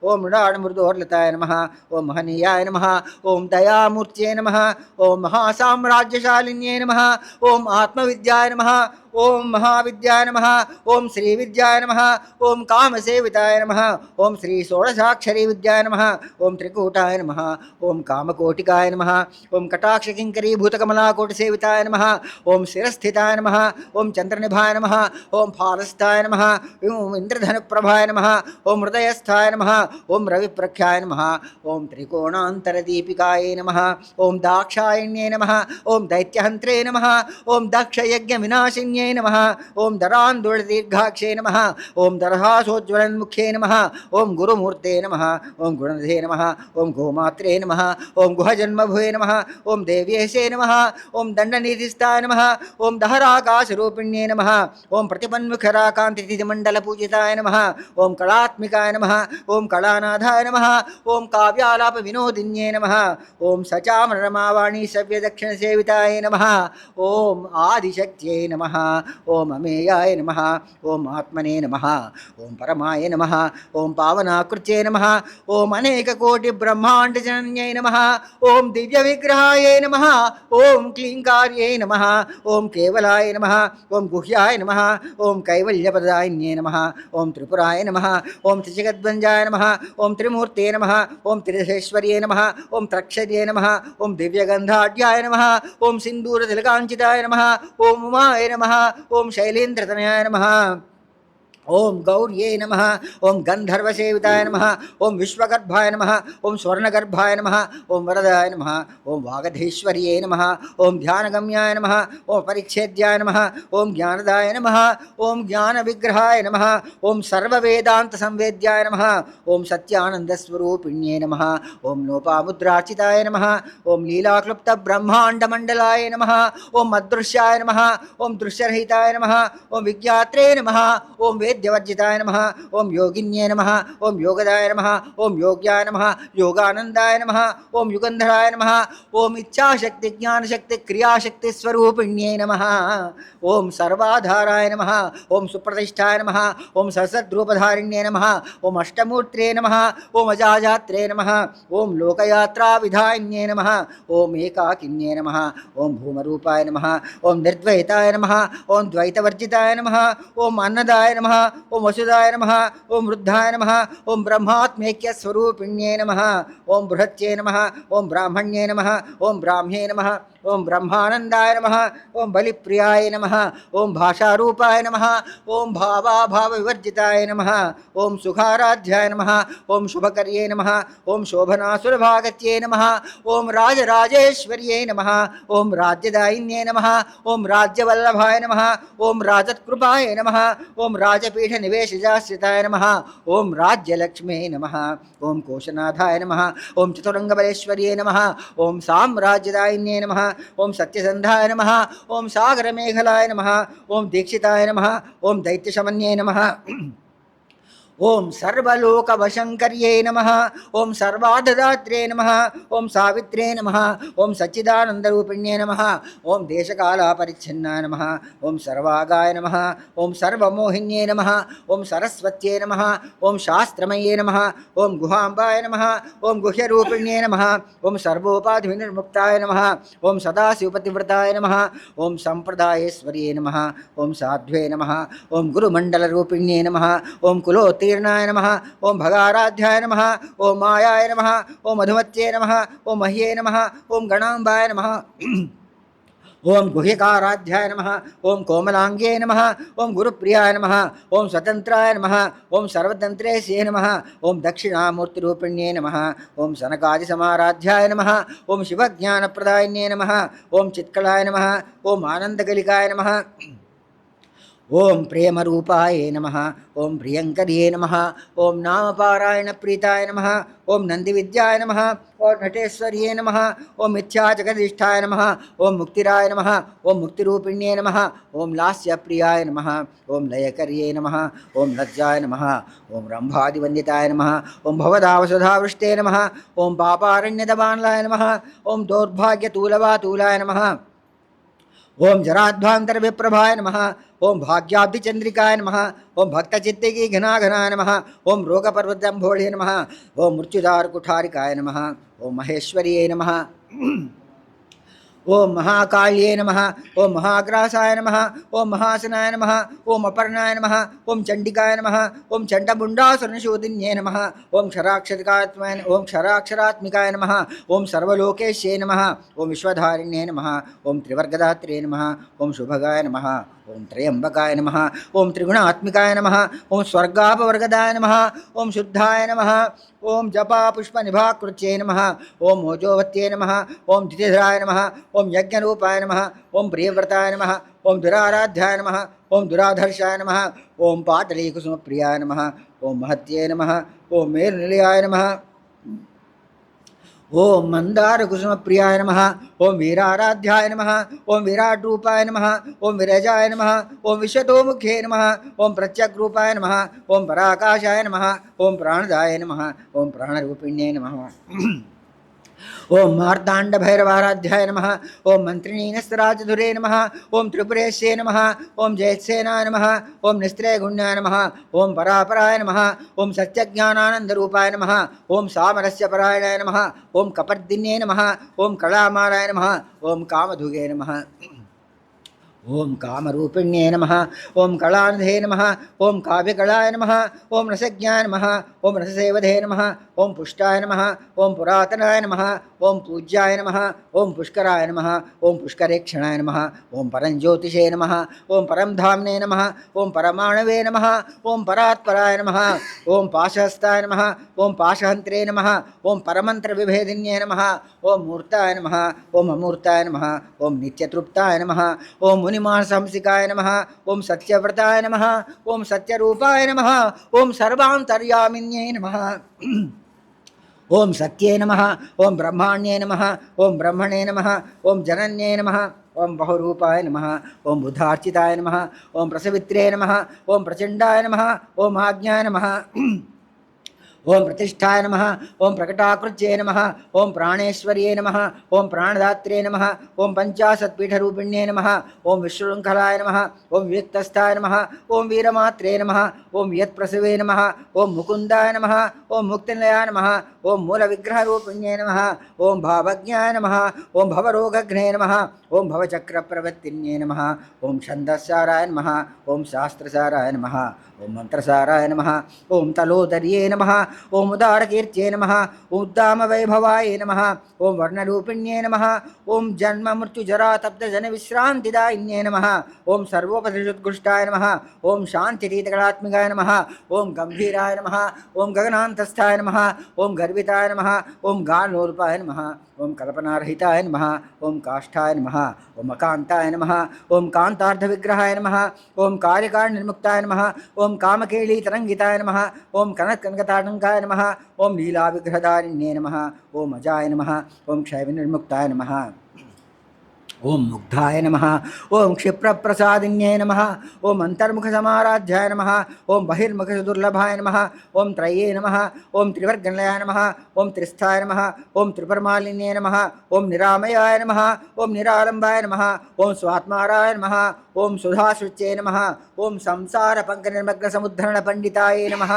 ఓం మృడాడమృదోర్లతాయ నమః ఓం మహనీయాయ నమః ఓం దయామూర్త్యై నమః ఓం మహాసామ్రాజ్యశాలిన్యై నమః ఓం ఆత్మవిద్యాయ నమః ఓం మహావిద్యాయ నమః ఓం శ్రీ విద్యాయ నమః ఓం కామసేవితాయ నమః ఓం శ్రీ షోడశాక్షరీ విద్యాయ నమః ఓం త్రికూటాయ నమః ఓం కామకోటికాయ నమః ఓం కటాక్షకింకరీభూతకమలాకోటిసేవితాయ నమః ఓం శిరస్థితాయ నమః ఓం చంద్రనిభాయ నమః ఓం ఫాలస్థాయ నమః ఓం ఇంద్రధనుప్రభాయ నమః ఓం హృదయస్థాయ నమః ఓం రవిప్రఖ్యాయ నమః ఓం త్రికోణాంతరదీపికాయై నమః ఓం దాక్షాయణ్యై నమః ఓం దైత్యహంత్రే నమః ఓం దక్షయజ్ఞవినాశిన్యై ధరాన్యై నమః ఓం ధరాందోళ దీర్ఘాక్షే నమః ఓం దర్హాసోజ్వలన్ముఖ్యే నమః ఓం గురుమూర్తే నమః ఓం గుణనిధే నమః ఓం గోమాత్రే నమః ఓం గుహజన్మభువే నమః ఓం దేవ్యేశే నమః ఓం దండనిధిస్థాయ నమః ఓం దహరాకాశరూపిణ్యే నమః ఓం ప్రతిపన్ముఖరాకాంతిమండలపూజితాయ నమః ఓం కళాత్మికాయ నమః ఓం కళానాథాయ నమః ఓం కావ్యాలాప వినోదిన్యే నమః ఓం సచామరమావాణి సవ్యదక్షిణసేవితాయ నమః ఓం ఆదిశక్త్యై నమః ఓం అమేయాయ నమః ఓం ఆత్మనే నమః ఓం పరమాయ నమః ఓం పావనాకృత్యై నమః ఓం అనేకకోటి బ్రహ్మాండజనన్యై నమః ఓం దివ్య విగ్రహాయ నమః ఓం క్లీంకార్యై నమః ఓం కేవలాయ నమః ఓం గుహ్యాయ నమః ఓం కైవల్యపదాయిన్యై నమః ఓం త్రిపురాయ నమః ఓం త్రిజగద్వంజాయ నమః ఓం త్రిమూర్తే నమః ఓం త్రిదశేశ్వర్యే నమః ఓం త్రక్షర్యే నమః ఓం దివ్యగంధాఢ్యాయ నమః ఓం సింధూరతిలకాంచితాయ నమః ఓం ఉమాయ నమః ఓం శైలేంద్రతనయాయ నమః ఓం గౌర్యై నమః ఓం గంధర్వసేవితాయ నమః ఓం విశ్వగర్భాయ నమః ఓం స్వర్ణగర్భాయ నమః ఓం వరదాయ నమః ఓం వాగధీశ్వర్యై నమః ఓం ధ్యానగమ్యాయ నమః ఓం పరిచ్ఛేద్యాయ నమః ఓం జ్ఞానదాయ నమః ఓం జ్ఞానవిగ్రహాయ నమః ఓం సర్వవేదాంత సంవేద్యాయ నమః ఓం సత్యానందస్వరూపిణ్యై నమః ఓం లోపాముద్రార్చితాయ నమః ఓం లీలాక్లుప్త బ్రహ్మాండమండలాయ నమః ఓం అదృశ్యాయ నమః ఓం దృశ్యరహితాయ నమః ఓం విజ్ఞాత్రే నమః ఓం వేద్యవర్జితాయ నమః ఓం యోగిన్యే నమః ఓం యోగదాయ నమః ఓం యోగ్యాయ నమః యోగానందాయ నమః ఓం యుగంధరాయ నమః ఓం ఇచ్ఛాశక్తి జ్ఞానశక్తి క్రియాశక్తి స్వరూపిణ్యై నమః ఓం సర్వాధారాయ నమః ఓం సుప్రతిష్ఠాయ నమః ఓం ససద్రూపధారిణ్యై నమః ఓం అష్టమూర్త్రే నమః ఓం అజాజాత్రే నమః ఓం లోకయాత్రా విధాయిన్యై నమః ఓం ఏకాకిన్యై నమః ఓం భూమరూపాయ నమః ఓం నిర్ద్వైతాయ నమః ఓం ద్వైతవర్జితాయ నమః ఓం అన్నదాయ నమః ఓం వసుదాయ నమః ఓం వృద్ధాయ నమః ఓం బ్రహ్మాత్మైక్యస్వరూపిణ్యై నమః ఓం బృహత్యై నమః ఓం బ్రాహ్మణ్యై నమః ఓం బ్రాహ్మ్యై నమః ఓం బ్రహ్మానందాయ నమః ఓం బలిప్రియాయ నమః ఓం భాషారూపాయ నమః ఓం భావాభావ వివర్జితాయ నమః ఓం సుఖారాధ్యాయ నమః ఓం శుభకర్యై నమః ఓం శోభనాసురభాగత్యై నమః ఓం రాజరాజేశ్వర్యై నమః ఓం రాజ్యదాయిన్యై నమః ఓం రాజ్యవల్లభాయ నమః ఓం రాజత్కృపాయ నమః ఓం రాజపీఠ నివేశజాశ్రితాయ నమః ఓం రాజ్యలక్ష్మే నమః ఓం కోశనాథాయ నమః ఓం చతురంగబలేశ్వర్యై నమః ఓం సామ్రాజ్యదాయిన్యై నమః ఓం సత్యసంధాయ నమః ఓం సాగరమేఘలాయ నమః ఓం దీక్షితాయ నమః ఓం దైత్యశమన్యై నమః ఓం సర్వలోకవశంకర్యై నమః ఓం సర్వార్ధదాత్రే నమః ఓం సావిత్రే నమః ఓం సచ్చిదానందరూపిణ్యై నమః ఓం దేశకాలపరిచ్ఛిన్నాయ నమః ఓం సర్వాగాయ నమః ఓం సర్వమోహిన్యై నమః ఓం సరస్వత్యై నమః ఓం శాస్త్రమయే నమః ఓం గుహాంబాయ నమః ఓం గుహ్యరూపిణ్యై నమః ఓం సర్వోపాధివినిర్ముక్తాయ నమః ఓం సదాశివపతివ్రతాయ నమః ఓం సంప్రదాయేశ్వర్యై నమః ఓం సాధ్వే నమః ఓం గురుమండలరూపిణ్యై నమః ఓం కులోత్తీర్ణాయ నమః ఓం భగారాధ్యాయ నమః ఓం మాయాయ నమః ఓం మధుమత్యై నమః ఓం మహ్యే నమః ఓం గణాంబాయ నమః ఓం గుహ్యకారాధ్యాయ నమః ఓం కోమలాంగ్యై నమః ఓం గురుప్రియాయ నమః ఓం స్వతంత్రాయ నమః ఓం సర్వతంత్రేశే నమః ఓం దక్షిణామూర్తిరూపిణ్యై నమః ఓం సనకాదిసమారాధ్యాయ నమః ఓం శివజ్ఞానప్రదాయిన్యై నమః ఓం చిత్కళాయ నమః ఓం ఆనందకలికాయ నమః ఓం ప్రేమరూపాయ నమః ఓం ప్రియంకర్యే నమః ఓం నామపారాయణప్రీతాయ నమః ఓం నందివిద్యాయ నమః ఓం నటేశ్వర్యే నమః ఓం మిథ్యాజగదిష్టాయ నమః ఓం ముక్తిరాయ నమః ఓం ముక్తిరూపిణ్యే నమః ఓం లాస్యప్రియాయ నమః ఓం లయకర్యే నమః ఓం లజ్జాయ నమః ఓం రంభాదివందితాయ నమః ఓం భవదావసుధావృష్టే నమః ఓం పాపారణ్యదబాన్లాయ నమః ఓం దౌర్భాగ్యతూలవాతూలాయ నమః ఓం జరాధ్వాంతరవిప్రభాయ నమః ఓం భాగ్యాబ్ధిచంద్రికాయ నమః ఓం భక్తచిత్తికి ఘనాఘనాయ నమః ఓం రోగపర్వతంభోళే నమః ఓం మృత్యుదారుకుఠారికాయ నమః ఓం మహేశ్వర్యై నమః ఓం మహాకాళ్యే నమః ఓం మహాగ్రాసాయ నమః ఓం మహాసనాయ నమః ఓం అపర్ణాయ నమః ఓం చండికాయ నమః ఓం చండముండాసురనిషూదిన్యై నమః ఓం క్షరాక్షరాత్మికాయ నమః ఓం సర్వలోకేశ్యై నమః ఓం విశ్వధారిణ్యై నమః ఓం త్రివర్గదాత్రే నమః ఓం శుభగాయ నమః ఓం త్రయంబకాయ నమః ఓం త్రిగుణాత్మికాయ నమః ఓం స్వర్గాపవర్గదాయ నమః ఓం శుద్ధాయ నమః ओम जपा पुष्प निभाकृत्ये नमः ओम ओजोवत्ये नमः ओम तिथिधराय नमः ओम यज्ञरूपाय नमः ओम प्रियव्रताय नमः ओम दुराराध्याय नमः ओम दुराधर्षाय नमः ओम पाटलीकुसुमप्रियाय नमः ओम महत्ये नमः ओम मेरुनिलयाय नमः ओम मंदार कुसुम प्रियाय नमः ओम वीराराध्याय नमः ओम विराट रूपाय नमः ओम विरजाय नमः ओम विश्वतोमुखे नमः ओम प्रत्यक रूपाय नमः ओम पराकाशाय नमः ओम प्राणदाय नमः ओम प्राणरूपिण्ये नमः ओम मार्तांड भैरवाराध्याय नमः ओम मंत्रिणीनस्तराजधुरे नमः ओम त्रिपुरेश्ये नमः ओम जयत्सेनाय नमः ओम निस्त्रयगुण्याय नमः ओम परापराय नमः ओम सत्यज्ञानानंदरूपाय नमः ओम सामरस्य परायणाय नमः ओम कपर्दिन्ये नमः ओम कलामालाय नमः ओम कामधुगे नमः ओम कामरूपिण्ये नमः ओम कलानिधे नमः ओम काव्यकलाय नमः ओम रसज्ञाय नमः ओम रससेवधे नमः ओम पुष्टाय नमः ओम पुरातनाय नमः ओम पूज्याय नमः ओम पुष्कराय नमः ओम पुष्करेक्षणाय नमः ओम परंज्योतिषे नमः ओम परमधाम्ने नमः ओम परमाणवे नमः ओम परात्पराय नमः ओम पाशहस्ताय नमः ओम पाशहन्त्रे नमः ओम परमन्त्रविभेदिन्ये नमः ओम मूर्ताय नमः ओम अमूर्ताय नमः ओम नित्यतृप्ताय नमः ओम मुनिमानसंसिकाय नमः ओम सत्यव्रताय नमः ओम सत्यरूपाय नमः ओम सर्वान्तर्यामिन्ये नमः ओम सत्ये नमः ओम ब्रह्माण्ये नमः ओम ब्रह्मणे नमः ओम जनन्ये नमः ओम बहुरूपाय नमः ओम बुधार्चिताय नमः ओम प्रसवित्रे नमः ओम प्रचण्डाय नमः ओम आज्ञाय नमः ओम प्रतिष्ठाय नमः ओम प्रकटाकृत्ये नमः ओम प्राणेश्वर्ये नमः ओम प्राणदात्रे नमः ओम पंचाशत्पीठरूपिण्ये नमः ओम विशृङ्खलाय नमः ओम विक्तस्थाय नमः ओम वीरमात्रे नमः ओम यत्प्रसवे नमः ओम मुकुन्दाय नमः ओम मुक्तिनिलयाय नमः ओम मूलविग्रहरूपिण्ये नमः ओम भावज्ञाय नमः ओम भवरोगघ्ने नमः ओम भवचक्रप्रवृत्तिन्ये नमः ओम छन्दस्साराय नमः ओम शास्त्रसाराय नमः ओम मंत्रसाराय नमः ओम तलोदर्ये नमः ओम उदारकीर्त्ये नमः ओम उद्दामवैभवाय नमः ओम वर्णरूपिण्ये नमः ओम जन्म मृत्युजरा तप्तजनविश्रान्तिदायिन्ये नमः ओम सर्वोपनिषदुत्कृष्टाय नमः ओम शान्तितीतकलात्मिकाय नमः ओम गंभीराय नमः ओम गगनान्तस्थाय नमः ओम गर्विताय नमः ओम गानोल्पाय नमः ओम कल्पनारहिताय नमः ओम काष्ठाय नमः ओम अकान्ताय नमः ओम कान्तार्धविग्रहाय नमः ओम कार्यकारणनिर्मुक्ताय नमः ओम कामकेलीतरङ्गिताय नमः ओम कनककनकताटङ्काय नमः ओम लीलाविग्रहधारिण्ये नमः ओम अजाय नमः ओम क्षयविनिर्मुक्ताय नमः ओम मुग्धाय नमः ओम क्षिप्रप्रसादिन्ये नमः ओम अंतर्मुखसमाराध्याय नमः ओम बहिर्मुखसुदुर्लभाय नमः ओम त्रये नमः ओम त्रिवर्गनिलयाय नमः ओम त्रिस्थाय नमः ओम त्रिपुरमालिन्ये नमः ओम निरामयाय नमः ओम निरालम्बाय नमः ओम स्वात्माराय नमः ओम सुधाशुच्ये नमः ओम संसारपङ्कनिर्मग्नसमुद्धरणपण्डिताय नमः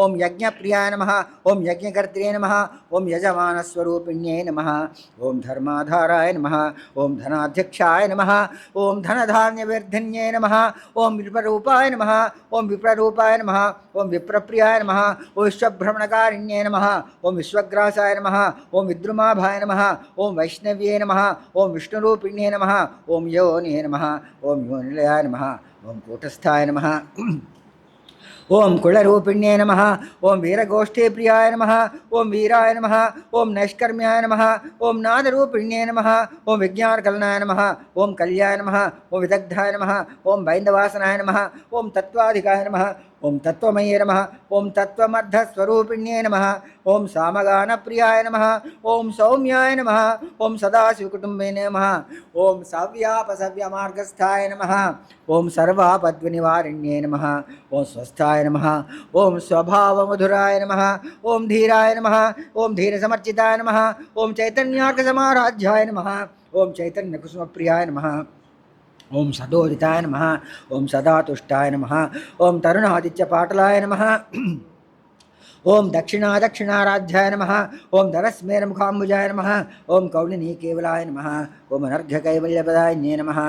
ओम यज्ञप्रियाय नमः ओम यज्ञकर्त्रे नमः ओम यजमानस्वरूपिण्ये नमः ओम धर्माधाराय नमः ओम धनाध्यक्षाय नमः ओम धनधान्यवर्धिन्ये नमः ओम विप्ररूपाय नमः ओम विप्ररूपाय नमः ओम विप्रप्रियाय नमः ओम विश्वभ्रमणकारिण्ये नमः ओम विश्वग्रासाय नमः ओम विद्रुमाभाय नमः ओम वैष्णव्ये नमः ओम विष्णुरूपिण्ये नमः ओम योनिये नमः ओम योनिलयाय नमः ओम कूटस्थाय नमः ओम कुलरूपिण्ये नमः ओम वीरगोष्ठे प्रियाय नमः ओम वीराय नमः ओम नैष्कर्म्याय नमः ओम नादरूपिण्ये नमः ओम विज्ञानकलनाय नमः ओम कल्याय नमः ओम विदग्धाय नमः ओम बैन्दवासनाय नमः ओम तत्त्वाधिकाय नमः ओम तत्त्वमये नमः ओम तत्त्वमर्धस्वरूपिण्ये नमः ओम सामगानप्रियाय नमः ओम सौम्याय नमः ओम सदाशिवकुटुम्बे नमः ओम सव्यापसव्यमार्गस्थाय नमः ओम सर्वापद्विनिवारिण्ये नमः ओम स्वस्थाय नमः ओम स्वभावमधुराय नमः ओम धीराय नमः ओम धीरसमर्चिताय नमः ओम चैतन्यार्कसमाराध्याय नमः ओम चैतन्यकुसुमप्रियाय नमः ओम सदोदिताय नमः ओम सदातुष्टाय नमः ओम तरुणादित्यपाटलाय नमः ओम दक्षिणाराध्याय नमः ओम धरस्मेरमुखाम्बुजाय नमः ओम कौलिनीकेवलाय नमः ओम अनर्घ्यकैवल्यपदायिन्ये नमः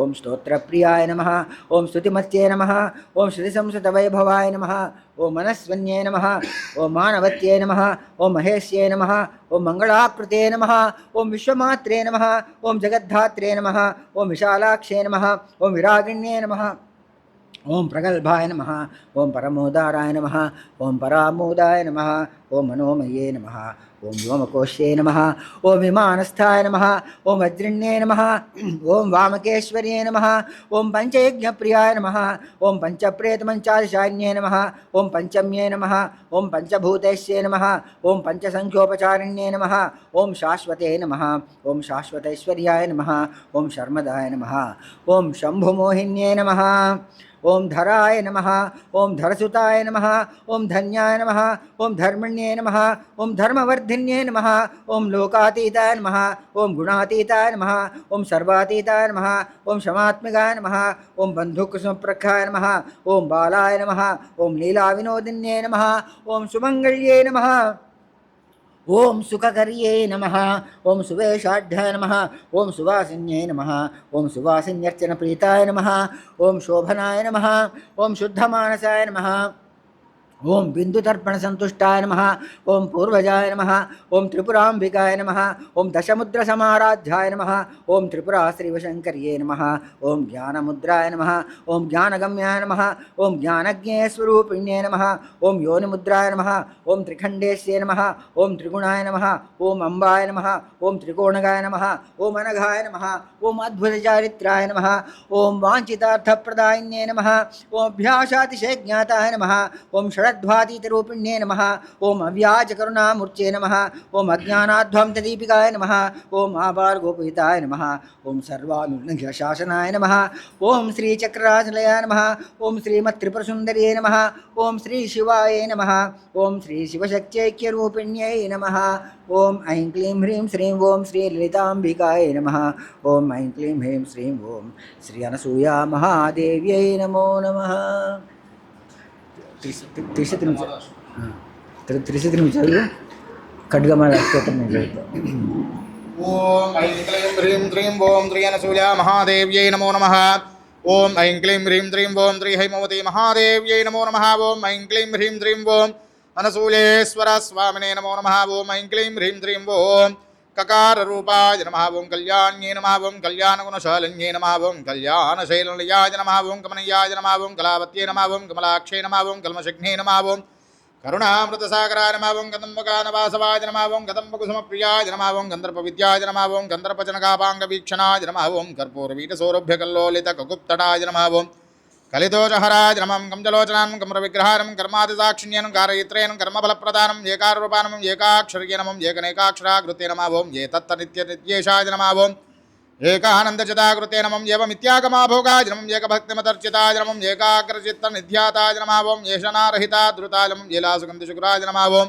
ओम स्तोत्रप्रियाय नमः ओम स्तुतिमत्ये नमः ओम श्रुतिसंस्कृतवैभवाय नमः ओम मनस्वन्ये नमः ओम मानवत्ये नमः ओम महेश्ये नमः ओम मंगलाकृते नमः ओम विश्वमात्रे नमः ओम जगद्धात्रे नमः ओम विशालाक्षे नमः ओम विरागिण्ये नमः ఓం ప్రగల్భాయ నమ, ఓం పరమోదారాయ నమ, ఓం పరామోదాయ నమ, ఓం మనోమయే నమ, ఓం వ్యోమకోశ్యే నమ, ఓం విమానస్థాయ నమ, ఓం వజ్రిణ్యే నమ, ఓం వామకేశ్వర్యే నమ, ఓం పంచయజ్ఞప్రియాయ నమ, ఓం పంచప్రేతమంచాదిశాన్యే నమ, ఓం పంచమ్యే నమ, ఓం పంచభూతేశ్యే నమ, ఓం పంచసంఖ్యోపచారిణ్యే నమ, ఓం శాశ్వతే నమ, ఓం శాశ్వతైశ్వర్యాయ నమ, ఓం శర్మదాయ నమ, ఓం శంభుమోహిన్యే నమ, ఓం ధరాయ నమ, ఓం ధరసుతాయ నమ, ఓం ధన్యాయ నమ, ఓం ధర్మణ్యే నమ, ఓం ధర్మవర్ధిన్యే నమ, ఓం లోకాతీతాయ నమ, ఓం గుణాతీతాయ నమ, ఓం సర్వాతీతాయ నమ, ఓం శమాత్మికాయ నమ, ఓం బంధుకుసుమప్రఖ్యాయ నమ, ఓం బాలాయ నమ, ఓం లీలావినోదిన్యే నమ, ఓం సుమంగళ్యే నమ, ఓం సుఖకర్యే నమ, ఓం సువేషాఢ్యాయ నమ, ఓం సువాసిన్యే నమ, ఓం సువాసిన్యర్చన ప్రీతాయ నమ, ఓం శోభనాయ నమ, ఓం శుద్ధమానసాయ నమ, ఓం బిందుతర్పణ సంతుష్టాయ నమ, ఓం పూర్వజాయ నమ, ఓం త్రిపురాంబికాయ నమ, ఓం దశముద్ర సమారాధ్యాయ నమ, ఓం త్రిపురా శ్రీవశంకర్యే నమ, ఓం జ్ఞానముద్రాయ నమ, ఓం జ్ఞానగమ్యాయ నమ, ఓం జ్ఞానజ్ఞేయస్వరూపిణ్యే నమ, ఓం యోనిముద్రాయ నమ, ఓం త్రిఖండేశ్యే నమ, ఓం త్రిగుణాయ నమ, ఓం అంబాయ నమ, ఓం త్రికోణగాయ నమ, ఓం అనఘాయ నమ, ఓం అద్భుతచారిత్రాయ నమ, ఓం వాంఛితార్థప్రదాయిన్యే నమ, ఓం అభ్యాసాతిశయజ్ఞాతాయ నమ, ఓం షడధ్వాతీతరూపిణ్యే నమ, ఓం అవ్యాజకరుణామూర్చే నమ, ఓం అజ్ఞానాధ్వంతదీపికాయ నమ, ఓం ఆబార్గోపహితాయ నమ, ఓం సర్వానుశాసనాయ నమ, ఓం శ్రీచక్రరాజలయాయ నమ, ఓం శ్రీమత్త్రిపురసుందర్యే నమ, ఓం శ్రీ శివాయ నమ, ఓం శ్రీ శివశక్త్యైక్యరూపిణ్యై నమ, ఓం ఐం క్లీం హ్రీం శ్రీం ఓం శ్రీ లలితాంబికాయ నమ, ఓం ఐం క్లీం హ్రీం శ్రీం ఓం శ్రీ అనసూయా మహాదేవ్యై నమో నమః. త్రిశతినిమిషాలు ఖడ్గమాల స్తోత్రం నేను చదువుతాను. ఓం ఐం క్లీం హ్రీం శ్రీం ఓం శ్రీ అనసూయా మహాదేవ్యై నమో నమః. ఓం ఐం క్లీం హ్రీం శ్రీం ఓం శ్రీ హైమవతి మహాదేవ్యై నమో నమః. ఓం ఐం క్లీం హ్రీం శ్రీం ఓం అనసూయేశ్వర స్వామినే నమో నమః. ఓం ఐం క్లీం హ్రీం శ్రీం ఓం కకారరూపాయ నమః. ఓం కళ్యాణ్యే నమః. ఓం కళ్యాణగుణశాలిన్యే నమః. ఓం కళ్యాణశైలనిలయాయ నమః. ఓం కమనీయాయ నమః. ఓం కళావత్యే నమః. ఓం కమలాక్షే నమః. ఓం కల్మషఘ్నే నమః. ఓం కరుణామృతసాగరాయ నమః. ఓం కదంబకానవాసవాయ నమః. ఓం కదంబకుసుమప్రియాయ నమః. ఓం గంధర్పవిద్యాయ నమః. ఓం గంధర్పజనకాపాంగవీక్షణాయ నమః. ఓం కర్పూరవీటసౌరభ్యకల్లోలితకగుప్తడాయ నమః. ఓం కలిదోషహరాయ నమః. కంజలోచనానం కమ్రవిగ్రహానం కర్మాదిసాక్షిణ్యనం కారయిత్రేనం కర్మఫలప్రదానం ఏకారూపానం ఏకాక్షర్య నమః. ఏకనైకాక్షరాకృతే నమః. ఓం ఏ తత్తనిత్యనిత్యేషాయ నమః. ఓం ఏకానందచితాకృతే నమః. ఏవమిత్యాగమాభోగాయ నమః. ఏకభక్తిమతర్చితాయ నమః. ఏకాగ్రచిత్తనిధ్యాతాయ నమః. ఓం ఏషనారహితాద్రుతాయ నమః. ఏలాసుగంధిశుక్రాయ నమః. ఓం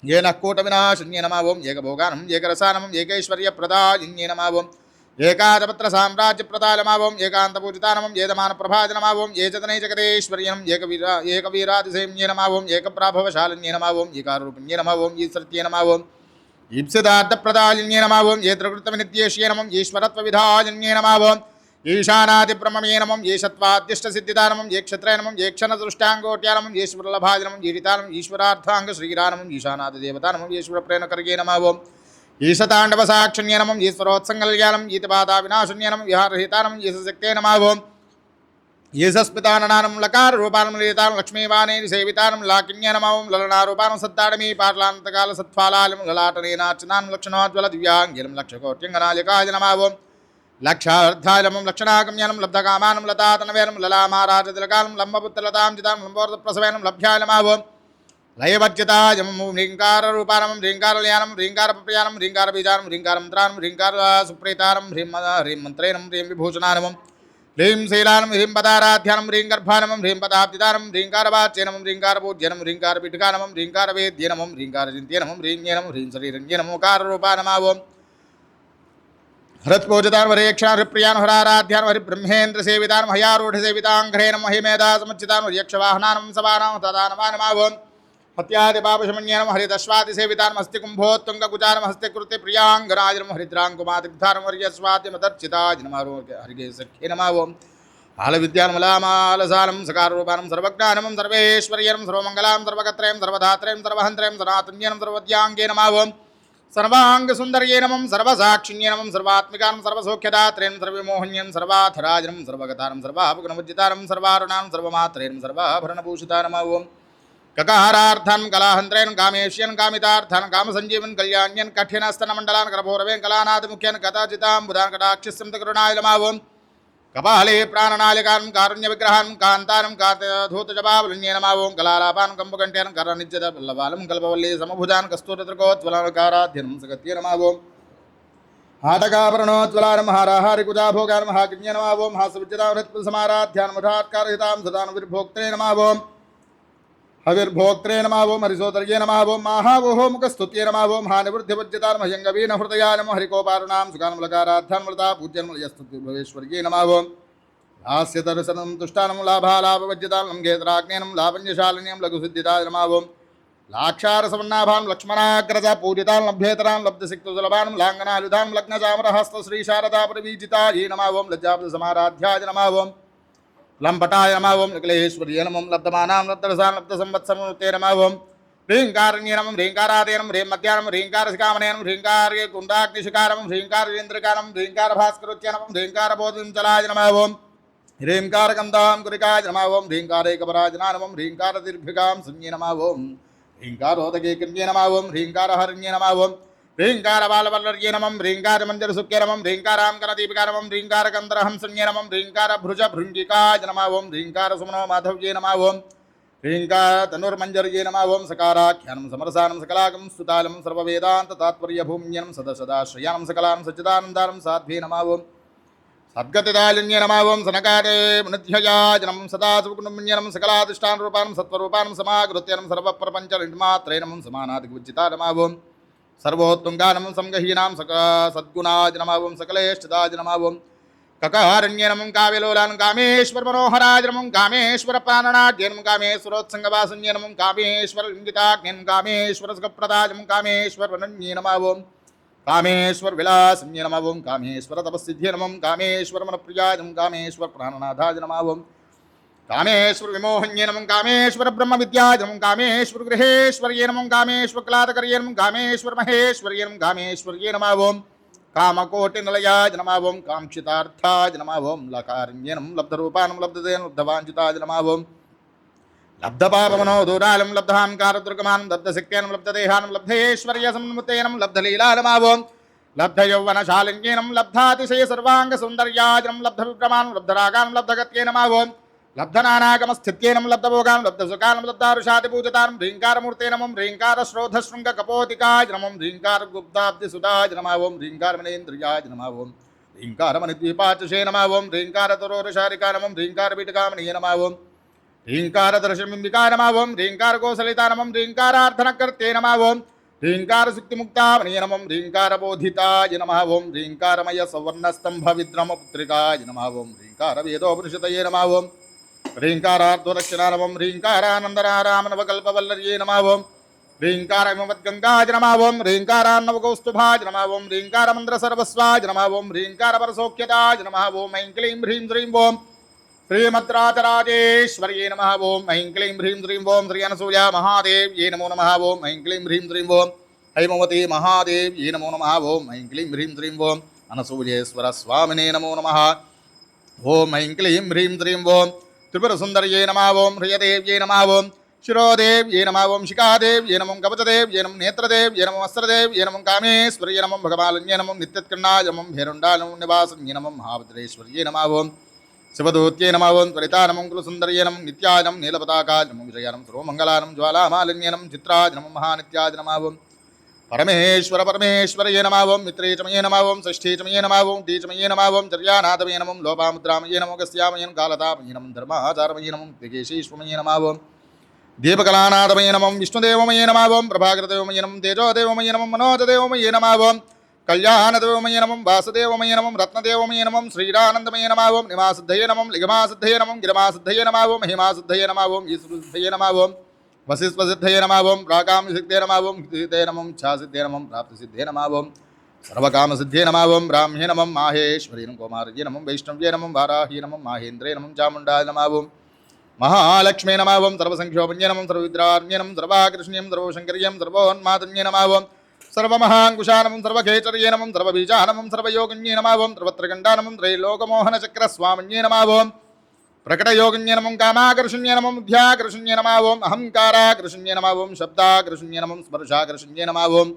ఏనః కూటవినాశన్యే నమః. ఓం ఏకభోగానం ఏకరసానమం ఏకైశ్వర్యప్రదాయిన్యే నమః. ఓం ఏకాదపత్ర సామ్రాజ్యప్రదాయ నమః. ఓం ఏకాంతపూజితానమం ఏదమానప్రభాజ నమః. ఓం ఏచతనైజగదేశ్వర్యనం ఏకవీరాతిసేమ్యే నమః. ఓం ఏకప్రాభవశాలిన్యే నమః. ఓం ఏకారూపిణ్యే నమః. ఓం ఈశ్వర్త్యే నమః. ఓం ఈప్సితార్థప్రదాయిన్యే నమః. ఓం ఏత్రకృతవినిత్యేష్యే నమః. ఈశ్వరత్వవిధాయిన్యే నమః. ఓం ఈశానాదిబ్రహ్మమే నమః. ఈశత్వాద్యష్టసిద్ధిదానమం ఏక్షత్రయనమం ఏక్షణదృష్టాంగోట్యానమం ఈశ్వరలభాజనమం ఈరితానం ఈశ్వరార్థాంగ శ్రీరానమం ఈశానాదిదేవతానమం ఈశ్వరప్రేణకర్గే నమః. ఓం ఈశతాండవసాక్షిణ్యే నమః. ఈశ్వరోత్సంగల్యానం ఈతిపాదా వినాశన్యనం విహారహితానం ఈశశక్తే నమః. ఓం ఈశస్మితాననానం లకారరూపానం లీతానం లక్ష్మీవాణేని సేవితానం లాకిన్యే నమః. ఓం లలనారూపానం సత్తాడమీ పాటలాంతకాల సత్ఫాలాలం లలాటనేనార్చనానం లక్షణోజ్వల దివ్యాంగిలం లక్షకోట్యంగనాలికాయ నమః. ఓం లక్షార్థాయనం లక్షణాగమ్యానం లబ్ధకామానం లతాతనవేనం లలామారాజతిలకాలం లంబపుత్రలతాం జితాం లంబోర్ధప్రసవేనం లభ్యాయ నమః. ఓం లయవర్జితాయమం హ్రీంకారరూపానం హ్రీంకారలయానం హ్రీంకారప్రయానం హ్రీంకారబీజానం హ్రీంకారమంత్రానం హ్రీంకారసుప్రీతానం హ్రీం హ్రీం మంత్రేనం హ్రీం విభూషణానమం హ్రీం శైలానం హ్రీం పదారాధ్యానం హ్రీం గర్భానమం హ్రీం పదాబ్దిదానం హ్రీంకారవాచ్యనమం హ్రీంకారపూజ్యనం హ్రీంకారపీఠికానమం హ్రీంకారవేద్యనమం హ్రీంకారచింత్యనమం హ్రీంజ్ఞనమం హ్రీం శరీరంజ్ఞనమోకారరూపానమా. ఓం హృత్పూజితానం హరేక్షణ హరిప్రియానం హరారాధ్యానం హరిబ్రహ్మేంద్ర సేవితానం హయారూఢసేవితాంఘ్రేనం మహిమేధా సముచితానం హరియక్షవాహనానం సవానాం తదానమానమా. ఓం హత్యాది పాపశమన్యానం హరిదశ్వాదిసేవితానం హస్తికుంభోత్తుంగకుచారం హస్తికృతి ప్రియాంగరాజనం హరిద్రాంకుమాదిగ్ధారం హరియస్వాద్యమదర్చితాయ నమః. హరిగే సఖ్యే నమః. ఓం ఆలవిద్యానమలామాలసాలం సకారూపానం సర్వజ్ఞానమం సర్వేశ్వర్యనం సర్వమంగళాం సర్వగత్రయం సర్వధాత్రయం సర్వహంత్రయం సనాతన్యనం సర్వద్యాంగే నమః. ఓం सर्वांगसुंदर्ये नमः सर्वसाक्षिण्ये नमः सर्वात्मिकानं सर्वसौख्यदात्रेण सर्वमोहन्यं सर्वाधराजनं सर्वगतानं सर्वाभुगुणमुज्जितानं सर्वारुणां सर्वमात्रेण सर्वाभरणभूषितानं ओम ककाहारार्थं कलाहन्त्रेण कामेश्यन कामितार्थं कामसञ्जीवन कल्याण्यन कठिनस्तनमण्डलान् करभोरवें कलानाथमुख्यन कथाचितां बुधान् कटाक्षस्यं तकरुणाय नमः ओम कपाले प्राणनालिकां कारुण्यविग्रहान् कान्तानं कातधूतजपावलिन्ये नमः ओं कलालापान् कम्पकण्ठ्यान् करनित्यतपल्लवालं कल्पवल्ली समभुजान् कस्तूरत्रकोत्वलाकाराध्यनं सगत्ये नमः ओं हाटकाभरणोत्वलानं हाराहारिकुजाभोगान् महाकिन्ये नमः ओं हासविद्यतामृत्पुसमाराध्यान् मुठात्कारहितां सदां विर्भोक्त्रे नमः ओं हविर्भोक्त्रे नमः ओं हरिसोदर्ये नमः ओं माहावोहो मुखस्तुत्ये नमः ओं हानिवृद्धिवज्जितान् मह्यङ्गवीन हृदयाय नमः हरिकोपारुणां सुखानमलकाराध्यान्मृता पूज्यन्मलयस्तुत्युभवेश्वर्ये नमः ओं हास्य दर्शनं तुष्टानं लाभालाभवज्जितां लङ्घेतराग्नेनं लावण्यशालिन्यं लघुसिद्धिताय नमः ओं लाक्षारसवन्नाभां लक्ष्मणाग्रजा पूजितां लभ्येतरां लब्धसिक्तुसुलभां लाङ्गनायुधां लग्नचामरहस्तश्रीशारदापरिवीजितायै नमः ओं लज्जाब्धसमाराध्याय नमः ओं लंपटाय नमः ओं निकलेश्वर्ये नमः लब्धमानां लब्धरसां लब्धसंवत्सरमुते नमः ओं ह्रीङ्कारण्ये नमः ह्रीङ्कारादेनं ह्रीमध्यानं ह्रीङ्कारशिखामणेनं ह्रीङ्कार्ये कुण्डाग्निशिखारं ह्रीङ्कारजेन्द्रकारं ह्रीङ्कारभास्करोच्य नमः ह्रीङ्कारबोधिञ्चलाय नमः ओं ह्रीङ्कारगन्धां कुरिकाय नमः ओं ह्रीङ्कारैकपराजनाय नमः ह्रीङ्कारदीर्घिकां संज्ञे नमः ओं ह्रीङ्कारोदके कृण्ये नमः ओं ह्रीङ्कारहरण्ये नमः ओं ह्रीङ्कारबालवल्लर्ये नमः ह्रीङ्कारमञ्जरसुख्ये नमः ह्रीङ्काराङ्करदीपिका नमः ह्रीङ्कारकन्दरहंसन्ये नमः ह्रीङ्कारभृजभृङ्गिकाय नमः ओं ह्रीङ्कारसुमनो माधव्ये नमः ओं ह्रीङ्कारतनुर्मञ्जर्ये नमः ओं सकाराख्यानं समरसानं सकलाकं स्तुतालं सर्ववेदान्ततात्पर्यभूम्यनं सदसदाश्रयानं सकलानं सच्चिदानन्दानं साध्वे नमः ओं सद्गतिदालिन्ये नमः ओं सनकादे मुनिध्ययाजनं सदा सुकुटुम्बिन्यनं सकलाधिष्ठानरूपानं सत्त्वरूपानं समाकृत्यनं सर्वप्रपञ्चनिर्मात्रे नमः समानादिविज्जिताय नमः ओं सर्वोत्तुङ्गानं संगहीनां सद्गुणाय नमः ओं सकलेष्टदाय नमः ओं ककहारण्ये नमः काव्यलोलानं कामेश्वरमनोहराय नमः कामेश्वरप्राणनाट्ये नमः कामेश्वरोत्सङ्गवासन्ये नमः कामेश्वरलिङ्गिताग्ने कामेश्वरसुखप्रदाय नमः कामेश्वरवनन्ये नमः ओं कामेश्वरविलासन्ये नमः ओं कामेश्वरतपस्सिद्ध्ये नमः कामेश्वरमनप्रियाय नमः कामेश्वरप्राणनाथाय नमः ओं कामेश्वरविमोहन्ये नमः कामेश्वरब्रह्मविद्याय नमः कामेश्वरगृहेश्वर्ये नमः कामेश्वरकलातकर्ये नमः कामेश्वरमहेश्वर्ये नमः कामेश्वर्ये नमः ओं कामकोटिनिलयाय नमः ओं काङ्क्षितार्थाय नमः ओं लकारण्ये नमः लब्धरूपानं लब्धदेनं लब्धवाञ्छिताय नमः ओं लब्धपापमनोदूरालं लब्धाङ्कारदुर्गमानं लब्धशक्त्यनं लब्धदेहानं लब्धेश्वर्यसंमुतेनं लब्धलीला नमः ओं लब्धयौवनशालिन्येनं लब्धातिशयसर्वाङ्गसौन्दर्याजनं लब्धविभ्रमानं लब्धरागानं लब्धगत्ये नमः ओं लब्धनानागमस्थित्येनं लब्धभोगानं लब्धसुखानं लब्धारुषादिपूजितानं ह्रीङ्कारमूर्ते नमः ह्रीङ्कारश्रोधशृङ्गकपोतिकाय नमः ह्रीङ्कारगुप्ताब्धिसुताय नमः ओं ह्रीङ्कारमनेन्द्रियाय नमः ओं ह्रीङ्कारमणिद्वीपाचषे नमः ओं ह्रीङ्कारतरोरशारिका नमः ह्रीङ्कारपीठकामणीय नमः ओं ह्रीङ्कारदर्शबिम्बिकाय नमः ओं ह्रीङ्कारकोसलिता नमः ह्रीङ्कारार्थनकर्ते नमः ओं ह्रीङ्कारशक्तिमुक्तामणीय नमः ह्रीङ्कारबोधिताय नमः ओं ह्रीङ्कारमयसवर्णस्तम्भविद्रमपुत्रिकाय नमः ओं ह्रीङ्कारवेदोपनिषदये नमः ओं ह्रीङ्कारार्धलक्षणा नमः ह्रीङ्कारानन्दरारामनवकल्पवल्लर्ये नमः ओं ह्रीङ्कारहिमवद्गङ्गाय नमः ओं ह्रीङ्कारान्नवकौस्तुभाय नमः ओं ह्रीङ्कारमन्त्रसर्वस्वाय नमः ओं ह्रीङ्कारपरसौख्यदाय नमः ओं ऐं क्लीं ह्रीं श्रीं ओं श्रीमद्राजराजेश्वर्ये नमः ओं ऐं क्लीं ह्रीं श्रीं ओं श्री अनसूया महादेव्ये नमो नमः ओं ऐं क्लीं ह्रीं श्रीं ओं हैमवती महादेव्ये नमो नमः ओं ऐं क्लीं ह्रीं श्रीं ओं अनसूयेश्वरस्वामिने नमो नमः ओं ऐं क्लीं ह्रीं श्रीं ओं त्रिपुरसुन्दर्ये नमः ओं ह्रियदेव्ये नमः ओं शिरोदेव्ये नमः ओं शिखादेव्ये नमः कवचदेव्ये नमः नेत्रदेव्ये नमः वस्त्रदेव्ये नमः कामेश्वर्ये नमः भगवालन्ये नमः नित्यत्कण्णाय नमः भेरुण्डाय नमः निवासन्ये नमः महाभद्रेश्वर्ये नमः ओं शिवदूत्ये नमः ओं त्वरिता नमः कुलसुन्दर्ये नमः नित्याय नमः नीलपताकाय नमः विजयाय नमः सर्वमङ्गलाय नमः ज्वालामालिन्ये नमः चित्राय नमः महानित्याय नमः ओं परमेश्वरये नमः ओं मित्रेचमये नमः ओं षष्ठीचमये नमः ओं तीचमये नमः ओं चर्यानाथमये नमः लोपामुद्रामये नमः गस्यामये नमः कालतामये नमः धर्माचारमये नमः दिगेशीश्वमये नमः ओं दीपकलानाथमये नमः विष्णुदेवमये नमः ओं प्रभाकरदेवमये नमः तेजोदेवमये नमः मनोजदेवमये नमः ओं कल्याणदेवमये नमः वासुदेवमये नमः रत्नदेवमये नमः श्रीरानन्दमये नमः ओं निवासिद्धये नमः लिगमासिद्धये नमः गिरिमासिद्धये नमः ओं महिमासिद्धये नमः ओं ईश्वरसिद्धये नमः ओं वसिष्ठसिद्धये नमः ओं प्राकामसिद्धये नमः ओं सिद्धये नमः इच्छासिद्धये नमः प्राप्तिसिद्धये नमः ओं सर्वकामसिद्धये नमः ओं ब्राह्म्ये नमः माहेश्वर्ये नमः कौमार्ये नमः वैष्णव्ये नमः वाराह्ये नमः माहेन्द्रे नमः चामुण्डाय नमः ओं महालक्ष्मे नमः ओं सर्वसंख्योपन्ये नमः सर्वविद्रार्ण्ये नमः सर्वाकृष्ण्यं सर्वशङ्कर्यं सर्वोन्मादन्ये नमः ओं सर्वमहाङ्कुशानमं सर्वखेचर्ये नमं सर्वबीजानमं सर्वयोगिन्ये नमावं सर्वत्रगण्डानमं त्रैलोकमोहनचक्रस्वामिन्ये नमावं प्रकटयोगिन्ये नमं कामाकर्षण्ये नमं बुद्ध्याकर्षण्ये नमावं अहङ्काराकर्षण्ये नमावं शब्दाकर्षण्ये नमं स्पर्शाकर्षण्ये नमावं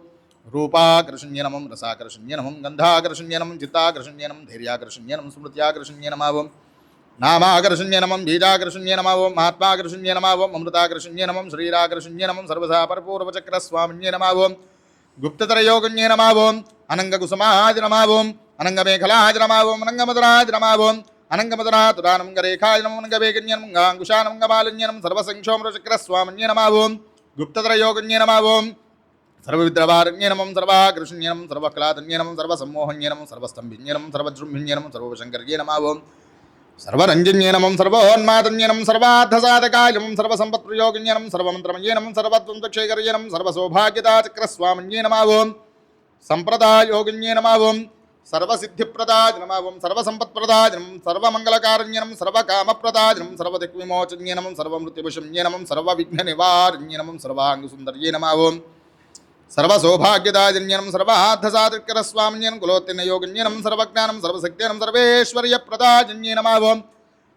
रूपाकर्षण्ये नमं रसाकर्षण्ये नमं गन्धाकर्षण्ये नमं चित्ताकर्षण्ये नमं धैर्याकर्षण्ये नमं स्मृत्याकर्षण्ये नमावं नामाकर्षण्ये नमं बीजाकर्षण्ये नमावं महात्माकर्षण्ये नमावं अमृताकर्षण्ये नमं शरीराकर्षण्ये नमं सर्वसापरपूर्वचक्रस्वामिन्ये नमावं गुप्ततरयोगन्ये नमावं अनङ्गकुसुमादि नमावं अनङ्गमेखलादि नमावं अनङ्गमदरादि नमावं अनङ्गमदरातुरानङ्गरेखाय नमं अनङ्गवेगन्ये नमं गाङ्कुशानमङ्गमालिन्ये नमं सर्वसंक्षोमचक्रस्वामिन्ये नमावं गुप्ततरयोगन्ये नमावं सर्वविद्रवारण्ये नमं सर्वाकर्षण्ये नमं सर्वक्लादन्ये नमं सर्वसम्मोहन्ये नमं सर्वस्तम्भिन्ये नमं सर्वजृम्भिन्ये नमं सर्वशङ्कर्ये नमावं सर्वरञ्जन्ये नमं सर्वोन्मादन्ये नमं सर्वार्थसाधकाय नमं सर्वसम्पत्प्रयोगिन्ये नमं सर्वमन्त्रमये नमं सर्वत्वन्तक्षेकर्ये नमं सर्वसौभाग्यदाचक्रस्वामिन्ये नमावं सम्प्रदायोगिन्ये नमावं सर्वसिद्धिप्रदाय नमावं सर्वसम्पत्प्रदाय नमं सर्वमङ्गलकारण्ये नमं सर्वकामप्रदाय नमं सर्वदिक्विमोचन्ये नमं सर्वमृत्युविषम्ये नमं सर्वविघ्ननिवारण्ये नमं सर्वाङ्गसुन्दर्ये नमावं सर्वसौभाग्यदायन्ये नमं सर्वार्थसाधकरस्वामिन्ये नमं कुलोत्तीर्णयोगिन्ये नमं सर्वज्ञानं सर्वशक्त्यै नमं सर्वेश्वर्यप्रदायन्ये नमावं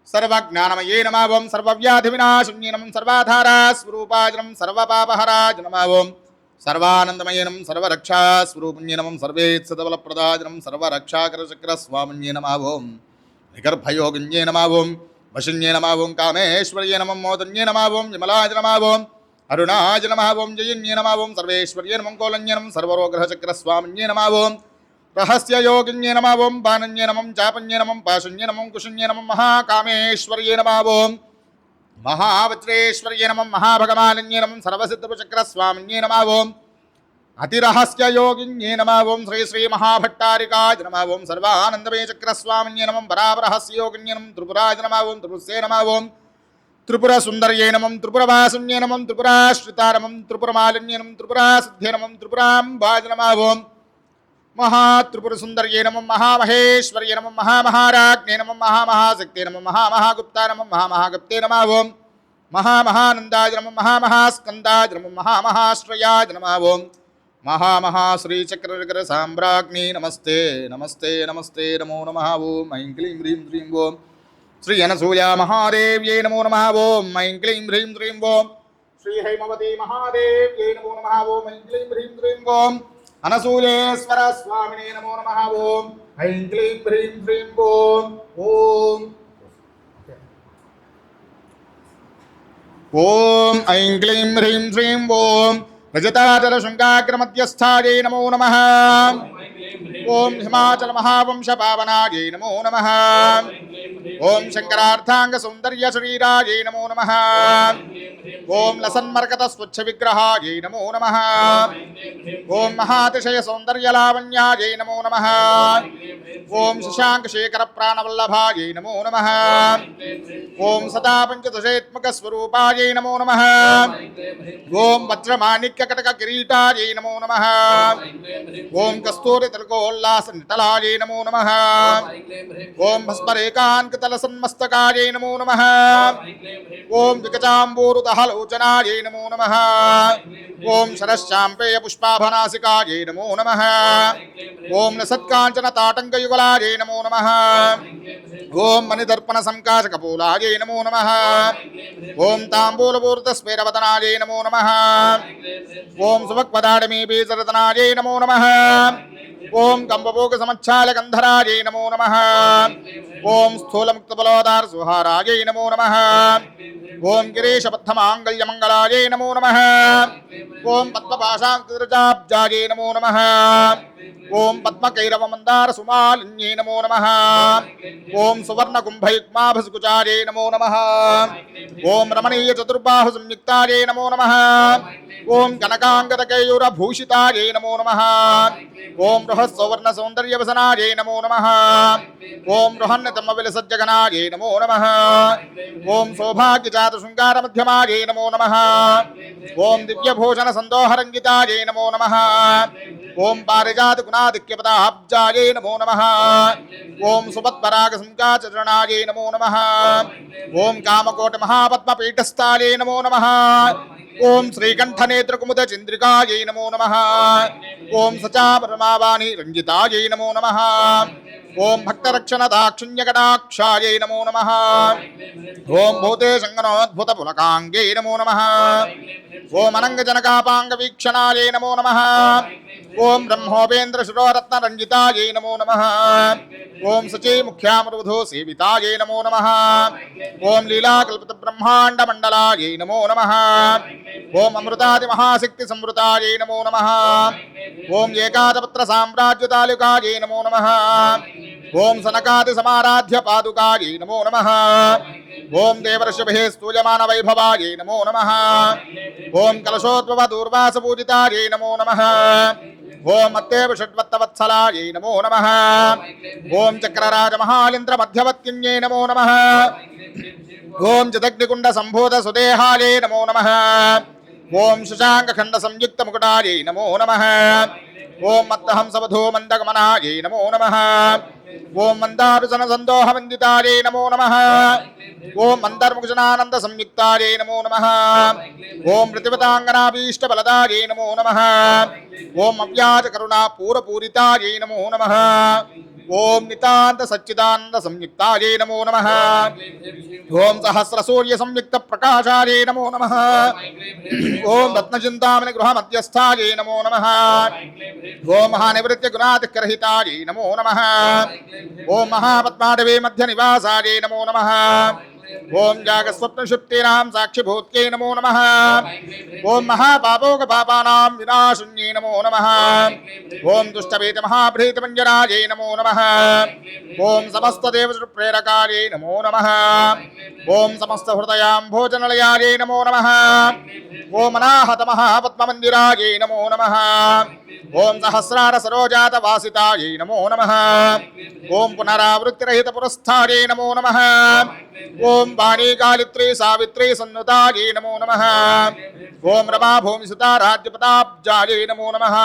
सर्वज्ञानमये नमावं सर्वव्याधिविनाशन्ये नमं सर्वाधारास्वरूपाय नमं सर्वपापहराय नमावं सर्वानन्दमये नमं सर्वरक्षास्वरूपिण्ये नमं सर्वेत्सदबलप्रदाय नमं सर्वरक्षाकरचक्रस्वामिन्ये नमावं निगर्भयोगिन्ये नमावं वशिन्ये नमावं कामेश्वर्ये नमं मोदन्ये नमावं विमलाय नमावं अरुणाय नमावं जयन्ये नमावं सर्वेश्वर्ये नमं कोलन्ये नमं सर्वरोग्रहचक्रस्वामिन्ये नमावं रहस्ययोगिन्ये नमावं बाणन्ये नमं चापन्ये नमं पाशन्ये नमं कुशन्ये नमं महाकामेश्वर्ये नमावं महावज्रेश्वर्ये नमं महाभगवानन्ये नमं सर्वसिद्धचक्रस्वामिन्ये नमावं अतिरहस्ययोगिन्ये नमावं श्री श्री महाभट्टारिकाय नमावं सर्वानन्दमये चक्रस्वामिन्ये नमं परापरहस्ययोगिन्ये नमं त्रिपुराय नमावं त्रिपुरसे नमावं त्रिपुरसुन्दर्ये नमं त्रिपुरवासुन्ये नमं त्रिपुराश्रिता नमं त्रिपुरमालिन्ये नमं त्रिपुरासिद्धे नमं त्रिपुराम्बाज नमावं महात्रिपुरसुन्दर्ये नमं महामहेश्वर्ये नमं महामहाराज्ञे नमं महामहाशक्ते नमं महामहागुप्ता नमं महामहागुप्ते नमावं महामहानन्दाय नमं महामहास्कन्दाय नमं महामहाश्रयाय नमावं महामहाश्रीचक्रसाम्राज्ञे नमस्ते नमस्ते नमस्ते नमो नमः ॐ ऐं क्लीं ह्रीं श्रीं ॐ श्री अनसूया महादेव्यै नमो नमः ॐ ऐं क्लीं ह्रीं श्रीं ॐ श्री हैमवती महादेव्यै नमो नमः ॐ ऐं क्लीं ह्रीं श्रीं ॐ अनसूयेश्वर स्वामिने नमो नमः ॐ ऐं क्लीं ह्रीं श्रीं ॐ ऐं क्लीं ह्रीं श्रीं ॐ रजताचलशृङ्गाग्रमध्यस्थायै नमो नमः ॐ हिमाचलमहावंशपावनायै नमो नमः ॐ शङ्करार्थाङ्गसौन्दर्यशरीरायै नमो नमः ॐ लसन्मर्कतस्वच्छविग्रहायै नमो नमः ॐ महातिशयसौन्दर्यलावण्यायै नमो नमः ॐ शशाङ्कशेखरप्राणवल्लभायै नमो नमः ॐ सदा पञ्चदशेत्मकस्वरूपायै नमो नमः ॐ वज्रमाणिक्यकटककिरीटायै नमो नमः ॐ कस्तूरितिलकोल्लासनितलायै नमो नमः ॐ भस्मरेकाङ्कतलसन्मस्तकायै नमो नमः ॐ विकचाम्बूरुदहलोचनायै नमो नमः ॐ शरश्चाम्पेयपुष्पाभनासिकायै नमो नमः ॐ लसत्काञ्चनताटङ्कयुगलायै नमो नमः ॐ मणिदर्पणसङ्काशकपोलायै नमो नमः ॐ ताम्बूलपूर्तस्मेरवदनायै नमो नमः ॐ सुभक्पदाडमीबीजरतनायै नमो नमः ॐ कम्बभोगसमच्छालगन्धरायै नमो नमः ॐ स्थूलमुक्तबलोदारसुहारायै नमो नमः ॐ गिरीशबद्धमाङ्गल्यमङ्गलायै नमो नमः ॐ पद्मपाशाङ्कुरजाब्जायै नमो नमः ॐ पद्मकैरवमन्दारसुमालिन्यै नमो नमः ॐ सुवर्णकुम्भयुग्माभस्कुचायै नमो नमः ॐ रमणीयचतुर्बाहुसंयुक्तायै नमो नमः ॐ कनकाङ्गदकेयूरभूषितायै नमो नमः ॐ बृहत्सौवर्णसौन्दर्यवसनायै नमो नमः ॐ बृहन्नतमविलसज्जगनायै नमो नमः ॐ सौभाग्यजातशृङ्गारमध्यमायै नमो नमः ॐ दिव्यभूषणसन्दोहरङ्गितायै नमो नमः ॐ पारिजातगुणाधिक्यपदाब्जायै नमो नमः ॐ सुपद्परागसङ्काचरणायै नमो नमः ॐ कामकोटिमहापद्मपीठस्थायै नमो नमः ఓం శ్రీకంఠనేత్రకుముద చంద్రికాయై నమో నమః ఓం సచాపరమావాణి రంజితాయై నమో నమః ఓం భక్తరక్షణ దాక్షిణ్యకటాక్షాయై నమో నమః ఓం భూతే సంగనోద్భుత పులకాంగై నమో నమః ఓం అనంగజనకాపాంగ వీక్షణాయై నమో నమః ఓం బ్రహ్మోపేంద్ర శిరోరత్న రంజితాయై నమో నమః ఓం సచీ ముఖ్యామృధో సేవితాయై నమో నమః ఓం లీలాకల్పిత బ్రహ్మాండ మండలాయై నమో నమః ఓం అమృతాది మహాశక్తి సంవృతాయై నమో నమః ఓం ఏకాదపత్ర సామ్రాజ్య తాలూకాయై నమో నమః ఓం సనకాది సమారాధ్య పాదుకాయై నమో నమః ఓం దేవర్షిభిః స్తూయమాన వైభవాయై నమో నమః ఓం కలశోద్భవ దూర్వాస పూజితాయై నమో నమః ఓం అత్తేవ షడ్వత్తవత్సలాయై నమో నమః ఓం చక్రరాజ మహాలింద్ర మధ్యవత్యన్యై నమో నమః ఓం జదగ్నికుండ సంభూత సుదేహాయై నమో నమః ఓం శశాంక ఖండ సంయుక్త ముకుటాయై నమో నమః ఓం మత్తహంసవధూ మందగమనాయై నమో నమః ఓం మందారుసన సందోహ వందితాయై నమో నమః ఓం మందర్ముఖజనానంద సంయుక్తాయై నమో నమః ఓం ప్రతిపతాంగనాభీష్ట బలదాయై నమో నమః ఓం అవ్యాజ కరుణా పూరపూరితాయై నమో నమః ఓం నితాంత సచ్చిదానంద సంయుక్తాయై నమో నమః ఓం సహస్ర సూర్య సంయుక్త ప్రకాశాయై నమో నమః ఓం రత్నచింతామణి గృహ మధ్యస్థాయై నమో నమః ఓం మహానివృత్య గుణాతిక్రహితాయై నమో నమః ఓం మహాపద్మాడవే మధ్య నివాసాయై నమో నమః ఓం జాగస్వప్నశుప్తీనాం సాక్షిభూత్యై నమో నమః ఓం మహాపాపోక పాపానాం వినాశున్యై నమో నమః ఓం దుష్టభీత మహాభ్రీతమంజనాయై నమో నమః ఓం సమస్త దేవప్రేరకాయై నమో నమః ఓం సమస్త హృదయాంభోజనలయాయై నమో నమః ఓం అనాహత మహాపద్మమందిరాయై నమో నమః ఓం సహస్రార సరోజాత వాసితాయై నమో నమః ఓం పునరావృత్తిరహిత పురస్థాయై నమో నమః ఓం వాణీకాళిత్రీ సావిత్రీ సన్నుతాయై నమో నమః ఓం రమా భూమిసుతా రాజ్యపదాబ్జాయై నమో నమః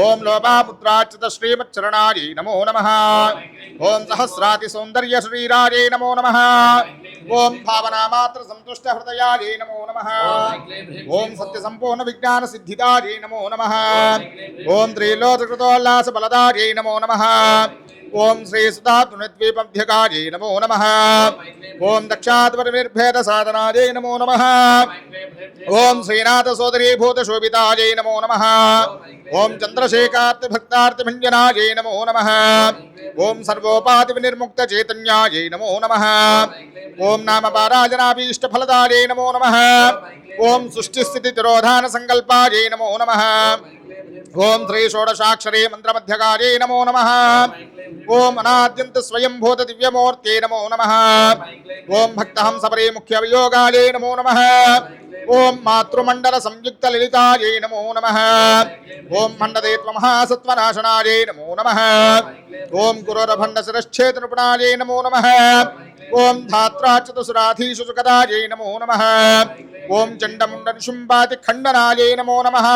ఓం లోపాపుత్రాచ్యుత శ్రీమచ్చరణాయై నమో నమః ఓం సహస్రాతి సౌందర్య శ్రీరాజై నమో నమః ఓం భావనామాత్ర సంతుష్ట హృదయాయై నమో నమః ఓం సత్య సంపూర్ణ విజ్ఞాన సిద్ధిదాయై నమో నమః ఓం త్రిలోకృతోల్లాస బలదాయై నమో నమః ఓం శ్రీ సుధాద్వైపభ్యకాయై నమో నమః ఓం దక్షాద్వరనిర్భేద సాధనాయై నమో నమః ఓం శ్రీనాథ సోదరీ భూత శోభితాయై నమో నమః ఓం చంద్రశేఖార్తి భక్తార్తి భంజనాయై నమో నమః ఓం సర్వోపాధి వినిర్ముక్త చైతన్యాయై నమో నమః ఓం నామ పారాజనాభీష్ట ఫలదాయై నమో నమః ఓం సృష్టి స్థితి తిరోధాన సంకల్పాయై నమో నమః ఓం శ్రీ షోడశాక్షరీ మంత్రమధ్యకార్యై నమో నమః ఓం అనాద్యంత స్వయంభూత దివ్యమూర్తే నమో నమః ఓం భక్తహంసపరే ముఖ్య వియోగాయై నమో నమః ఓం మాతృమండల సంయుక్త లలితాయై నమో నమః ఓం మండదేత్వ మహాసత్వనాశనాయై నమో నమః ఓం గురోరభండ శిరశ్చేత నిపుణాయై నమో నమః ఓం ధాత్రాచ్యుతసురాధీషు సుఖదాయై నమో నమః ఓం చండముండ నిశుంబాతి ఖండనాయై నమో నమః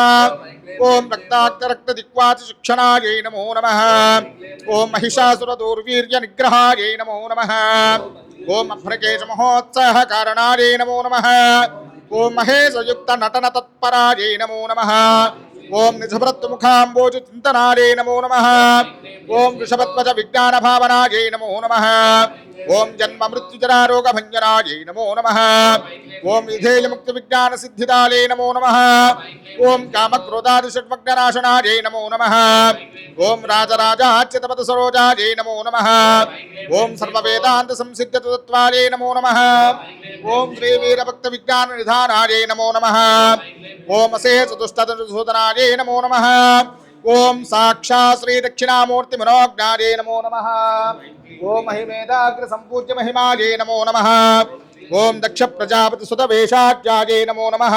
ఓం రక్తాక్తరక్త దిక్వాతి శిక్షణాయై నమో నమః ఓం మహిషాసుర దౌర్వీర్య నిగ్రహాయై నమో నమః ఓం అభ్రకేశ మహోత్సాహ కారణాయై నమో నమః ఓం మహేశయుక్త నటన తత్పరాయై నమో నమః ఓం నిజభృత్ముఖాంబోజు చింతనాయై నమో నమః ఓం వృషభధ్వజ విజ్ఞాన భావనాయై నమో నమః ఓం జన్మ మృత్యుజరారోగ భంజనాయై నమో నమః ఓం విధేయ ముక్తి విజ్ఞాన సిద్ధిదాయై నమో నమః ఓం కామక్రోధాది షడ్వగ్ననాశనాయై నమో నమః ఓం రాజరాజాచ్యుతపద సరోజాయై నమో నమః ఓం సర్వవేదాంత సంసిద్ధ తత్వాయై నమో నమః ఓం శ్రీ వీరభక్త విజ్ఞాన నిధానాయై నమో నమః ఓం అశేష దుష్టదూదనాయై నమో నమః ఓం సాక్షా శ్రీ దక్షిణామూర్తి మనోజ్ఞాయై నమో నమః ఓం మహిమేదాగ్ర సంపూజ్య మహిమాయై నమో నమః ఓం దక్ష ప్రజాపతి సుత వేషాజ్యాయై నమో నమః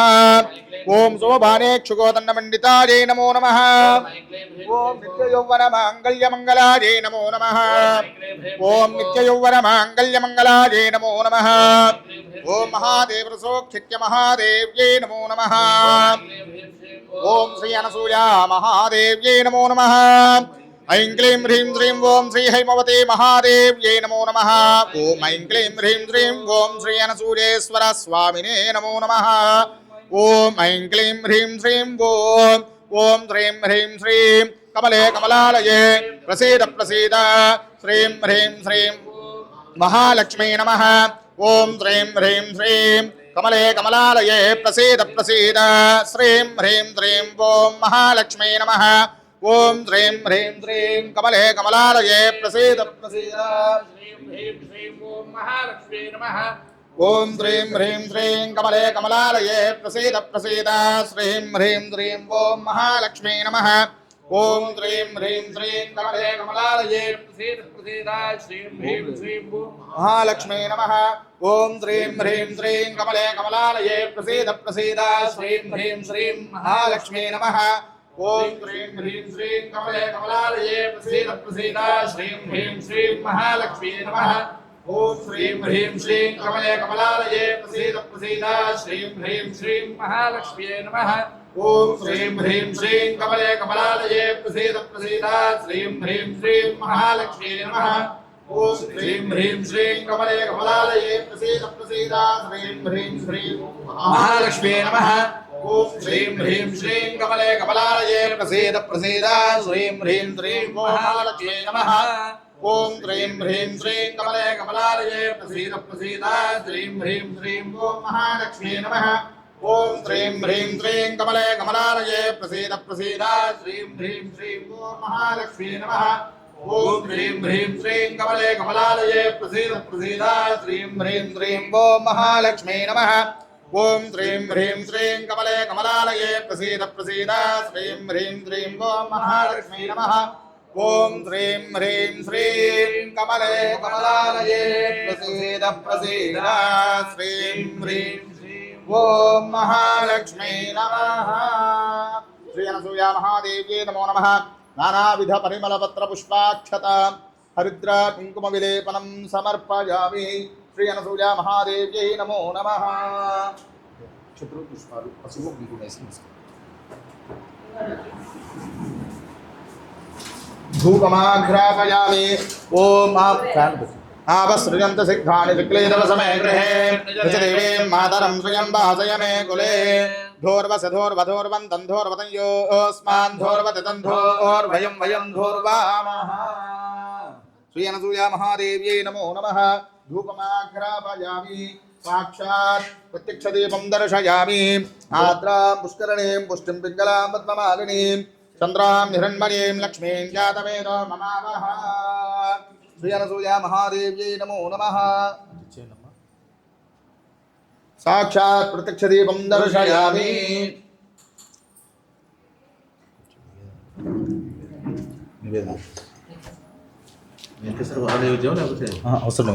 ఓం శోభానేక్షుగోదన్న మండితాయై నమో నమః ఓం నిత్య యౌవన మాంగళ్య మంగళాయై నమో నమః ఓం నిత్య యౌవన మాంగళ్య మంగళాయై నమో నమః ఓం మహాదేవ సౌఖ్యక్య మహాదేవ్యై నమో నమః ఓం శ్రీ అనసూయ మహాదేవ్యై నమో నమః ఐం క్లీం హ్రీం శ్రీం ఓం శ్రీ హైమవతే మహాదేవ్యై నమో నమః ఓం ఐం క్లీం హ్రీం శ్రీం ఓం శ్రీ అనసూయేశ్వర స్వామినే నమో నమః ॐ ऐं क्लीं ह्रीं श्रीं ॐ ह्रीं ह्रीं श्रीं कमले कमलालये प्रसीद प्रसीद श्रीं ह्रीं श्रीं महालक्ष्मी नमः ॐ श्रीं ह्रीं श्रीं कमले कमलालये प्रसीद प्रसीद श्रीं ह्रीं श्रीं ॐ महालक्ष्मी नमः ॐ श्रीं ह्रीं श्रीं कमले कमलालये प्रसीद प्रसीद महालक्ष्मी नमः ॐ श्रीं ह्रीं श्रीं कमले कमलालये प्रसीद प्रसीद श्रीं ह्रीं श्रीं ॐ महालक्ष्मी नमः ॐ श्रीं ह्रीं श्रीं कमले कमलालये प्रसीद प्रसीद श्रीं ह्रीं श्रीं महालक्ष्मी नमः ॐ श्रीं ह्रीं श्रीं कमले कमलालये प्रसीद प्रसीद श्रीं ह्रीं श्रीं महालक्ष्मी नमः ॐ श्रीं ह्रीं श्रीं कमले कमलालये प्रसीद प्रसीद श्रीं ह्रीं श्रीं महालक्ष्मी नमः ॐ श्रीं ह्रीं श्रीं कमले कमलालये प्रसीद प्रसीद श्रीं ह्रीं श्रीं महालक्ष्मी नमः ॐ श्रीं ह्रीं श्रीं कमले कमलालये प्रसीद प्रसीद श्रीं ह्रीं श्रीं महालक्ष्मी नमः ॐ श्रीं ह्रीं श्रीं कमले कमलालये प्रसीद प्रसीद श्रीं ह्रीं श्रीं महालक्ष्मी नमः ॐ श्रीं ह्रीं श्रीं कमले कमलालये प्रसीद प्रसीद श्रीं ह्रीं श्रीं महालक्ष्मी नमः ॐ श्रीं ह्रीं श्रीं कमले कमलालये प्रसीद प्रसीद श्रीं ह्रीं श्रीं महालक्ष्मी नमः ॐ श्रीं ह्रीं श्रीं कमले कमलालये प्रसीद प्रसीद श्रीं ह्रीं श्रीं महालक्ष्मी नमः ॐ श्रीं ह्रीं श्रीं कमले कमलालये प्रसीद प्रसीद श्रीं ह्रीं श्रीं महालक्ष्मी नमः ॐ श्रीं ह्रीं श्रीं कमले कमलालये प्रसीद प्रसीद श्रीं ह्रीं श्रीं महालक्ष्मी नमः ॐ श्रीं ह्रीं श्रीं कमले कमलालये प्रसीद प्रसीद श्रीं ह्रीं ॐ महालक्ष्मी नमः श्री अनसूया महादेव्यै नमो नमः नानाविध परिमलपत्र पुष्पाक्षता हरिद्र कुंकुम विलेपनं समर्पयामि श्री अनसूया महादेव्यै नमो नमः क्षत्रु पुष्पालु पशुओं धूपमाघ्रापयामि ॐ आपसृजन्त सिद्धानि विक्लेदव समय गृहे देवीं मातरं स्वयं वासय मे कुले धोर्वसधोर्वधोर्वन्तं धोर्वतयोऽस्मान् धोर्वतन्धोर्वयं वयं धोर्वामः श्री अनसूया महादेव्यै नमो नमः धूपमाघ्रापयामि साक्षात् प्रत्यक्षदीपं दर्शयामि आद्रां पुष्करणीं पुष्टिं पिङ्गलां पद्ममालिनीं चन्द्रां हिरण्मयीं लक्ष्मीं जातवेदो ममावः श्री अनसूया महादेव्यै नमो नमः साक्षात् प्रत्यक्षदीपं दर्शयामि అవసరం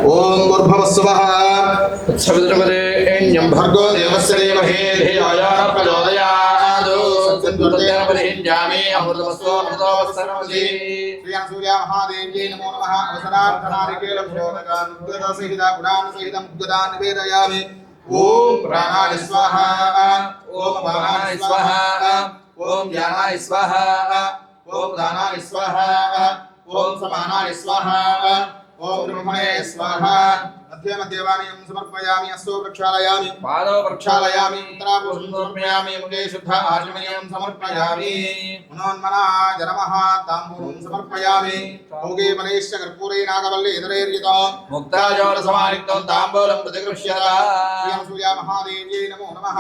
ओम भूर्भुवस्सुवः सवितृवरेण्यं भर्गो देवस्य धीमहि धियो यो न प्रचोदयात् सत्यं परिहिञ्जामि अमृतमस्तु अमृतोऽवसरमसि श्री अनसूया महादेव्यै नमो नमः अवसरार्थनारिकेलक्षोदकानुग्रहसहिता गुणानुसहितं उद्गतान् निवेदयामि ओम प्राणाय स्वाहा ओम अपानाय स्वाहा ओम ज्ञानाय स्वाहा ओम दानाय स्वाहा ओम समानाय स्वाहा ओम ब्रह्मणे स्वाहा मुख्यम देवालयं समर्पयामि अस्तो प्रक्षालयामि पादो प्रक्षालयामि उत्तरापूर्वं समर्पयामि मुखे शुद्ध आचमनीयं समर्पयामि मनोन्मना जनमः ताम्बूलं समर्पयामि भोगे बलेश्च कर्पूरे नागवल्ले इतरेर्यतो मुक्ताजोर समायुक्तं ताम्बूलं प्रतिगृह्यता सूर्या महादेव्यै नमो नमः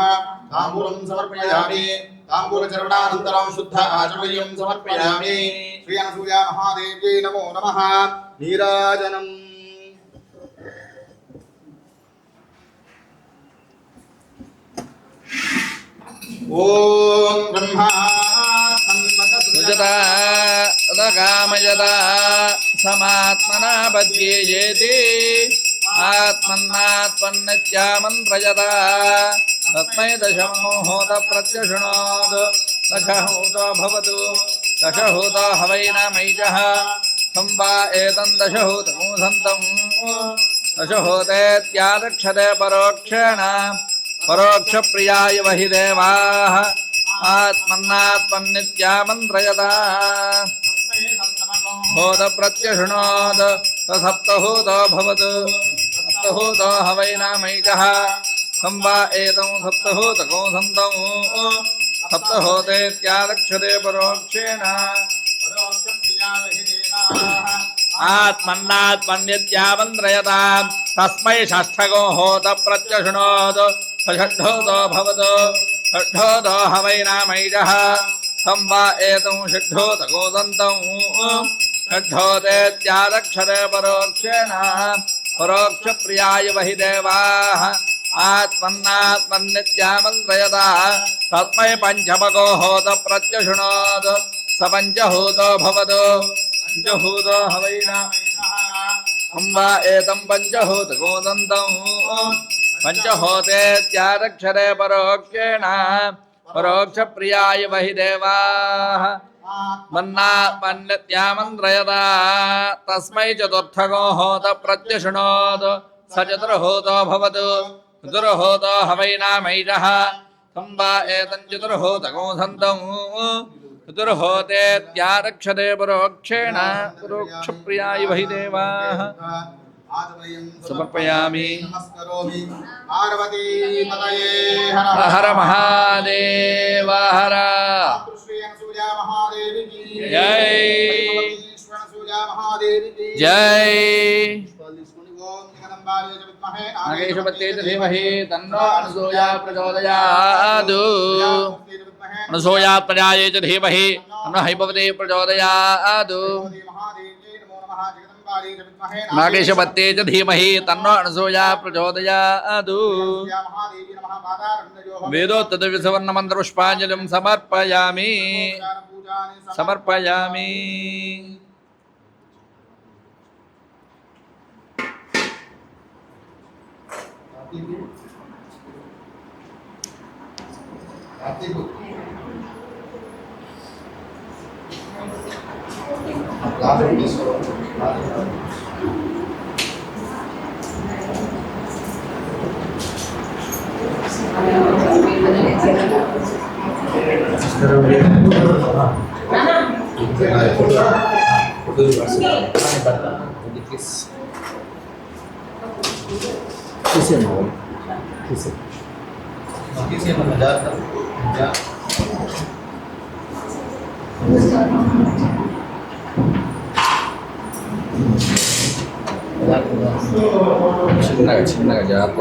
ताम्बूलं समर्पयामि ताम्बूलचरणानन्तरं शुद्ध आचमनीयं समर्पयामि श्री अनसूया महादेव्यै नमो नमः नीराजनम् ओम ब्रह्मा सुजता तदकामयता समात्मना पद्येयेति आत्मन्नात्मन्नित्यामन्त्रयता तस्मै दशमोहोत प्रत्यशृणोत् दशहूतो भवतु दशहूतो हवैनामैजः तं वा एतं दशहूतमूसन्तं दशहूतेत्यादक्षते परोक्षेण परोक्षप्रियाय वहि देवाः आत्मन्नात्मन्नित्यामन्त्रयता होत प्रत्यशृणोत् सप्तहूतो भवतु सप्तहूतो हवैनामैकः तं वा एतं सप्तहूतको सन्तं सप्तहूतेत्यादक्षते परोक्षेण आत्मन्नात्मन्नित्यामन्त्रयता तस्मै षष्ठको होत प्रत्यशृणोत् षड्ढोतो भवतु षड्ढोतो हवैनामैजः तं वा एतं षड्ढोतको सन्तं षड्ढोतेत्यादक्षते परोक्षेण परोक्षप्रियाय वहि देवाः आत्मन्नात्मन्नित्यामन्त्रयता तस्मै पञ्चमको होत प्रत्यशृणोत् स पञ्चहूतो भवतु पञ्चहूतो हवैनामैजः तं वा एतं पञ्चहूतको सन्तं पञ्चहोतेत्यादक्षते परोक्षेण परोक्षप्रियाय वहि देवाः मन्नात्मन्नित्यामन्त्रयता तस्मै चतुर्थको होत प्रत्यशृणोत् स चतुर्हूतो भवतु चतुर्हूतो हवैनामैजः तं वा एतं चतुर्हूतको सन्तं चतुर्हूतेत्यादक्षते परोक्षेण परोक्षप्रियाय वहि देवाः समर्पयामि पार्वती पतये हर हर महादेव हर जय जय नागेशपत्ये धीमहि तन्नो अनसूया प्रचोदयात् अनसूया प्रजाये च धीमहि तन्नो हैमवती प्रचोदयात् नागेशपत्ये च धीमहि तन्नो अनसूया प्रचोदयात् वेदोत्तरविसवर्णमन्त्रपुष्पाञ्जलिं समर्पयामि समर्पयामि చిన్నగా జాగ్రత్త